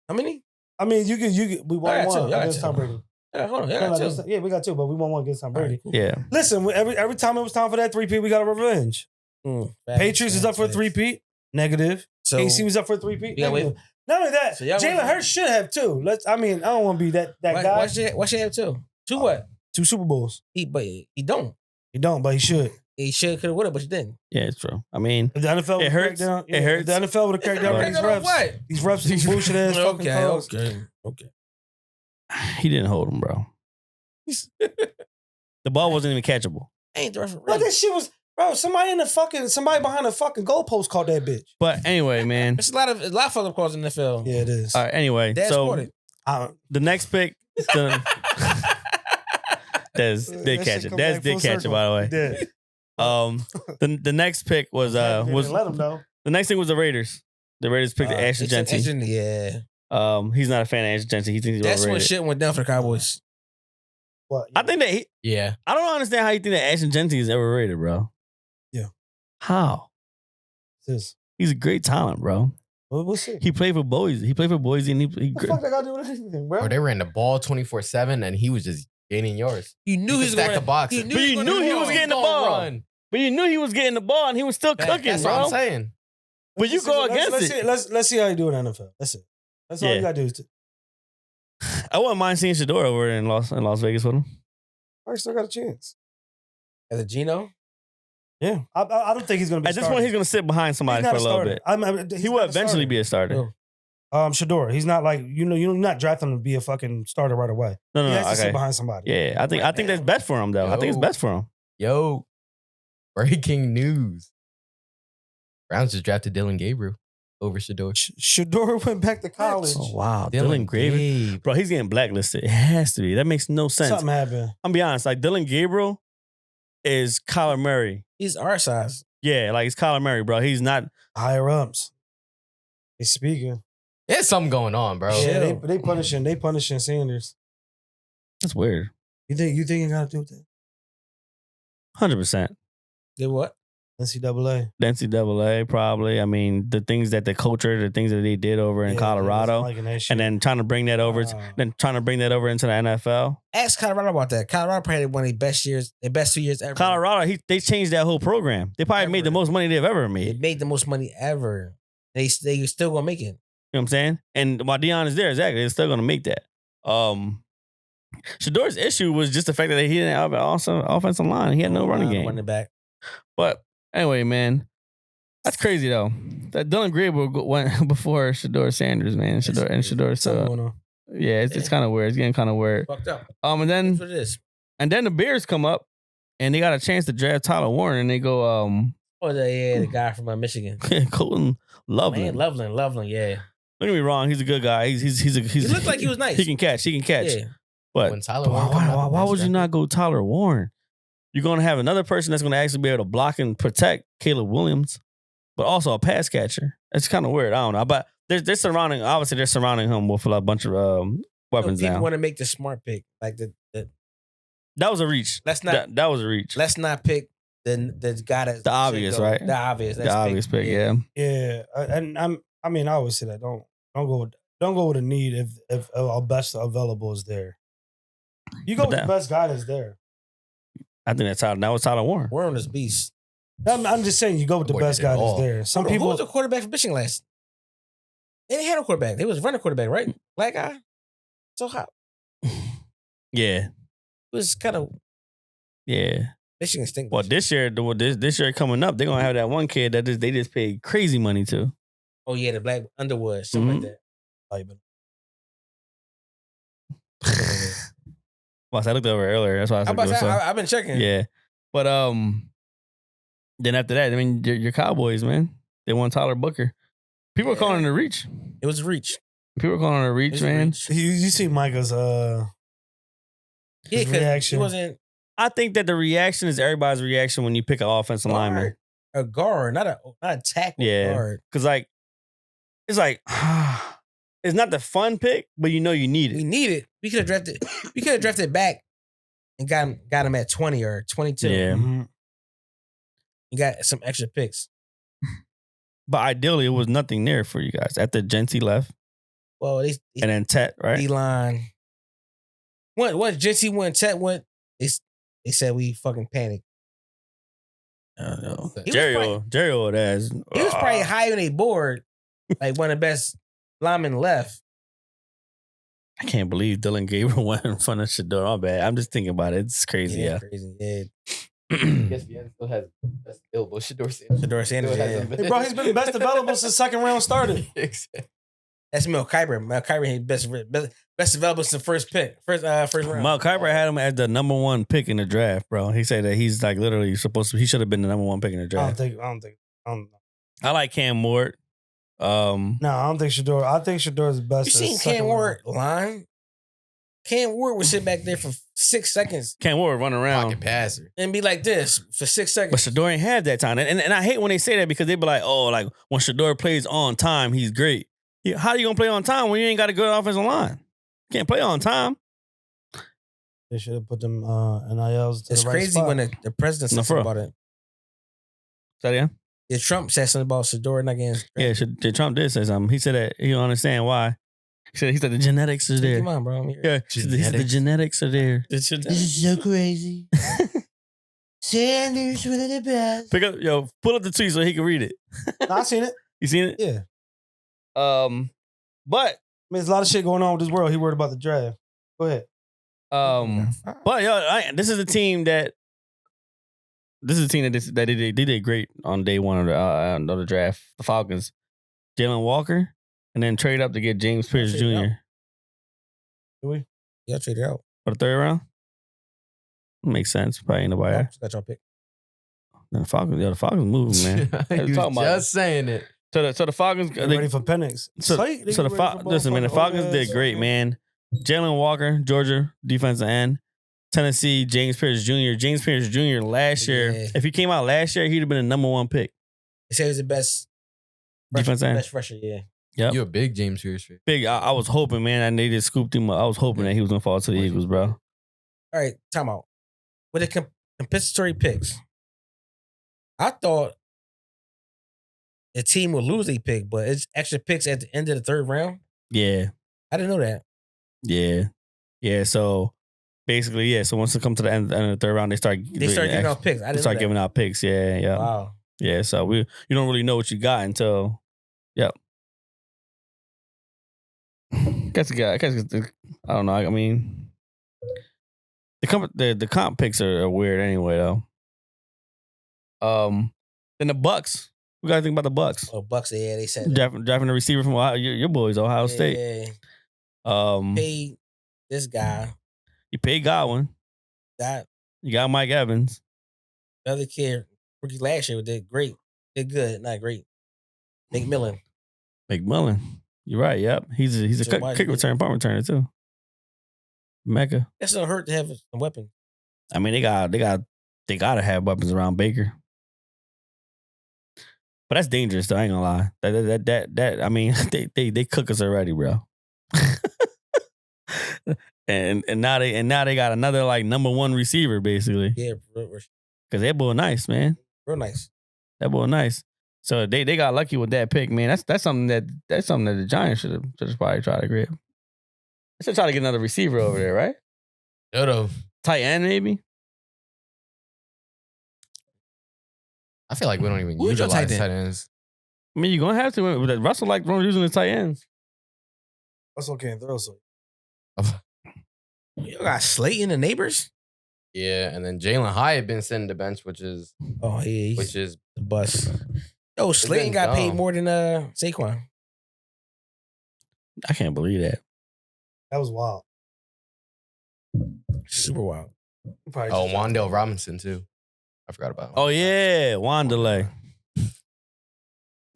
How many? I mean, we I won got two. one I got against two. Tom Brady. Hold on. I No, got no, two. yeah, we got 2, but we won one against Tom Brady. All Yeah. Listen, every time it was time for that 3-peat, we got a revenge. Patriots is up for a 3-peat. Negative. So AC was up for a 3-peat. Yeah, Negative. Not only that, So y'all Jalen went- Hurts should have 2. I don't want to be that guy. why should he have two? Two what? 2 Super Bowls. But he don't. He don't, but he should. He should could have would have, but he didn't. Yeah, it's true. I mean, If the NFL would It hurts. down, It hurts. If the NFL would have cracked down on these refs. What? These refs, these bullshit ass fucking calls. Okay. he didn't hold him, bro. The ball wasn't even catchable. Ain't the referee. Bro, that shit was, bro. Somebody behind the fucking goalpost called that bitch. But anyway, man. There's a lot of fuck up calls in the NFL. Yeah, it is. All right. Anyway, That's so caught it. the next pick. Des did That catch shit it. come Des back did full catch it, circle. by the way. He did. The next pick was Let him know. the next thing was the Raiders. The Raiders picked Ashton Genty. Yeah. He's not a fan of Ashton Jensen. He thinks he's That's when overrated. shit went down for the Cowboys. What? I think that I don't understand how you think that Ashton Jensen is overrated, bro. Yeah. How? This. He's a great talent, bro. We'll see. He played for Boise. He played for Boise, and he What the fuck that got to do with anything, bro? Or they ran the ball 24/7, and he was just gaining yards. You knew He he could was stack going the box. But you knew he was getting the ball. But you knew he was getting the ball, and he was still cooking, That's bro. what I'm saying. But you go against let's it. See, let's see how you do in NFL. That's it. That's all Yeah. you got to do. I wouldn't mind seeing Shador over in Las Vegas with him. I still got a chance. As a Geno? Yeah. I don't think he's going to be At this point, he's going to sit behind somebody for a little bit. He will eventually be a starter. Shador. He's not like, you're not drafting him to be a fucking starter right away. No, He has to okay. sit behind somebody. Yeah, I think that's best for him, though. I think it's best for him. Yo, breaking news. Browns just drafted Dylan Gabriel over Shador. Shador went back to college. Oh, wow. Dylan Gabriel. Bro, he's getting blacklisted. It has to be. That makes no sense. Something happened. I'm be honest. Like, Dylan Gabriel is Kyler Murray. He's our size. Yeah, like, it's Kyler Murray, bro. He's not. Higher ups. He's speaking. There's something going on, bro. Yeah, they punishing Sanders. That's weird. You think you got to do with that? 100%. Did what? NCAA. The NCAA, probably. I mean, the things that the culture, the things that they did over in Colorado, and then trying to bring that over, into the NFL. Ask Colorado about that. Colorado probably had one of their best years, their best 2 years ever. Colorado, they changed that whole program. They probably made the most money they've ever They made. made the most money ever. They still gonna make it. You know what I'm saying? And while Deion is there, exactly, they're still going to make that. Shador's issue was just the fact that he didn't have an awesome offensive line. He had no running game. Running back. But anyway, man, that's crazy though. That Dylan Gabriel went before Shador Sanders, man. Shador. Something going on. Yeah, it's kind of weird. It's getting kind of weird. Fucked up. And then That's what it is. the Bears come up, and they got a chance to draft Tyler Warren, and they go Oh, the guy from Michigan. Colton Loveland. Man, Loveland, yeah. Don't get me wrong, he's a good guy. He's He looked like he was nice. He can catch. Yeah. But When Tyler Warren comes out, why would you not go Tyler Warren? You're going to have another person that's going to actually be able to block and protect Caleb Williams, but also a pass catcher. It's kind of weird. I don't know. But they're surrounding him with a bunch of weapons People now. want to make the smart pick. Like That was a reach. let's not That was a reach. let's not pick the guy that's The obvious, right? The obvious. The obvious pick, yeah. Yeah, and I always say that don't go with a need if a best available is there. You go But with the best guy that's there. I think that was Tyler Warren. We're on this beast. I'm just saying you go with the Boy, best did it guy that's all. there. Some Who people was the quarterback for Michigan last? They didn't have a quarterback. They was running quarterback, right? Black guy. So how? Yeah, It was kind of yeah. Michigan stink. Well, this year coming up, they're gonna have that one kid that they just paid crazy money to. Oh yeah, the black Underwood, something like that. Well, I looked over earlier. That's why I was I've been checking. yeah. But then after that, I mean, your Cowboys, man, they won Tyler Booker. People are calling it a reach. It was a reach. People are calling it a reach, It was a man. reach. you see Micah's Yeah, his because reaction. he wasn't I think that the reaction is everybody's reaction when you pick an offensive lineman. a guard, not a tackle Yeah. guard. Because it's like it's not the fun pick, but you need We it. need it. We could have drafted back and got him at 20 or 22. Yeah. Mhm. You got some extra picks. But ideally, it was nothing there for you guys. After Genty left, Well, they and then Tet, right? D-line. Once Jesse went, Tet went, they said we fucking panicked. I don't know. He was Jerry old ass. He was probably high on a board, like one of the best linemen left. I can't believe Dylan Gabriel went in front of Shador. My bad. I'm just thinking about it. It's crazy. Yeah. Crazy. Yeah. ESPN still has best available. Shador Sanders. Shador Sanders, Still has yeah. him. Hey, bro, he's been best available since second round started. Exactly. That's Mel Kiper. Mel Kiper had best available since the first round. Mel Kiper had him as the number one pick in the draft, bro. He said that he's like literally supposed to. He should have been the number one pick in the I draft. don't think. I like Cam Ward. No, I don't think Shador. I think Shador's best. You is seen second Cam round. Ward line? Cam Ward would sit back there for 6 seconds Cam Ward run around. Pocket passer. and be like this for 6 seconds. But Shador ain't had that time. And I hate when they say that because they be like, oh, like when Shador plays on time, he's great. How you gonna play on time when you ain't got a good offensive line? You can't play on time. They should have put them NILs to It's the right crazy spot. when the president No, said for something real. about it. Say that again? Yeah, Trump said something about Sador not getting. Yeah, Trump did say something. He said that he don't understand why. He said the genetics are there. Come on, bro. I'm here. Yeah, he said the genetics are there. This is so crazy. Sanders one of the best. Pull up the tweet so he can read it. I seen it. You seen it? Yeah. But I mean, there's a lot of shit going on with this world. He worried about the draft. Go ahead. but this is a team that they did great on day one of the draft. The Falcons, Jalen Walker, and then trade up to get James Pierce Trade Jr. up. Do we? Yeah, trade it out. for the third round. Makes sense. Probably ain't nobody. Oh, got your pick. The Falcons moving, man. He was talking about just saying it. So the Falcons They ready for Penix. listen, man. The Falcons did great, man. Jalen Walker, Georgia defensive end. Tennessee, James Pierce Jr. James Pierce Jr. last year, Yeah. if he came out last year, he'd have been the #1 pick. He said he was the best Defensive end. best rusher, yeah. Yep. You're a big James Pierce fan. Big. I was hoping, man, and they just scooped him up. I was hoping that he was gonna fall to the Eagles, bro. All right, time out. With the compensatory picks, I thought the team would lose their pick, but it's extra picks at the end of the third round. Yeah. I didn't know that. Yeah. So basically, yeah. So once it comes to the end of the third round, they start Giving out picks. I They didn't start know giving out picks. Yeah. that. Wow. Yeah. So you don't really know what you got until, yep. I don't know. I mean, the comp picks are weird anyway, though. Then the Bucks. We gotta think about the Bucks. Oh, Bucks, yeah, they said that. Drafting a receiver from Ohio, your boys, Ohio State. Yeah. Paid this guy. You paid Godwin. That You got Mike Evans. the other kid, rookie last year, did great. Did good, not great. McMillan. McMillan. You're right. Yep. He's a So why kick did return, punt returner too. Mecca. That's not hurt to have some weapon. I mean, they gotta have weapons around Baker. But that's dangerous, though. I ain't gonna lie. That I mean, they cook us already, bro. and now they got another like #1 receiver basically. Yeah, Because that boy nice, man. real nice. That boy nice. So they got lucky with that pick, man. That's something that the Giants should have probably tried to grab. They should try to get another receiver over there, right? Dodo. Tight end maybe. I feel like we don't even Who's your utilize tight tight end? ends. I mean, you're gonna have to. Russell like using the tight ends. Russell can't throw, so You got Slayton and neighbors? Yeah, and then Jalen Hyatt been sitting the bench, which is Oh, yeah. which is the bus. Yo, Slayton been got paid dumb. more than Saquon. I can't believe that. that was wild. Super wild. Wandale Robinson too. I forgot about him. Oh yeah, Wanderlei.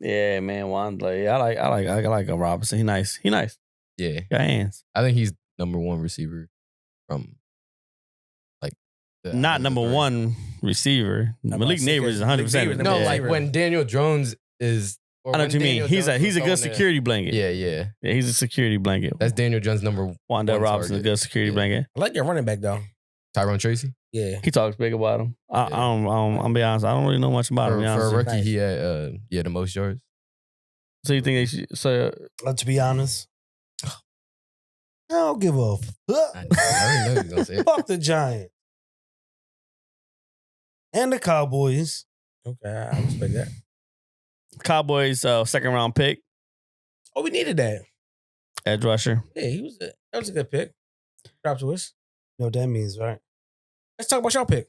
Yeah, man, Wanderlei. Yeah, I like a Robinson. He nice. Yeah, Got hands. I think he's #1 receiver from like the Not #1 receiver. Malik Neighbors is 100%. No, yeah. like when Daniel Jones is. or I know when what you mean. Daniel He's Jones a was good going security blanket. there. Yeah. Yeah, he's a security blanket. That's Daniel Jones #1 Wandale Robinson, a target. good security Yeah. blanket. I like your running back, though. Tyrone Tracy. Yeah. He talks big about him. I don't be honest. I don't really know much about him. For to be a honest with you. rookie, he had the most yards. So you think they should? So Let's be honest. I don't give a fuck. I already know he was gonna say it. Fuck the Giants. And the Cowboys. Okay, I respect that. Cowboys second round pick, Oh, we needed that. edge rusher. Yeah, that was a good pick. Drop to us. You know what that means, right? Let's talk about your pick.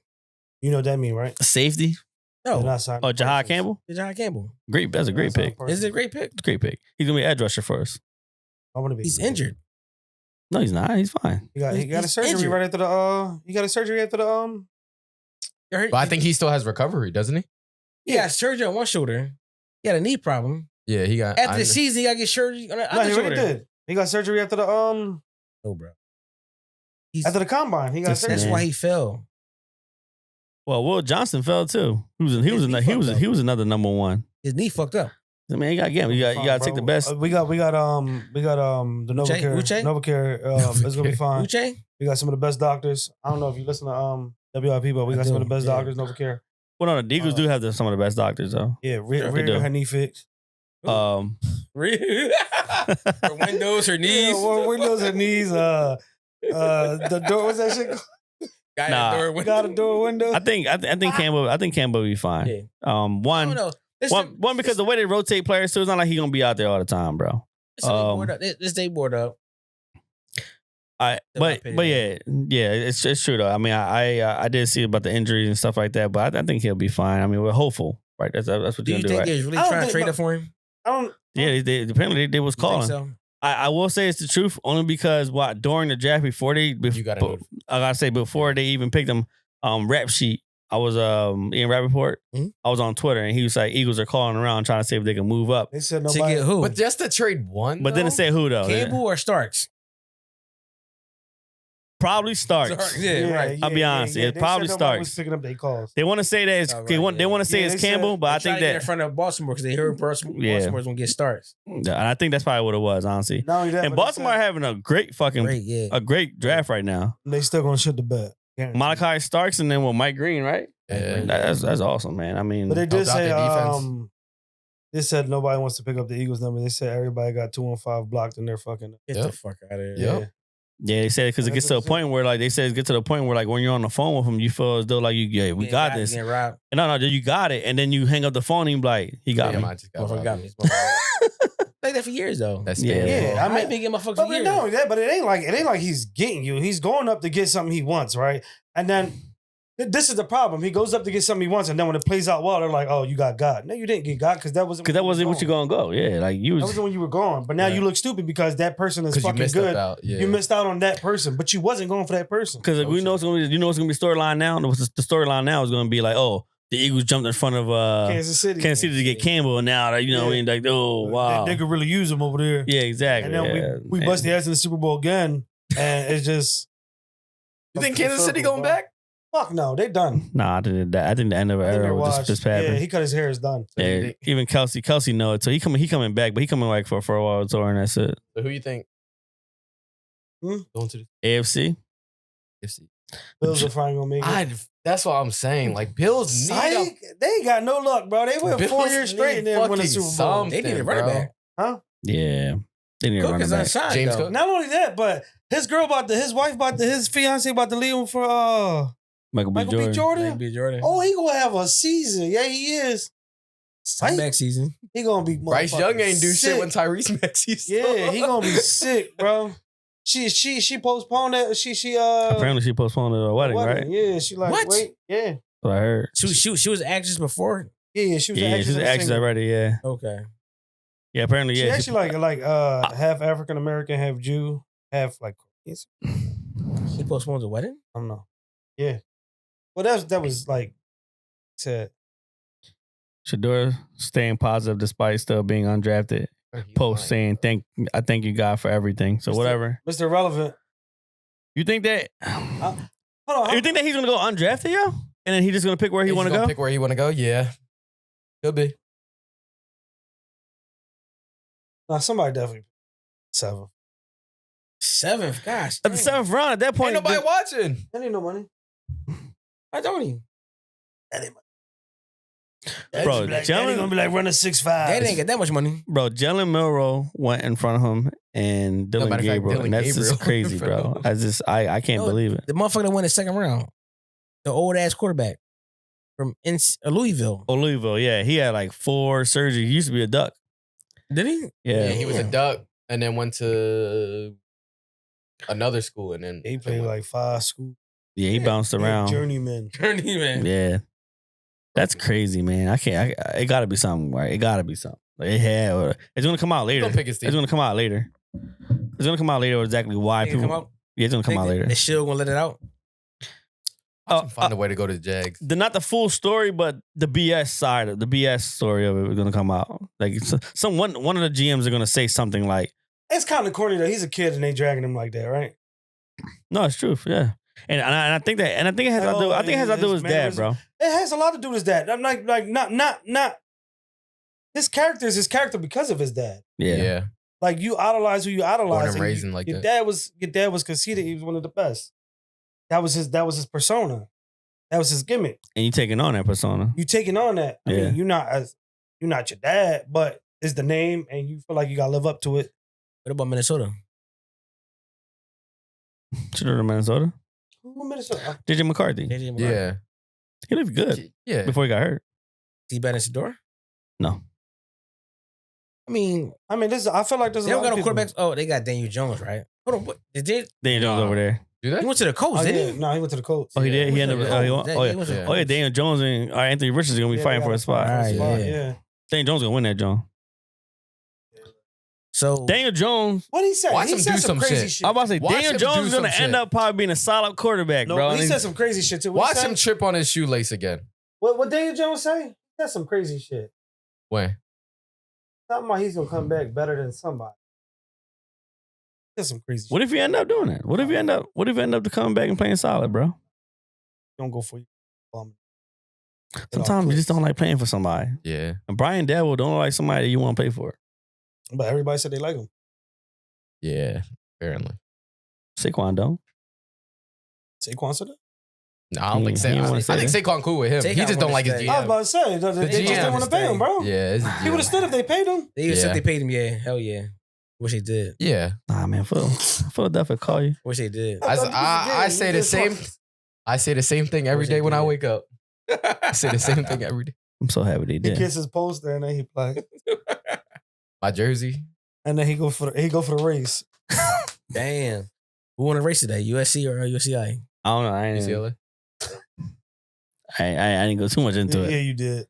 You know what that means, right? Safety. They're No, not signing Oh, Jihad persons. Campbell. Jihad Campbell. Great. That's a great They're not pick. signing Is it a persons. great pick? It's a great pick. He's gonna be edge rusher for us. I want to be. He's injured. No, he's not. He's fine. He got a He's surgery injured. right after the. He got a surgery after the. You heard- But I think he still has recovery, doesn't he? he got surgery on one shoulder. He had a knee problem. Yeah, he got. After the season, he got to get surgery on the No, other he shoulder. already did. He got surgery after the No, bro. after the combine. He got Just- That's surgery. why he fell. Well, Will Johnson fell too. He was His knee fucked up. another #1. His knee fucked up. Man, you gotta get him. You gotta take the best. We got the Uche? Novacare. It's gonna be fine. Uche? We got some of the best doctors. I don't know if you listen to WIP, but we got some of the best doctors. Novacare. Well, no, the Eagles do have some of the best doctors though. Yeah, Rhea got her knee fixed. Her windows, her knees. Yeah, windows, her knees. The door. What's that shit called? Got a door window. I think Campbell will be fine. Yeah. One because the way they rotate players, so it's not like he's gonna be out there all the time, bro. This day board up. But yeah, it's true though. I mean, I did see about the injuries and stuff like that, but I think he'll be fine. I mean, we're hopeful, right? That's what Do you're you gonna do, think right? they're really trying to trade up for him? Yeah, they apparently they was You think calling. so? I will say it's the truth only because during the draft before they even picked him, rap sheet. I was Ian Rappaport. Mm-hmm. I was on Twitter and he was like, Eagles are calling around trying to see if they can move up. They said To nobody. get who? But just to trade one. But then it said who though? Campbell or Starks? Probably Starks. Right. I'll be honest. They it probably said nobody was Starks. picking up their calls. They want to say that it's Oh, right, they want to say Yeah, it's they said Campbell, but I think Trying to get in that front of Baltimore because they heard Baltimore was gonna get Starks. and I think that's probably what it was, honestly. Not only that, And but they Baltimore said having a great draft right now. they still gonna shit the bed. Guaranteed. Malachi Starks and then Mike Green, right? Yeah. That's awesome, man. I mean, But they did Helped out say their defense. they said nobody wants to pick up the Eagles number. They said everybody got 2-15 blocked in their fucking. Get Yep. the fuck out of here. Yep. yeah, they said because it gets to a point where like they said it gets to the point where like when you're on the phone with them, you feel as though like we got this. Getting robbed. No, you got it, and then you hang up the phone and you be like, he got Damn, me. I just got Motherfucker got robbed. me. Like that for years though. That's Yeah. Yeah, I might be getting my fucking But years. not only that, but it ain't like he's getting you. He's going up to get something he wants, right? And then this is the problem. He goes up to get something he wants, and then when it plays out well, they're like, "Oh, you got God." No, you didn't get God because that wasn't what you gonna go. Yeah, like you That was. wasn't when you were gone. But now Right. you look stupid because that person is Because you fucking missed good. out. Yeah. You missed out on that person, but you wasn't going for that person. Because we know it's gonna be, what's gonna be storyline now. The storyline now is gonna be like, oh, the Eagles jumped in front of Kansas City. Kansas City to get Campbell, and now you know, Yeah. like, oh wow, They could really use him over there. yeah, exactly. And then we bust the ass in the Super Bowl again, and it's just. You think Kansas City going back? Fuck no, they done. Nah, I think the end of an I think they're era was washed. just Yeah, happened. he cut his hair. Is done. Yeah, even Kelsey know it. So he coming back, but he coming like for a while tour, and that's it. So who you think? Going to the AFC. FC? Bills are finally gonna make it. That's what I'm saying. Like Bills need Psych, they ain't got no luck, bro. They went Bills 4 years straight and need then win a fucking Super Bowl. something, They need a running bro. back. Yeah, they need to Cook run is it back. unsigned. James though. Cook? Not only that, but his fiance about to leave him for Michael B. Michael Jordan. B. Jordan. Might be Jordan. Oh, he gonna have a season. Yeah, he is. Comeback season. He gonna be Bryce motherfucking Young ain't do sick. shit when Tyrese Maxey. Yeah, he gonna be sick, bro. She postponed that. She Apparently, she postponed the wedding, right? Yeah, she like What? wait. Yeah, That's what I heard. She was an actress before. yeah, she was. Yeah, she's an actress already. Yeah, Okay. yeah. Apparently, She yeah. actually like half African American, half Jew, half like. She postponed the wedding? I don't know. Yeah. Well, that was like said. Shador staying positive despite still being undrafted. Post saying I thank you God for everything. So Mr. whatever. Mr. Relevant. You think that? Hold on. You think that he's gonna go undrafted, yo? And then he's just gonna pick where he want to go? Pick where he want to go. Yeah, could be. Nah, somebody definitely 7. Seventh, gosh. At the 7th round, at that point, Ain't nobody watching. That ain't no money. I don't even. That ain't money. Bro, That Jalen- ain't gonna be like running 6'5". They didn't get that much money. bro, Jalen Milroe went in front of him and Dylan matter of fact, Gabriel. Dylan And that's just Gabriel crazy, in front bro. of him. I can't No, believe it. The motherfucker that won the second round. The old ass quarterback from Louisville. Oh, Louisville, yeah. He had like 4 surgeries. He used to be a duck. Did he? Yeah. Yeah, he was a duck and then went to another school and then He played like 5 schools. Yeah, he bounced around. Journeyman. Journeyman. Yeah. That's crazy, man. It gotta be something, right? It gotta be something. Like, it's gonna come out later. Don't pick his team. It's gonna come out later. It's gonna come out later exactly why Think it people. come out? Yeah, it's gonna come out later. They still gonna let it out? Find a way to go to the Jags. Not the full story, but the BS side of the BS story of it is gonna come out. Like one of the GMs are gonna say something like, It's kind of corny that he's a kid and they dragging him like that, right? "No, it's truth." Yeah, and I think that, and I think it has to do. I think it has to do with his dad, bro. It has a lot to do with his dad. I'm not his character is his character because of his dad. Yeah. Like you idolize who you idolize. Born and raised in like your that. dad was conceited. He was one of the best. That was his persona. That was his gimmick. And you taking on that persona. You taking on that. I Yeah. mean, you're not your dad, but it's the name, and you feel like you gotta live up to it. What about Minnesota? Should have Minnesota. Who Minnesota? JJ McCarthy. JJ McCarthy. Yeah. He looked good Yeah. before he got hurt. Is he better than Shador? No. I mean, I mean, I feel like there's they a don't lot got of no people. quarterbacks. Oh, they got Daniel Jones, right? Hold on, what? They did? Daniel Jones over there. Do they? He went to the Colts, Oh, didn't yeah. he? No, he went to the Colts. Oh, he did. He He ended went up. to the Oh, Colts. yeah. He went to the Oh, yeah. Colts. Daniel Jones and Anthony Richards is gonna be Yeah, fighting they for a gotta spot. fight for a Alright, spot, yeah. yeah. Daniel Jones gonna win that, John. So Daniel Jones. What he said? Watch He him said do some some crazy shit. shit. I'm about to say Watch Daniel him Jones do is gonna some end shit. up probably being a solid quarterback, No, bro. he And said some crazy shit too. What he Watch say? him trip on his shoelace again. What Daniel Jones say? He said some crazy shit. When? Talking about he's gonna come back better than somebody. He said some crazy shit. What if you end up doing that? What if you end up to coming back and playing solid, bro? Don't go for you. Sometimes you just don't like playing for somebody. Yeah. And Brian Dabble don't look like somebody that you want to play for. But everybody said they like him. Yeah. Apparently. Saquon don't. Saquon said that? No, I don't think He Saquon. wanna I say think Saquon cool with him. Saquon He just don't wanna like his stay. GM. I was about to say, they just GM didn't want to pay him, bro. Yeah. It's He would have stood if they paid him. they even Yeah. said they paid him. Yeah, hell yeah. Wish they did. Yeah. Nah, man. Philadelphia call you. Wish they did. I thought this was a I game. say You the just same. fucked. I say the same thing every Wish they day when I did. wake up. I say the same thing every day. I'm so happy they He did. kiss his poster and then he play. My jersey. And then he go for the race. Damn. Who won the race today? USC or UCI? I don't know. I ain't, UCLA. I didn't go too much into Yeah, it. you did.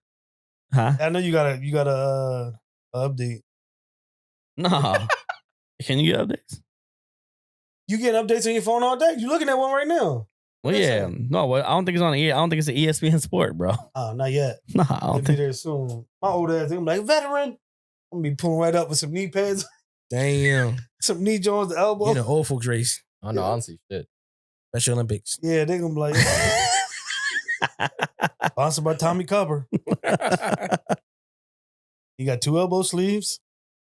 Huh? I know you got a update. No. Can you get updates? You get updates on your phone all day. You looking at one right now? Well, yeah. No, well, I don't think it's on. I don't think it's an ESPN Sport, bro. Oh, not yet. Nah, I I'll don't be think. there soon. My old ass, I'm like veteran. I'm gonna be pulling right up with some knee pads, Damn. some knee joints, the elbow. You know, old folks race. Oh no, I don't see shit. Special Olympics. Yeah, they gonna be like sponsored by Tommy Copper. He got 2 elbow sleeves,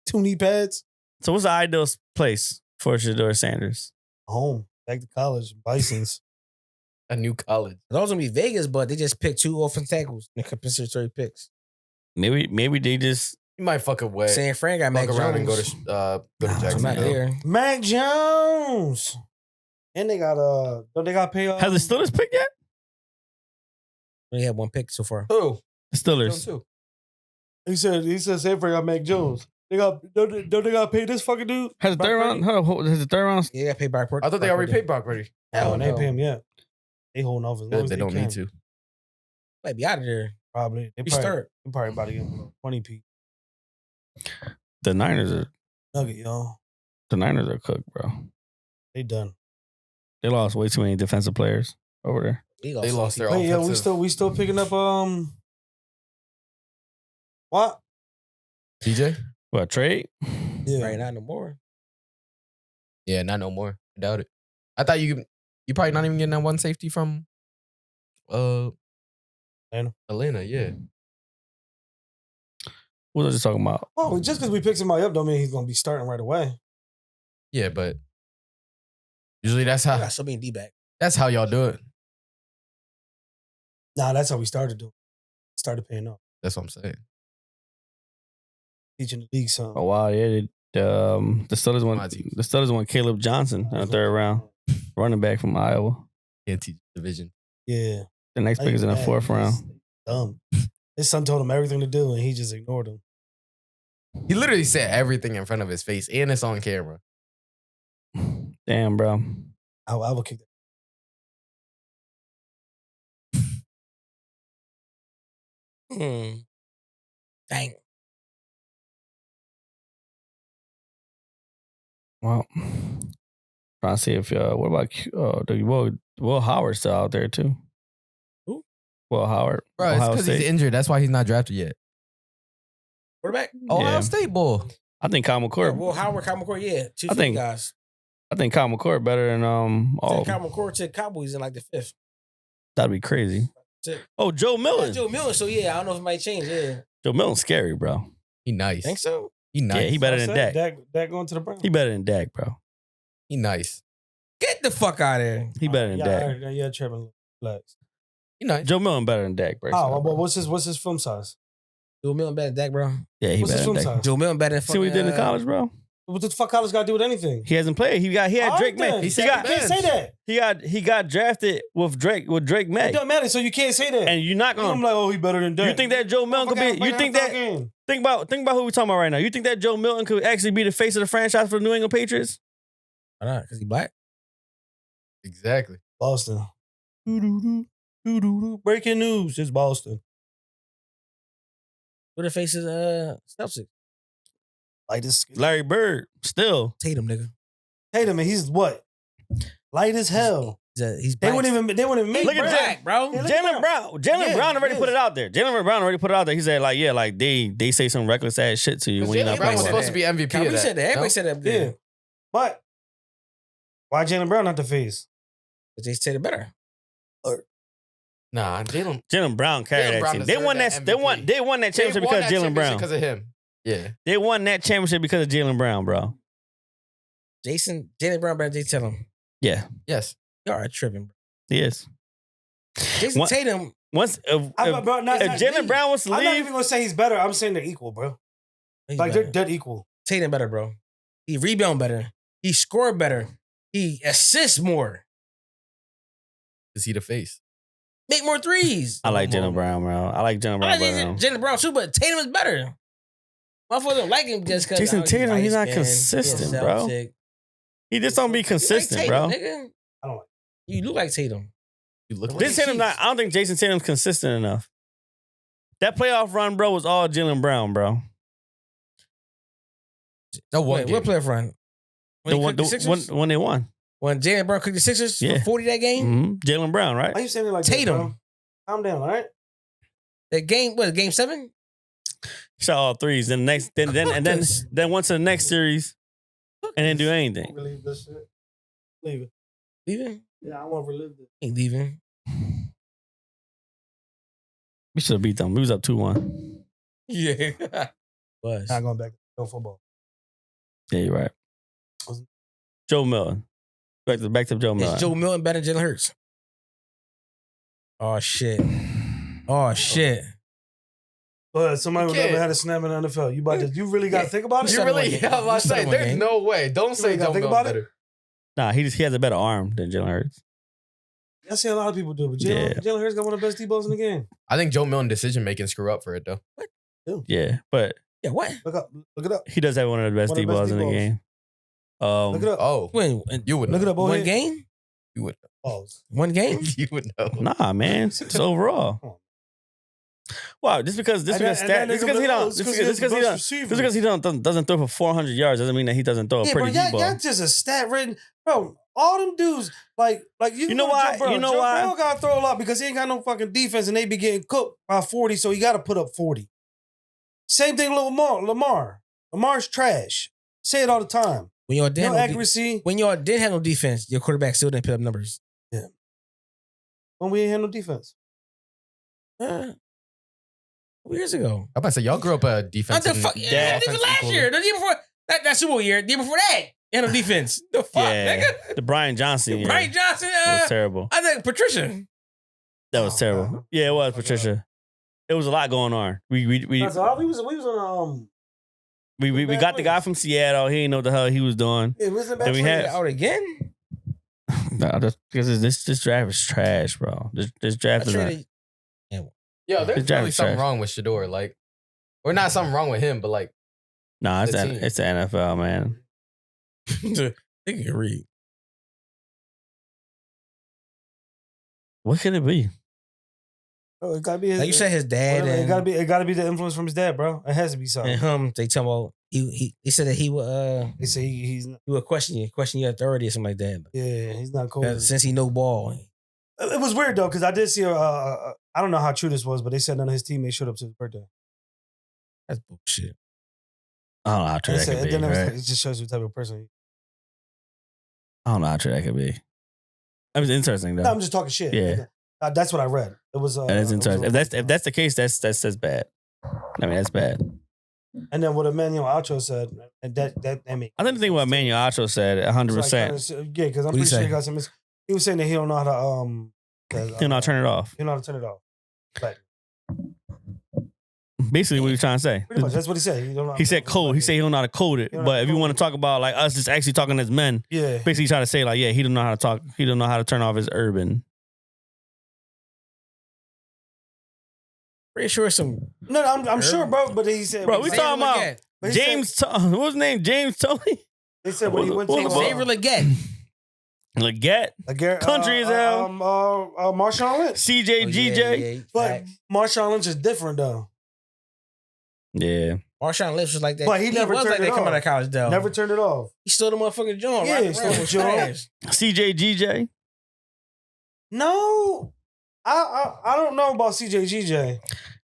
2 knee pads. So, what's the ideal place for Shador Sanders? Home, back to college, Bisons. A new college. Those gonna be Vegas, but they just picked 2 offensive tackles in the compensatory picks. Maybe they just. You might fuck away. San Fran got Mac Fuck Jones. around and go to I'm not Jacksonville. there. Mac Jones. And they got don't they got pay Have the Steelers picked yet? We only had 1 pick so far. Who? The Steelers. Who? He said San Fran got Mac Jones. They got don't they got to pay this fucking dude? Has the third round? Hold on, has the third round? Yeah, paid by I thought they already paid Brock Purdy. Oh, they ain't pay him yet. They holding off as long as They don't can. need to. Might be out of there. Probably. They Restart. probably about to get 20 P. The Niners are Nugget, y'all. cooked, bro. They done. They lost way too many defensive players over there. They lost their Wait, yeah, offensive. we still picking up what? TJ? What, trade? Yeah. Right now, no more. Yeah, not no more. I doubt it. I thought you probably not even getting that one safety from Atlanta, yeah. What was I just talking about? Oh, just because we picked somebody up don't mean he's gonna be starting right away. Yeah, but usually that's I how got so many D-back. y'all do it. Nah, that's how we started doing. Started paying off. That's what I'm saying. Teaching the league something. Oh wow, yeah. The Steelers My won. team. The Steelers won Caleb Johnson in the third round, running back from Iowa. Can't teach division. Yeah. The next pick is in the fourth round. Dumb. His son told him everything to do and he just ignored him. He literally said everything in front of his face, and it's on camera. Damn, bro. I will kick that. Dang. Well, trying to see if what about Will Howard's still out there too? Who? Will Howard. Bro, it's Ohio because he's State. injured. That's why he's not drafted yet. Quarterback? Ohio Yeah. State boy. I think Kyle Yeah, McCord. Will Howard, Kyle McCord, yeah. 2 I think- guys. I think Kyle McCord better than Send Kyle McCord to the Cowboys in like the 5th. That'd be crazy. To- Oh, Joe Yeah, Milton. Joe Miller, so yeah, I don't know if it might change, yeah. Joe Milton's scary, bro. He nice. Think so? He nice. Yeah, he better than Dak. Dak going to the Browns. He better than Dak, bro. He nice. Get the fuck out of there. He better than Dak. Yeah, tripping. Relax. He nice. Joe Milton better than Dak, bro. Oh, well, what's his film size? Joe Milton better than Dak, bro. Yeah, he What's his better film than Dak. size? Joe Milton better than See what he did in college, bro? What the fuck college got to do with anything? He hasn't played. He had Drake May. He can't say that. He got drafted with Drake May. It doesn't matter, so you can't say that. And you're not I'm gonna. like, oh, he better than Dak. You think that Joe Milton could be? You think that? Think about who we talking about right now. You think that Joe Milton could actually be the face of the franchise for the New England Patriots? Why not? Because he black? Exactly. Boston. Breaking news. It's Boston. Who the face is Celtics? Like this. Larry Bird still. Tatum, nigga. Tatum, and he's what? Light as hell. He's They black. wouldn't even make Look at black, bro. Yeah, look Jalen Brown. Jalen Brown already yes. put it out there. Jalen Brown already put it out there. He said like they say some reckless ass shit to you when you're not Jalen Brown playing. was well. supposed to be MVP Kyrie of that. said that. Everybody said that. Yeah. But why Jalen Brown not the face? But they said it better. Nah, Jalen Brown carried that Brown team. They deserved won that that. They won that championship because of Jalen Brown. Because of him. Yeah. They won that championship because of Jalen Brown, bro. Jalen Brown better than Tatum. Yeah, Yes. Y'all are tripping, bro. he is. Jason What- Tatum. Once if Jalen Brown was to I'm not leave, even gonna say he's better. I'm saying they're equal, bro. He's Like better. they're dead equal. Tatum better, bro. He rebound better. He score better. He assists more. Is he the face? Make more threes. I like Jalen Brown, bro. I like Jalen I Brown like better. than him. Jalen Brown too, but Tatum is better. Motherfuckers don't like him just because Jason Tatum, he's not consistent, bro. He just don't be consistent, bro. Nigga. I don't like. You look like Tatum. You look like Jason Tatum, I don't think Jason Tatum's consistent enough. That playoff run, bro, was all Jalen Brown, bro. no one. Wait, what playoff run? The one when they won. When Jalen Brown cooked the Sixers Yeah. for 40 that game? Mm-hmm. Jalen Brown, right? Why you saying it like Tatum. that, bro? Calm down, all right? That game, what, game 7? Shot all threes. Then next, then went to the next series and didn't do anything. Relieve this shit. Leave it. Leaving? Yeah, I want to relive this. Ain't leaving. We should have beat them. We was up 2-1. Yeah. Was. Not going back to no football. Yeah, you're right. Joe Milton. Back to Joe Milton. Is Joe Milton better than Jalen Hurts? Oh, shit. Oh, shit. But somebody who You can't. never had a snap in the NFL. You really got to think about it? You really, yeah, I was Started saying, one there's game. no way. Don't say really gotta Joe think Milton about it? better. Nah, he has a better arm than Jalen Hurts. I see a lot of people do, but Yeah. Jalen Hurts got one of the best D-balls in the game. I think Joe Milton decision making screw up for it though. Yeah, but Yeah, what? Look it up. he does have one of the best One of the best D-balls in the D-balls. game. Look it up. Oh, When? you would Look know. it up. One One game. game? You would. Pause. One game? You would know. Nah, man, it's overall. Wow, just because he doesn't throw for 400 yards doesn't mean that he doesn't throw a Yeah, pretty bro, deep ball. y'all just a stat ridden, bro. All them dudes, like You know why? Joe You know Joe why? Burrow gotta throw a lot because he ain't got no fucking defense and they be getting cooked by 40, so he gotta put up 40. Same thing with Lamar. Lamar's trash. Say it all the time. When y'all did No have accuracy. when y'all did have no defense, your quarterback still didn't put up numbers. When we ain't had no defense. Years ago. I'm about to say y'all grew up a What defensive. the fuck? Yeah, offense even last equally. year. The year before. That Super Bowl year. The year before that. And no defense. The fuck, Yeah, nigga? the Brian Johnson year Brian Johnson. was terrible. I think Patricia. That was terrible. Yeah, it was Patricia. It was a lot going on. We So we was on got the guy from Seattle. He didn't know what the hell he was doing. it wasn't Then we had- Out again? Nah, just because this draft is trash, bro. This draft is not. Traded- Yo, there's His job probably is something trash. wrong with Shador, like, or not something wrong with him, but like, Nah, it's the team. it's the NFL, man. They can read. What could it be? Oh, it gotta be his, Like you said, his dad it and, gotta be the influence from his dad, bro. It has to be something. and him. They tell about he said that he would They say he's not, he would question your authority or something like that. yeah, he's not cool. Since he no ball, It was weird though, because I did see I don't know how true this was, but they said none of his teammates showed up to his birthday. that's bullshit. I don't know how true They that said- could be. then Right? it just shows you the type of person. he is. I don't know how true that could be. I mean, it's interesting though. No, I'm just talking shit. Yeah. That's what I read. It was. That is interesting. If that's the case, that's bad. I mean, that's bad. And then what Emmanuel Acho said, and that I mean, I think the thing what Emmanuel Acho said, 100%. Yeah, because I'm pretty sure he got some. He was saying that he don't know how to He'll not turn it off. He don't know how to turn it off. But basically, what he was trying to say. Pretty much, that's what he said. He said code. He said he don't know how to code it. But if you want to talk about like us just actually talking as men, basically trying to say like, yeah, he don't know how to talk. He don't know how to turn off his urban. Pretty sure some. No, I'm sure, bro. But he said, bro, we talking about James. What was his name? James Tony. They said when he went to Xavier Leggett. Leggett. Country as hell. Marshawn Lynch. CJ, GJ. But Marshawn Lynch is different though. Yeah. Marshawn Lynch was like that. But he never was turned like it that off. coming out of college though. Never turned it off. He stole the motherfucking joint. Yeah, right? he stole the joint. CJ, GJ. No, I don't know about CJ, GJ.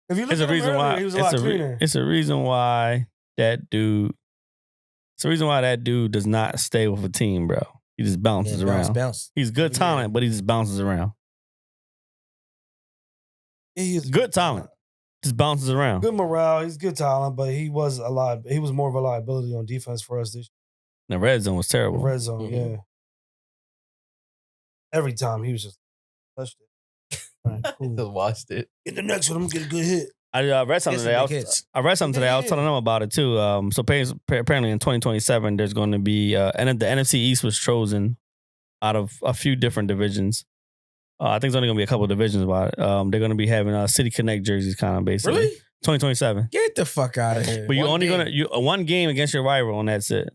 If you look It's at a reason earlier, why. he was a lot cleaner. It's a reason why that dude. It's a reason why that dude does not stay with a team, bro. He just bounces around. Bounce. He's good talent, but he just bounces around. He is Good talent. Just bounces around. Good morale. He's good talent, but he was He was more of a liability on defense for us this The red zone was terrible. red zone. Yeah. Every time he was just touched it. All right, cool. Just watched it. Get the next one. I'm gonna get a good hit. I read something today. I read something today. I was telling them about it too. So apparently in 2027, there's going to be and the NFC East was chosen out of a few different divisions. I think it's only going to be a couple of divisions about it. They're going to be having City Connect jerseys, kind of basically. Really? 2027. Get the fuck out of here. But you're only going to one game against your rival, and that's it.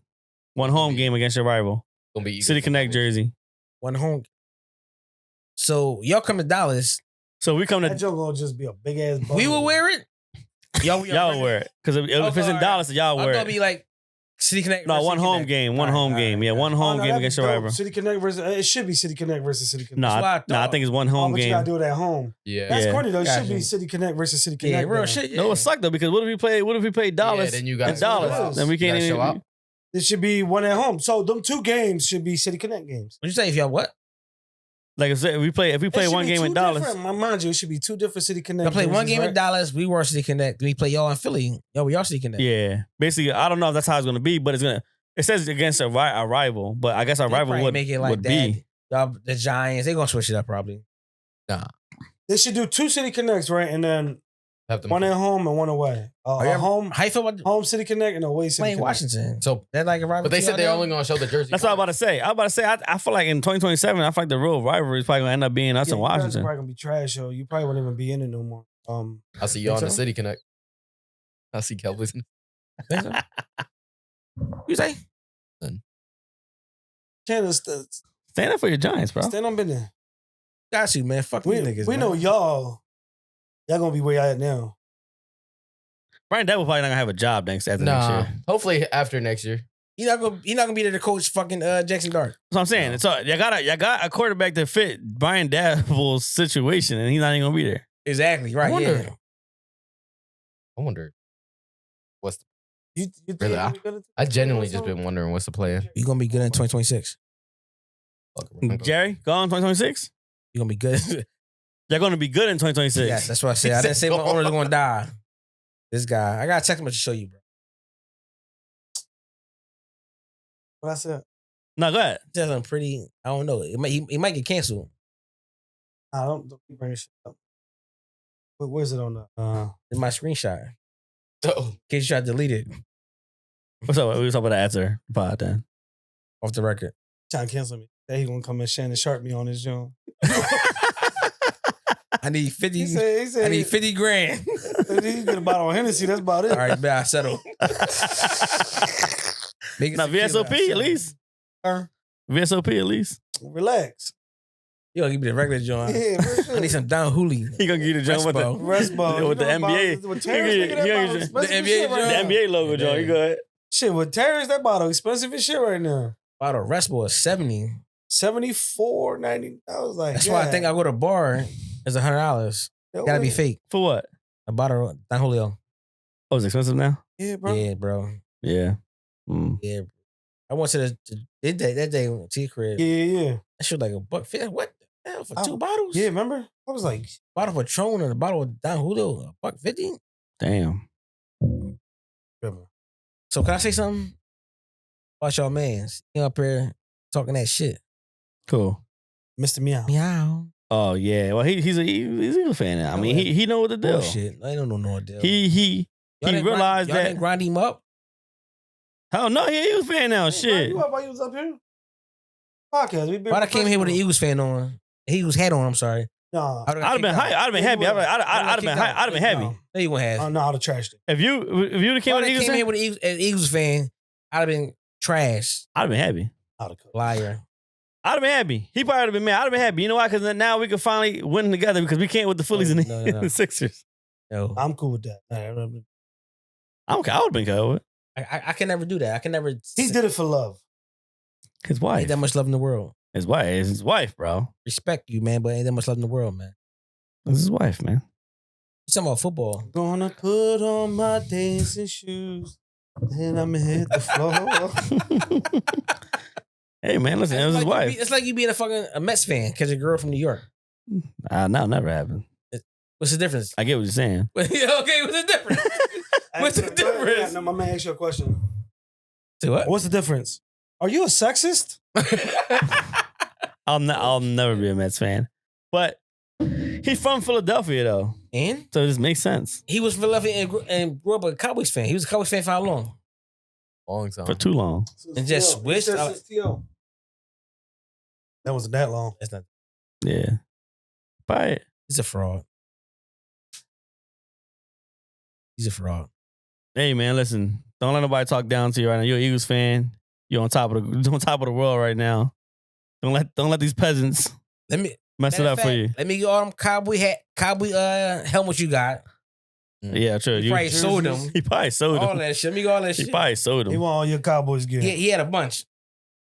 One home game against your rival. Gonna be City Connect jersey. One home. So y'all come to Dallas. So we come to. That joke gonna just be a big ass. We will wear it. Y'all wear it because if it's in Dallas, y'all wear it. I'm gonna be like City Connect. No, one home game. One home game. Yeah, one home game against your rival. City Connect versus it should be City Connect versus City Connect. No, I think it's one home but game. you gotta do it at home. Yeah, That's Yeah. corny though. It should Gotcha. be City Connect versus City Connect. Yeah, real though. shit. Yeah. No, it sucked though because what if we play Dallas? then you got in Dallas. Then we can't even show up. It should be one at home. So them two games should be City Connect games. What'd you say if y'all what? Like I said, if we play It should one be game two in Dallas. different- Mind you, it should be two different City Connect. Y'all play one jerseys, game in right? Dallas. We were City Connect. We play y'all in Philly. Yo, we are City Connect. Yeah, basically, I don't know if that's how it's gonna be, but it's gonna. It says against a rival, but I guess our They rival probably would make it like would that. be. Y'all, the Giants. They gonna switch it up probably. They should do two City Connects, right? And then Have them. one at home and one away. Are y'all- Home How you feel about home City Connect and away City playing Connect. Washington? So, That like a rival. but they to said y'all they're now? only gonna show the jersey. That's what I'm about to say. I feel like in 2027, I feel like the real rivalry is probably gonna end up being us Yeah, in you guys are Washington. probably gonna be trash, yo. You probably won't even be in it no more. I see y'all in Think the so? City Connect. I see Cowboys. Think so? You say? Chandler, Stand up for your Giants, bro. stand on business. Got you, man. Fuck We, these niggas. we man. know y'all. Y'all gonna be where y'all at now. Brian Devil probably not gonna have a job next after next Nah, year. hopefully after next year. He not gonna be there to coach fucking Jackson Dart. That's what I'm saying. So you got a quarterback that fit Brian Daboll's situation, and he's not even gonna be there. Exactly right. I wonder. Yeah. I wonder. What's the, You think Really, you'll be good at- I genuinely just been wondering what's the plan. You gonna be good in 2026. Jerry, go on 2026. You gonna be good. They're gonna be good in 2026. Yes, that's what I said. I didn't say my owner's gonna die. This guy, I got a text message to show you, bro. What I said? No, go ahead. He said something pretty. I don't know. It might get canceled. I don't keep bringing shit up. But where's it on the? In my screenshot, in Oh, case you try to delete it What's up? We was talking about the after pod then. off the record. Trying to cancel me. That he gonna come and Shannon Sharpe me on his joint. I need 50. He said I need 50 grand. he get a bottle of Hennessy. That's about it. All right, bet I settle. Make it Now secure, VSOP I at settle. least. Huh? VSOP at least. Relax. You gonna give me the regular joint? Yeah, for sure. I need some Don Hooley. He gonna give you the joint with the Respo. Rest ball. with the You know NBA. about- With Terrence, nigga, that bottle expensive The as NBA shit right joint. the now. NBA logo joint. You go ahead. Shit, with Terrence, that bottle expensive as shit right now. Bottle of Red Bull is 70. $74.90. I was like, That's why I think I go to a bar. It's $100. Gotta be fake. For what? A bottle of Don Julio. Oh, it's expensive now. Yeah, bro. Yeah, bro. Yeah. Mm. Yeah. I went to that day on T crib. Yeah. That shit like $150. What the hell for Oh, 2 bottles? Yeah, remember? I was like, Bottle of Patron and a bottle of Don Julio. $150. Damn. Tripping. So can I say something about y'all mans? He up here talking that shit. Cool. Mr. Meow. Meow. Oh yeah. Well, he's a Eagle fan now. I mean, he know what the deal. Bullshit. I don't know no deal. He realized y'all that. didn't grind him up. Hell no, he an Eagles fan now. Hey, Shit. you up while you was up here? Podcast. We been Why I came here with an professional. Eagles fan on? Eagles hat on. I'm sorry. Nah. I'd have been hyped. I'd have been happy. I'd have been hyped. I'd have been happy. No. No, you won't have. No, I'd have trashed it. If you came Why with they Eagles came here fan, with an Eagles fan, I'd have been trash. I'd have been happy. I'd have cooked. Liar. I'd have been happy. He probably would have been mad. I'd have been happy. You know why? Because now we can finally win together because we can't with the Phillies and No. the Sixers. No. I'm cool with that. I would have been cool with I can never do that. I can never. He did it for love. his Ain't wife. that much love in the world. His wife. It's his wife, bro. Respect you, man, but ain't that much love in the world, man. It's his wife, man. You talking about football? Gonna put on my dancing shoes. Then I'ma hit the floor. Hey, man, listen, it was his wife. It's like you being a Mets fan because your girl from New York. No, never happened. What's the difference? I get what you're saying. Okay, what's the difference? What's the difference? No, my man asked you a question. To what? What's the difference? Are you a sexist? I'll never be a Mets fan. But he's from Philadelphia, though. And So it just makes sense. he was Philadelphia and grew up a Cowboys fan. He was a Cowboys fan for how long? Long time. For too long. And just switched out. That wasn't that long. That's not. Yeah. But He's a fraud. He's a fraud. hey, man, listen. Don't let nobody talk down to you right now. You're an Eagles fan. You're on top of the world right now. Don't let these peasants Let me mess it matter up of for fact, you. Let me get all them cowboy helmets you got. Yeah, sure. He probably sold them. He probably sold All them. that shit. Let me get all that He shit. probably sold He them. want all your Cowboys gear. He had a bunch.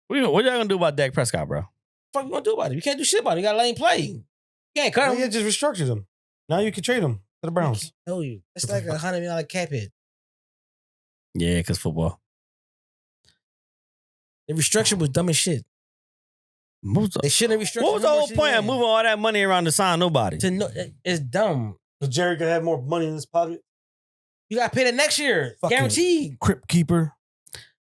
What y'all gonna do about Dak Prescott, bro? What the fuck you gonna do about it? You can't do shit about it. You gotta let him play. You can't cut him. Yeah, just restructured him. Now you can trade him to the Browns. No, you. It's like $100 million cap hit. Yeah, because football. The restructure was dumb as shit. They shouldn't have restructured. What was the whole point of moving all that money around to sign nobody? It's dumb. So Jerry could have more money in his pocket. You gotta pay that next year. Fucking Guaranteed. Crypt keeper.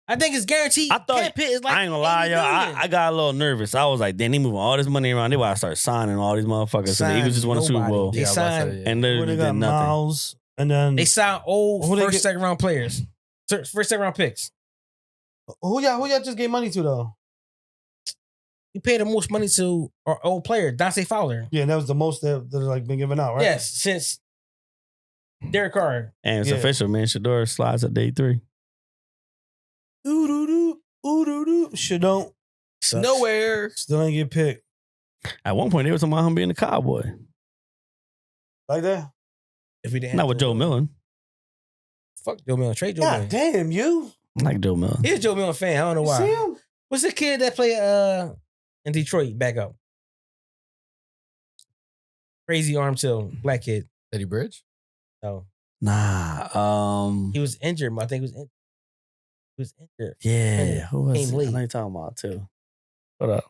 I think it's guaranteed. I thought- cap hit is like I ain't gonna lie, 80 yo. million. I got a little nervous. I was like, damn, they moving all this money around. They about to start signing all these motherfuckers. So the Sign Eagles just won a Super nobody. Bowl. They Yeah, I was about to signed- say, yeah. And When literally they got did nothing. Miles, and then They signed old Who they first, get- second round players. First, second round picks. who y'all just gave money to though? You paid the most money to our old player, Dante Fowler. Yeah, that was the most that like been given out, right? Yes, since Derek Carr. And it's Yeah. official, man. Shador slides at day 3. Ooh doo doo, ooh doo doo. Shit don't. Sucks. Nowhere. Still ain't get picked At one point, they were talking about him being a Cowboy. like that. If we didn't have Not with Joe Millen. Fuck Joe Millen. Trade Joe God Millen. damn you! I like Joe Millen. He's a Joe Millen fan. I don't know You why. see him? What's the kid that played in Detroit back up? Crazy arm till black kid. Eddie Bridge? No. Nah. He was injured. I think he was injured. Yeah. Who was Came it? late. I know you're talking about too. Hold up.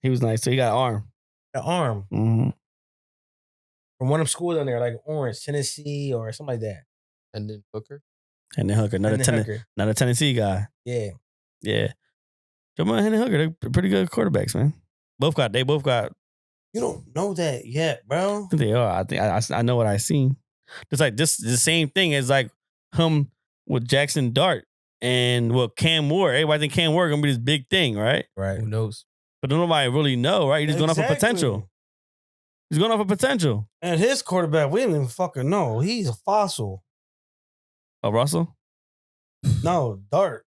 He was nice too. He got an arm. The arm Mm-hmm. from one of them schools down there, like Orange, Tennessee, or something like that. And then Hooker? And then Hooker, And then Hooker. another Tennessee guy. Yeah. Yeah. Joe Millen and Hooker, they're pretty good quarterbacks, man. They both got. You don't know that yet, bro. They are. I think I know what I seen. It's like this the same thing as like him with Jackson Dart and Cam Ward. Everybody think Cam Ward gonna be this big thing, right? Right. Who knows? But nobody really know, right? He's just going off of Exactly. potential. He's going off of potential. And his quarterback, we didn't even fucking know. He's a fossil. Oh, Russell? No, Dart.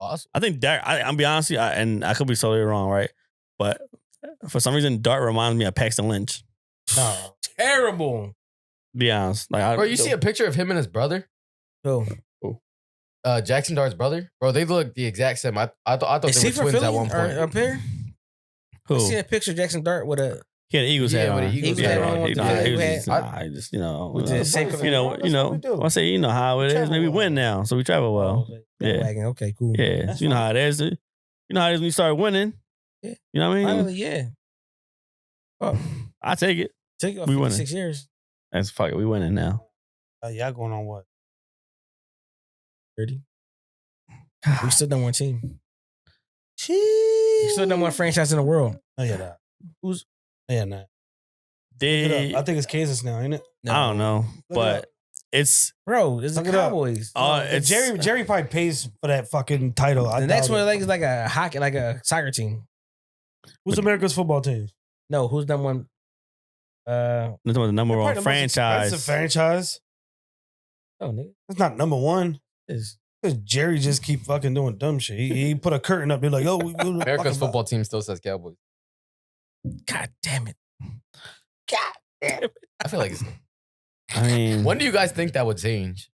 Awesome. I think Dart, I'm be honest with you, and I could be totally wrong, right? But for some reason, Dart reminds me of Paxton Lynch. No. Terrible. Be honest. Like, Bro, you see a picture of him and his brother? So, Jackson Dart's brother? Bro, they look the exact same. I thought is they he were from twins Philly at one point. or up here? Who? I seen a picture of Jackson Dart with a He had an Eagles Yeah, hat with on. the Eagles hat Yeah, on with he- the- nah, he he was had- just, nah, he just, with the same That's you know, what we do. I say, you know how it is. Travel Maybe we well. win now, so we travel well. Yeah. Bandwagon. Okay, cool. Yeah, That's you know fine. how it is. You know how it is when you start winning. Yeah. You know what I mean? Finally, yeah. Oh, I take it. took it off We 56 years. That's fuck it. We winning now. Y'all going on what? 30. We still number one team. We still number one franchise in the world. Oh yeah, that. Who's? Yeah, nah. They, I think it's Kansas now, ain't it? No. I don't know, Look it but up. it's Bro, it's the Look it up. Cowboys. it's Jerry probably pays for that fucking title. The next one is like a hockey, like a soccer team. Who's America's football team? No, who's number one? the number They're one probably the most franchise. expensive franchise. Oh, nigga. It's not number one. Is Because Jerry just keep fucking doing dumb shit. He put a curtain up. They're like, oh, America's football team still says Cowboys. God damn it. God damn it. I feel like it's. I mean, When do you guys think that would change?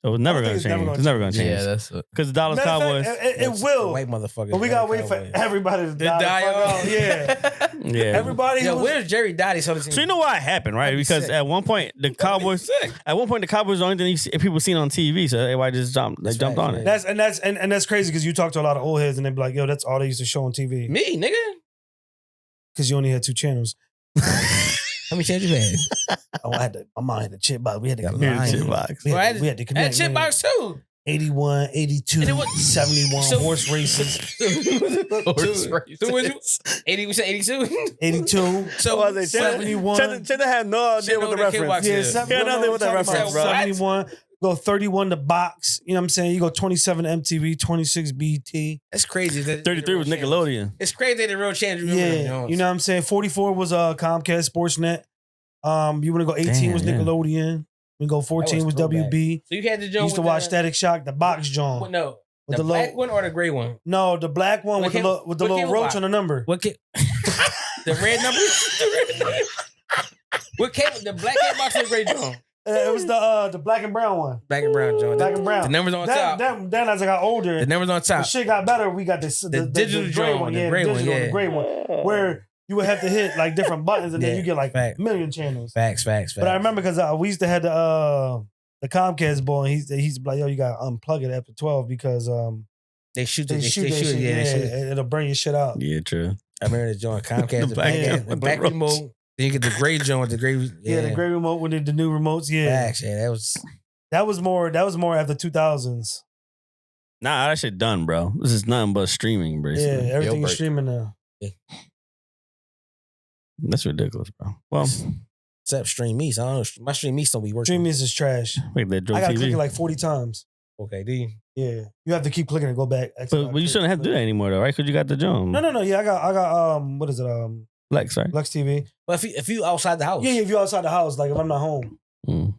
it was never I going think to it's never change. gonna It's never going to change. Yeah, that's. Because the Dallas Matter of Cowboys. fact, it That's will. White motherfuckers. But we gotta wait for Cowboys. everybody to die. die the fuck off. out. Yeah. Yeah. Everybody. Yo, was- where's Jerry Dottie? So So you know why it happened, right? That'd be Because sick. at one point the Cowboys, at one point the Cowboys, the only thing people seen on TV, so everybody just jumped That's on right, it. that's crazy because you talk to a lot of old heads and they be like, yo, that's all they used to show on TV. Me, nigga. Because you only had 2 channels. Let me change your bad. Oh, my mom had the chip box. We had to Got connect. mine. Shit box. We Well, I had, had- we had to And connect. shit man. box too. 81, 82, And it was- 71 so- horse races. Horse So was you races. 80? We said 82. 82. So 71. Cheddar had no idea Cheddar what the know what that reference. kickbox Yeah, is. 71. Yeah, I know what that reference, bro. 71. Go 31 to box. You know what I'm saying? You go 27 MTV, 26 BT. That's crazy. 33 was Nickelodeon. It's crazy that the real change. Yeah. You know what I'm saying? 44 was Comcast Sportsnet. You want to go 18 Damn, was yeah. Nickelodeon. We go 14 was throwback. WB. So you had the You joint. used to with watch the, Static Shock, the box John. No, With the the black little- one or the gray one? No, the black one What with the came- little, with the what little came roach with on the number. What came? The red number. The red number. What came? The black came box or the gray joint? It was the black and brown one. Black and brown joint. Black and brown. The numbers on top. Then as I got older, The numbers on the top. shit got better. We got the digital gray joint, one. the Yeah, gray the one, digital, yeah. the gray one. Where you would have to hit like different buttons and then Yeah, you get like fact. a million channels. Facts. But I remember because we used to have the Comcast boy, and he's like, yo, you got to unplug it after 12 because they shoot they it. They shoot that shit. Yeah, they shoot it. Yeah, it'll bring your shit out. Yeah, true. I remember the joint Comcast, the black black, joint the with black the roach. remote. Then you get the gray joint with the gray. Yeah, the gray remote with the new remotes. Yeah, Facts. Yeah, that was more after 2000s. Nah, that shit done, bro. This is nothing but streaming, Yeah, basically. everything is break. streaming now. That's ridiculous, bro. Well, except Stream East. I don't know. My Stream East don't be working. Streaming is trash. wait, they drove I gotta TV. click it like 40 times. Okay, do you? Yeah, you have to keep clicking and go back. But you shouldn't have to do that anymore, though, right? Because you got the jump. No. Yeah, I got what is it? Lex, right? Lex TV. But if you outside the house, Yeah, if you're outside the house, like if I'm not home, Mm.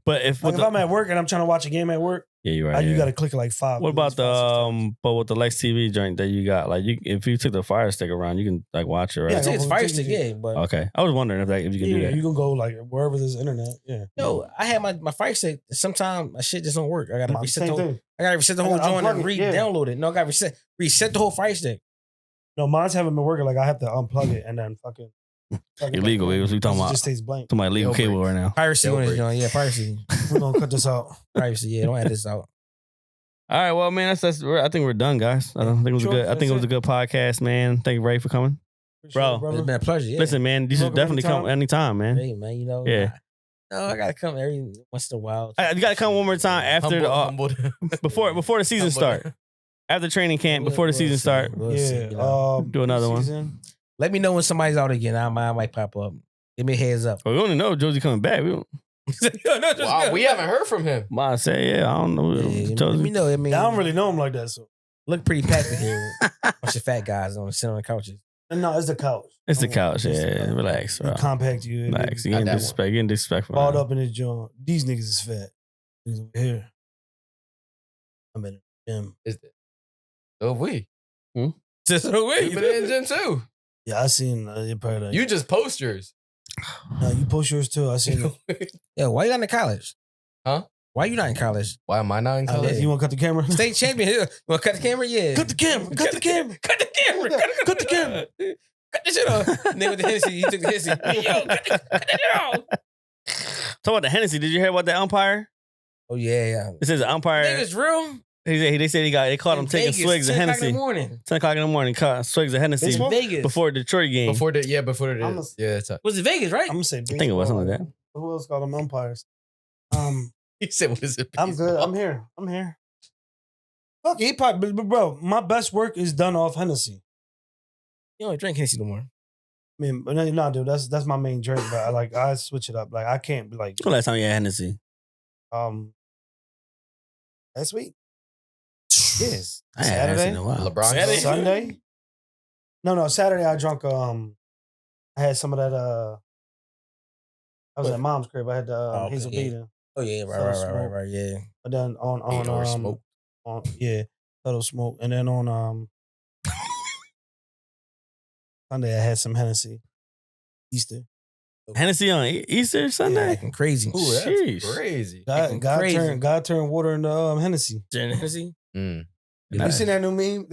But if, like with if I'm at work and I'm trying to watch a game at work, yeah, you're right. you yeah. got to click it like 5. What about but with the Lex TV joint that you got, like if you took the Fire Stick around, you can like watch it, right? Yeah, it's go fire from stick, TV. yeah. But Okay, I was wondering if you can do Yeah, that. you can go like wherever there's internet. Yeah, no, I had my fire stick. Sometimes my shit just don't work. I gotta reset the same whole. thing. I gotta reset the whole I gotta joint and unplug it, yeah. re-download it. No, I gotta reset the whole fire stick. No, mine's haven't been working. Like I have to unplug it and then fucking. Illegal. We talking It about just stays blank. my legal Jailbreak. cable right now. Piracy on this Jailbreak. joint. Yeah, piracy. We're gonna cut this out. Piracy. Yeah, don't add this out. All right, well, man, I think we're done, guys. I think it was Sure, a good. I think that's it was a it. good podcast, man. Thank you, Ray, for coming. Bro, Appreciate it, It's been a pleasure. Yeah. Listen, man, you should Welcome definitely come anytime, man. Hey, man, you know. Yeah. No, I gotta come every once in a while. You got to come one more time after before the season start. After training camp, before the season start. We'll see, Yeah, you know. Do another one. season. Let me know when somebody's out again. I might pop up. Give me a heads up. Well, we only know Josie coming back. We don't. Wow, we haven't heard from him. I say, yeah, I don't know. Yeah, let Josie. me know. I mean, Yeah, I don't really know him like that. So look pretty packed in here. Bunch of fat guys sitting on the couches. no, it's the couch. It's the couch. It's the Yeah, couch. relax, bro. He compact you. Relax. You Not getting that disrespect. Getting disrespectful. Balled man. up in his joint. These niggas is fat. Niggas over here. I'm in the gym. Is it? So have we. Just so We've been in the gym too. Yeah, I seen you probably. You just post yours. No, you post yours too. I seen it. Yo, why you not in college? Huh? Why you not in college? Why am I not in Oh, college? you want to cut the camera? State champion. You want to cut the camera? Yeah. Cut the camera. Cut the camera. Cut the camera. Cut the camera. Cut the shit off. Nigga with the Hennessy. He took the Hennessy. Yo, cut the shit off. Talk about the Hennessy. Did you hear about that umpire? Oh, yeah. It says the umpire. Niggas real. They said they caught him In taking Vegas, swigs of 10 o'clock in Hennessy. the morning. 10 o'clock in the morning, caught swigs of Hennessy Baseball? Vegas. before the Detroit game. Before the I'm a- yeah, that's right. Was it Vegas, right? I'm gonna say. think it was something like that. Who else got them umpires? He said, "What is it?" I'm good. I'm here. Fuck, he probably, but bro, my best work is done off Hennessy. You don't drink Hennessy no more. I mean, but no, dude, that's my main drink. But I switch it up. Like I can't be like When last time you had Hennessy? last week. Yes, I ain't had Hennessy Saturday, in a while. LeBron Saturday? Sunday. No, Saturday I drunk. I had some of that. I was at mom's crib. I had the okay, Hazel yeah. Beta. Oh yeah, right, yeah. But then on smoke. on subtle smoke, and then on Sunday I had some Hennessy. Easter. Hennessy on Easter Yeah, Sunday? acting crazy. Ooh, that's Sheesh. crazy. God turned water into Hennessy. Hennessy. Mm. You seen that new meme?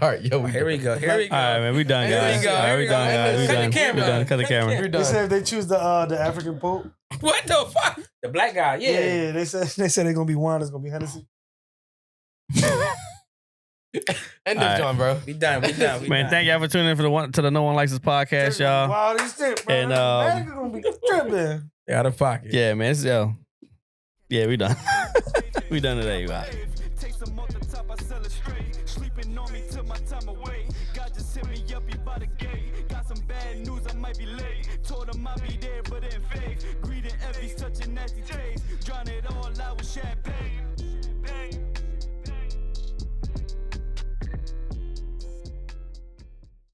All right, yo, Here we go. All right, man, we done, Here we guys. go, All right, here we we done, go. guys. We Cut the done. camera. We done. Cut the Cut the camera. camera. They said if they choose the African Pope, What the fuck? The black guy. Yeah. they said they're gonna be wine. It's gonna be Hennessy. End All right. this, John, bro. We done. Man, thank y'all for tuning in to the No One Likes Us podcast, y'all. Wow, these shit, bro. And, Man, it's gonna be tripping. Out of pocket. Yeah, man, it's yo. Yeah, we done. We done today, you guys. Take some off the top, I sell it straight. Sleeping on me till my time away. God just hit me up, he by the gate. Got some bad news, I might be late. Told him I'll be there, but in faith. Greed and envy's touching nasty taste. Drown it all out with champagne.